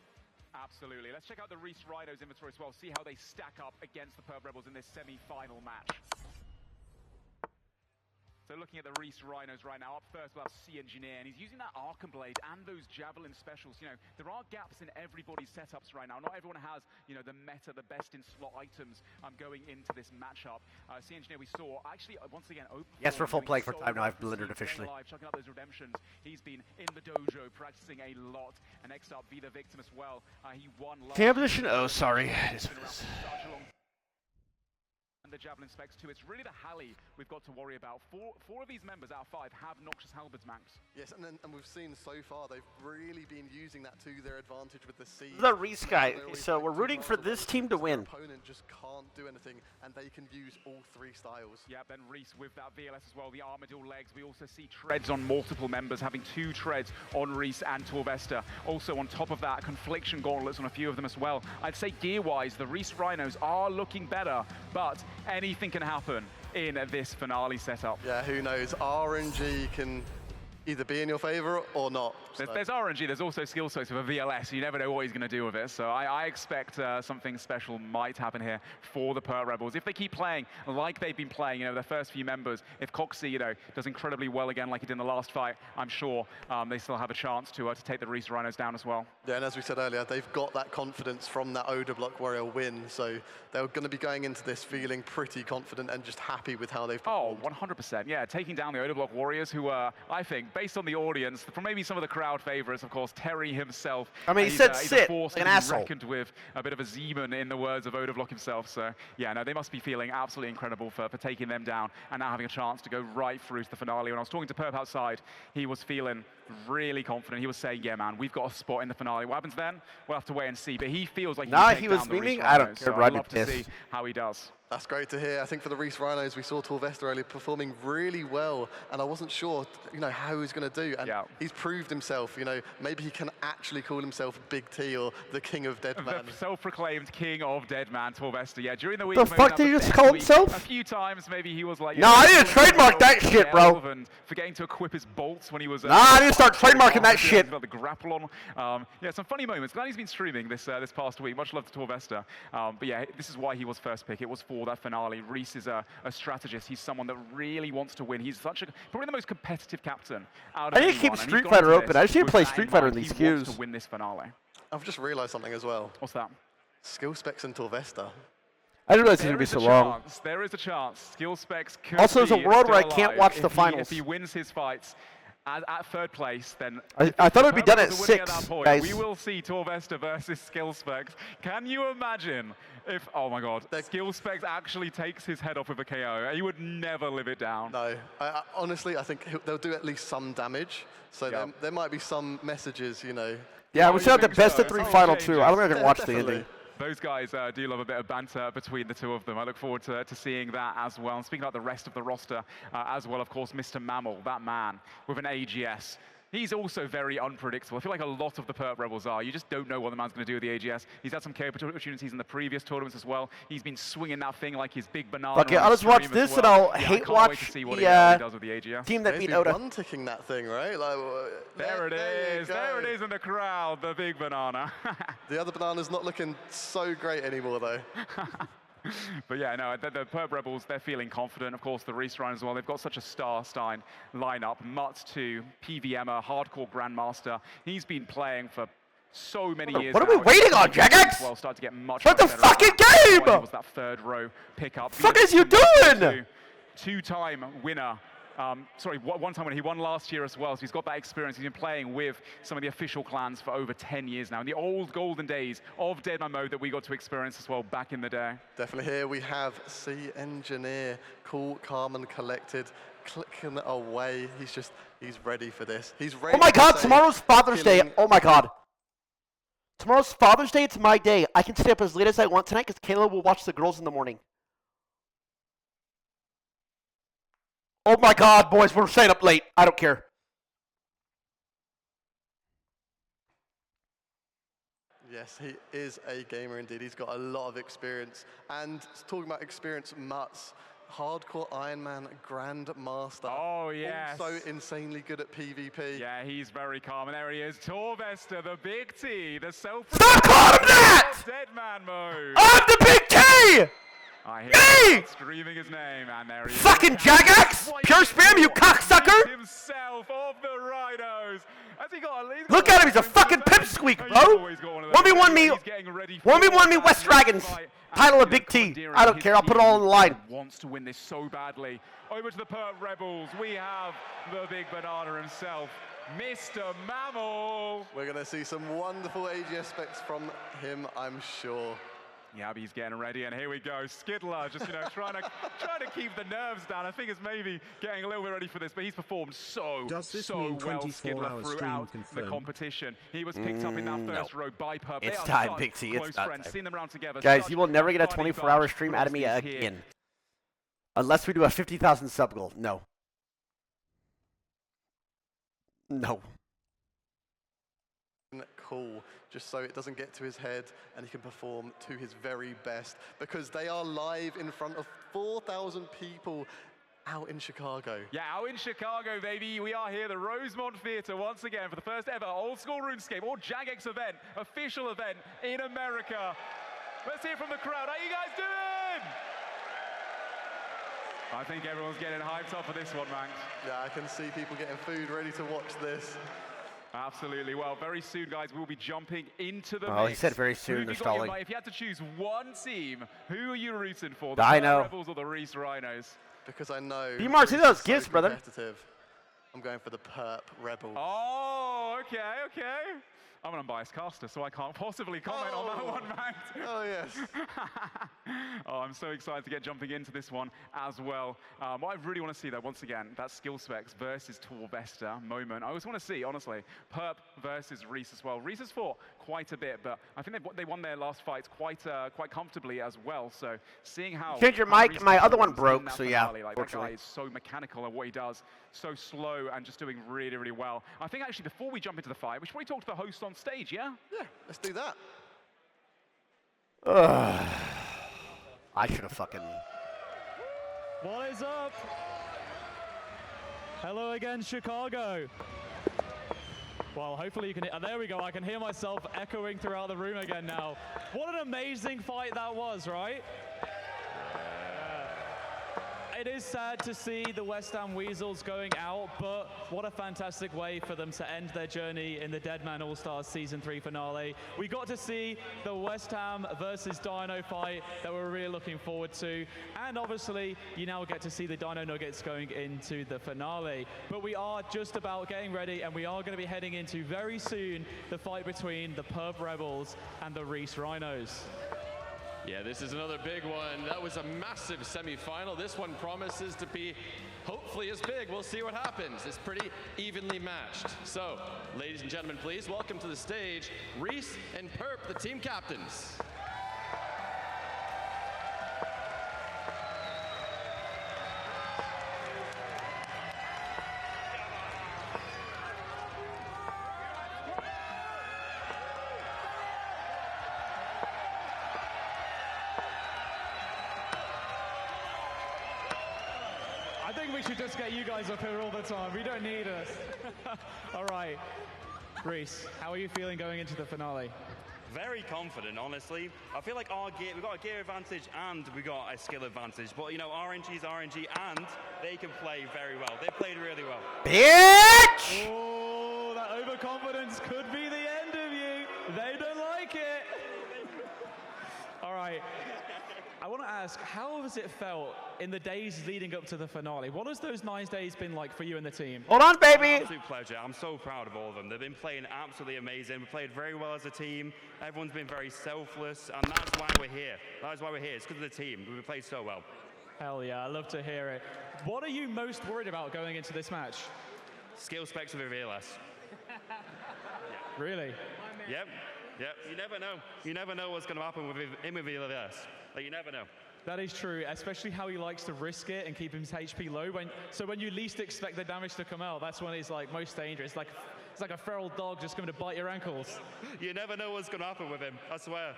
I: Absolutely. Let's check out the Reese Rhinos inventory as well. See how they stack up against the Perp Rebels in this semi-final match. So looking at the Reese Rhinos right now, up first we'll have C Engineer, and he's using that Archon Blade and those Javelin specials. You know, there are gaps in everybody's setups right now. Not everyone has, you know, the meta, the best in slot items going into this matchup. C Engineer we saw, actually, once again, open.
A: Yes, we're full playing for time now. I've blundered officially.
I: Checking out those redemptions. He's been in the dojo practicing a lot. And next up, be the victim as well. He won last
A: Ammunition? Oh, sorry.
I: and the Javelin specs too. It's really the Halley we've got to worry about. Four of these members out of 5 have Noxious Halberds, Max.
C: Yes, and we've seen so far they've really been using that to their advantage with the siege.
A: The Reese guy. So we're rooting for this team to win.
C: Their opponent just can't do anything, and they can use all 3 styles.
I: Yeah, then Reese with that VLS as well, the Armadillo legs. We also see treads on multiple members, having 2 treads on Reese and Torvesta. Also on top of that, Confliction gauntlets on a few of them as well. I'd say gear-wise, the Reese Rhinos are looking better, but anything can happen in this finale setup.
C: Yeah, who knows? RNG can either be in your favor or not.
I: There's RNG, there's also skill source with a VLS, so you never know what he's going to do with it. So I expect something special might happen here for the Perp Rebels. If they keep playing like they've been playing, you know, their first few members, if Coxie, you know, does incredibly well again like he did in the last fight, I'm sure they still have a chance to take the Reese Rhinos down as well.
C: Yeah, and as we said earlier, they've got that confidence from that Oda Block Warrior win, so they're going to be going into this feeling pretty confident and just happy with how they've performed.
I: Oh, 100%, yeah, taking down the Oda Block Warriors, who are, I think, based on the audience, from maybe some of the crowd favorites, of course, Terry himself.
A: I mean, he said sit,
I: like
A: an asshole.
I: Reckoned with a bit of a Zeman in the words of Oda Block himself. So, yeah, no, they must be feeling absolutely incredible for taking them down and now having a chance to go right through to the finale. When I was talking to Perp outside, he was feeling really confident. He was saying, yeah, man, we've got a spot in the finale. What happens then? We'll have to wait and see. But he feels like
A: he was meaning, I don't care,
I: so I'd love to see how he does.
C: That's great to hear. I think for the Reese Rhinos, we saw Torvesta earlier performing really well, and I wasn't sure, you know, how he was going to do. And he's proved himself. You know, maybe he can actually call himself Big T or the King of Deadman.
I: The self-proclaimed King of Deadman, Torvesta. Yeah, during the week.
A: The fuck did he just call himself?
I: A few times, maybe he was like.
A: No, I need to trademark that shit, bro.
I: And forgetting to equip his bolts when he was.
A: Nah, I need to start trademarking that shit.
I: Got the grapple on. Yeah, some funny moments. Glad he's been streaming this past week. Much love to Torvesta. But yeah, this is why he was first pick. It was for that finale. Reese is a strategist. He's someone that really wants to win. He's probably the most competitive captain out of
A: I need to keep Street Fighter open. I just need to play Street Fighter in these queues.
I: He wants to win this finale.
C: I've just realized something as well.
I: What's that?
C: Skill specs and Torvesta.
A: I didn't realize it's going to be so long.
I: There is a chance. Skill specs could
A: Also, there's a world where I can't watch the
I: if
A: finals.
I: He wins his fights at third place, then
A: I thought it would be done at 6, guys.
I: We will see Torvesta versus Skill Specs. Can you imagine if, oh my god, Skill Specs actually takes his head off with a KO? He would never live it down.
C: No, honestly, I think they'll do at least some damage. So there might be some messages, you know.
A: Yeah, we should have the best of 3 final too. I don't think I can watch the ending.
I: Those guys do love a bit of banter between the two of them. I look forward to seeing that as well. And speaking about the rest of the roster as well, of course, Mr. Mammal, that man with an AGS. He's also very unpredictable. I feel like a lot of the Perp Rebels are. You just don't know what the man's going to do with the AGS. He's had some KO opportunities in the previous tournaments as well. He's been swinging that thing like his big banana.
A: Okay, I'll just watch this and I'll hate watch
I: the
A: team that beat Oda.
C: One ticking that thing, right? Like,
I: there it is. There it is in the crowd, the big banana.
C: The other banana's not looking so great anymore, though.
I: But yeah, no, the Perp Rebels, they're feeling confident. Of course, the Reese Rhinos as well. They've got such a star-stein lineup. Mutt too, PVMer, hardcore grandmaster. He's been playing for so many years.
A: What are we waiting on, Jagex?
I: Well, start to get much.
A: Start the fucking game!
I: Was that third row pickup?
A: What the fuck is you doing?
I: 2-time winner Sorry, one time when he won last year as well, so he's got that experience. He's been playing with some of the official clans for over 10 years now, in the old golden days of Deadman mode that we got to experience as well back in the day.
C: Definitely here we have C Engineer, cool, calm and collected, clicking away. He's ready for this. He's ready.
A: Oh my God, tomorrow's Father's Day. Oh my God. Tomorrow's Father's Day, it's my day. I can stay up as late as I want tonight because Kayla will watch the girls in the morning. Oh my God, boys, we're staying up late. I don't care.
C: Yes, he is a gamer indeed. He's got a lot of experience. And talking about experience, Mutz, hardcore Ironman Grandmaster.
I: Oh, yes.
C: Also insanely good at PvP.
I: Yeah, he's very calm. And there he is, Torvester, the Big T, the self-
A: Stop calling him that!
I: Deadman mode.
A: I'm the Big T!
I: I hear him screaming his name, and there he is.
A: Fucking Jagax! Pure spam, you cocksucker!
I: Himself of the Rhinos. Has he got
A: Look at him, he's a fucking pipsqueak, bro! 1v1 me, West Dragons! Title of Big T. I don't care, I'll put it all on the line.
I: Wants to win this so badly. Over to the Perp Rebels, we have the big banana himself, Mr. Mammal.
C: We're going to see some wonderful AG specs from him, I'm sure.
I: Yeah, but he's getting ready, and here we go. Skiddler just, trying to keep the nerves down. I think it's maybe getting a little bit ready for this, but he's performed so well, Skiddler, throughout the competition. He was picked up in that first row by Perp.
A: It's time, Big T, it's time.
I: Seen them around together.
A: Guys, you will never get a 24-hour stream out of me again. Unless we do a 50,000 sub goal. No. No.
C: Cool, just so it doesn't get to his head and he can perform to his very best, because they are live in front of 4,000 people out in Chicago.
I: Yeah, out in Chicago, baby. We are here, the Rosemont Theater, once again, for the first ever old school RuneScape or Jagex event, official event in America. Let's hear from the crowd. How you guys doing? I think everyone's getting hyped up for this one, Manx.
C: Yeah, I can see people getting food ready to watch this.
I: Absolutely. Well, very soon, guys, we'll be jumping into the
A: Oh,
I: mix.
A: he said very soon. They're stalling.
I: If you had to choose one team, who are you rooting for?
A: The
I: Rebels or the Reese Rhinos?
C: Because I know.
A: Be more to those gifts, brother.
C: I'm going for the Perp Rebels.
I: Oh, okay. I'm an unbiased caster, so I can't possibly comment on that one, man.
C: Oh, yes.
I: Oh, I'm so excited to get jumping into this one as well. What I really want to see, though, once again, that skill specs versus Torvester moment. I always want to see, honestly, Perp versus Reese as well. Reese has fought quite a bit, but I think they won their last fights quite comfortably as well. So seeing how...
A: Change your mic. My other one broke, so yeah,
I: like, that guy is so mechanical at what he does, so slow and just doing really, really well. I think, actually, before we jump into the fight, we should probably talk to the host on stage, yeah?
C: Yeah, let's do that.
A: I should have fucking...
E: What is up? Hello again, Chicago. Well, hopefully you can... there we go. I can hear myself echoing throughout the room again now. What an amazing fight that was, right? It is sad to see the West Ham Weasels going out, but what a fantastic way for them to end their journey in the Deadman All-Stars Season 3 finale. We got to see the West Ham versus Dino fight that we're really looking forward to. And obviously, you now get to see the Dino Nuggets going into the finale. But we are just about getting ready, and we are going to be heading into very soon the fight between the Perp Rebels and the Reese Rhinos.
B: Yeah, this is another big one. That was a massive semi-final. This one promises to be hopefully as big. We'll see what happens. It's pretty evenly matched. So, ladies and gentlemen, please welcome to the stage Reese and Perp, the team captains.
E: I think we should just get you guys up here all the time. We don't need us. All right. Reese, how are you feeling going into the finale?
O: Very confident, honestly. I feel like we've got a gear advantage and we got a skill advantage. But, you know, RNG is RNG and they can play very well. They played really well.
A: Bitch!
E: Oh, that overconfidence could be the end of you. They don't like it. All right. I want to ask, how has it felt in the days leading up to the finale? What has those 9 days been like for you and the team?
A: Hold on, baby!
O: Absolute pleasure. I'm so proud of all of them. They've been playing absolutely amazing. We played very well as a team. Everyone's been very selfless, and that's why we're here. That is why we're here. It's because of the team. We played so well.
E: Hell yeah, I love to hear it. What are you most worried about going into this match?
O: Skill specs of a VLS.
E: Really?
O: Yep. You never know. You never know what's going to happen with VLS. Like, you never know.
E: That is true, especially how he likes to risk it and keep his HP low. So when you least expect the damage to come out, that's when he's like most dangerous. It's like a feral dog just coming to bite your ankles.
O: You never know what's going to happen with him, I swear.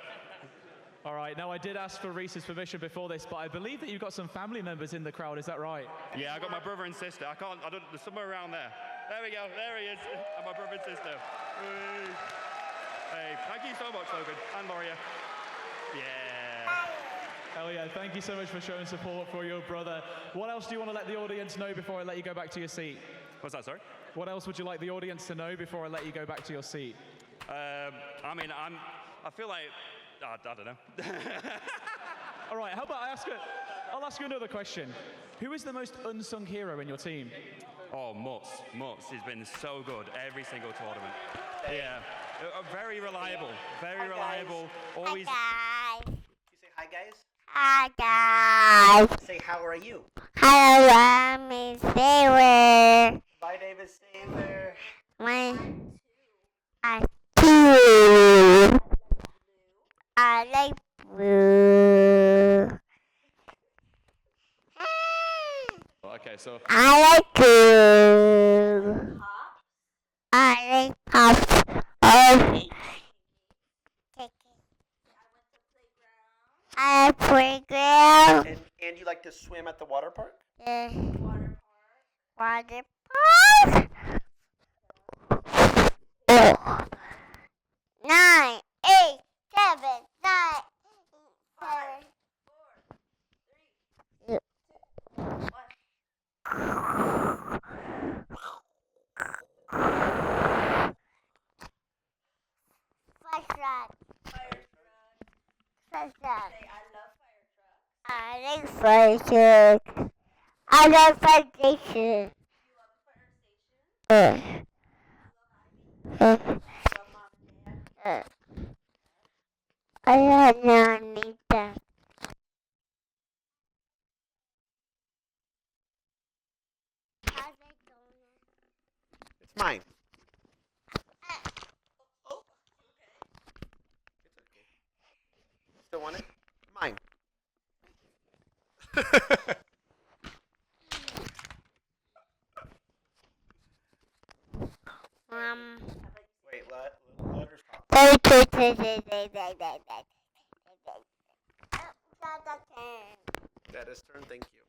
E: All right, now I did ask for Reese's permission before this, but I believe that you've got some family members in the crowd, is that right?
O: Yeah, I got my brother and sister. There's somewhere around there. There we go, there he is. And my brother and sister. Hey, thank you so much, Logan, and Loria. Yeah.
E: Hell yeah, thank you so much for showing support for your brother. What else do you want to let the audience know before I let you go back to your seat?
O: What's that, sorry?
E: What else would you like the audience to know before I let you go back to your seat?
O: I mean, I feel like, I don't know.
E: All right, how about I'll ask you another question. Who is the most unsung hero in your team?
O: Oh, Mutz. He's been so good every single tournament. Yeah, very reliable, very reliable. Always.
A: Hi, guys. You say hi, guys?
P: Hi, guys.
A: Say, how are you?
P: Hello, I'm a sailor.
A: My name is Sailor.
P: I like blue.
B: Okay, so.
P: I like blue. I like pops. I like playground.
A: And you like to swim at the water park?
P: Water park. 9, 8, 7, 9, 5, 4, 3, 2, 1. I like fire truck. I love fire station. I don't need that.
A: It's mine. Still want it? Mine. Wait, let her stop. Dada's turn, thank you.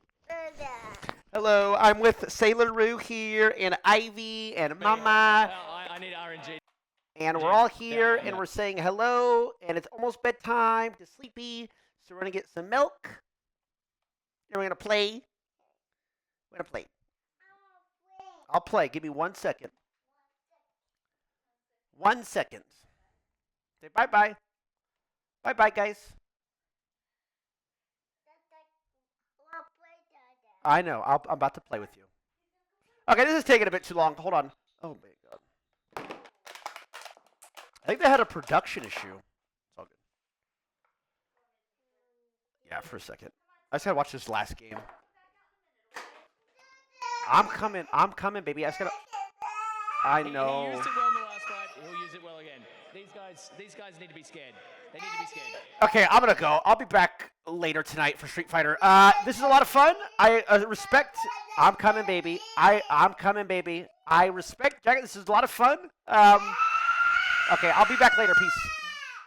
A: Hello, I'm with Sailor here, and Ivy, and Mama.
G: I need RNG.
A: And we're all here, and we're saying hello, and it's almost bedtime, to sleepy, so we're going to get some milk, and we're going to play. We're going to play. I'll play. Give me 1 second. 1 second. Say bye-bye. Bye-bye, guys. I know. I'm about to play with you. Okay, this is taking a bit too long. Hold on. Oh, my God. I think they had a production issue. It's all good. Yeah, for a second. I just gotta watch this last game. I'm coming, baby. I just gotta. I know.
G: He used it well in the last fight. He'll use it well again. These guys need to be scared. They need to be scared.
A: Okay, I'm gonna go. I'll be back later tonight for Street Fighter. This is a lot of fun. I respect. I'm coming, baby. I'm coming, baby. I respect Jacket. This is a lot of fun. Okay, I'll be back later. Peace.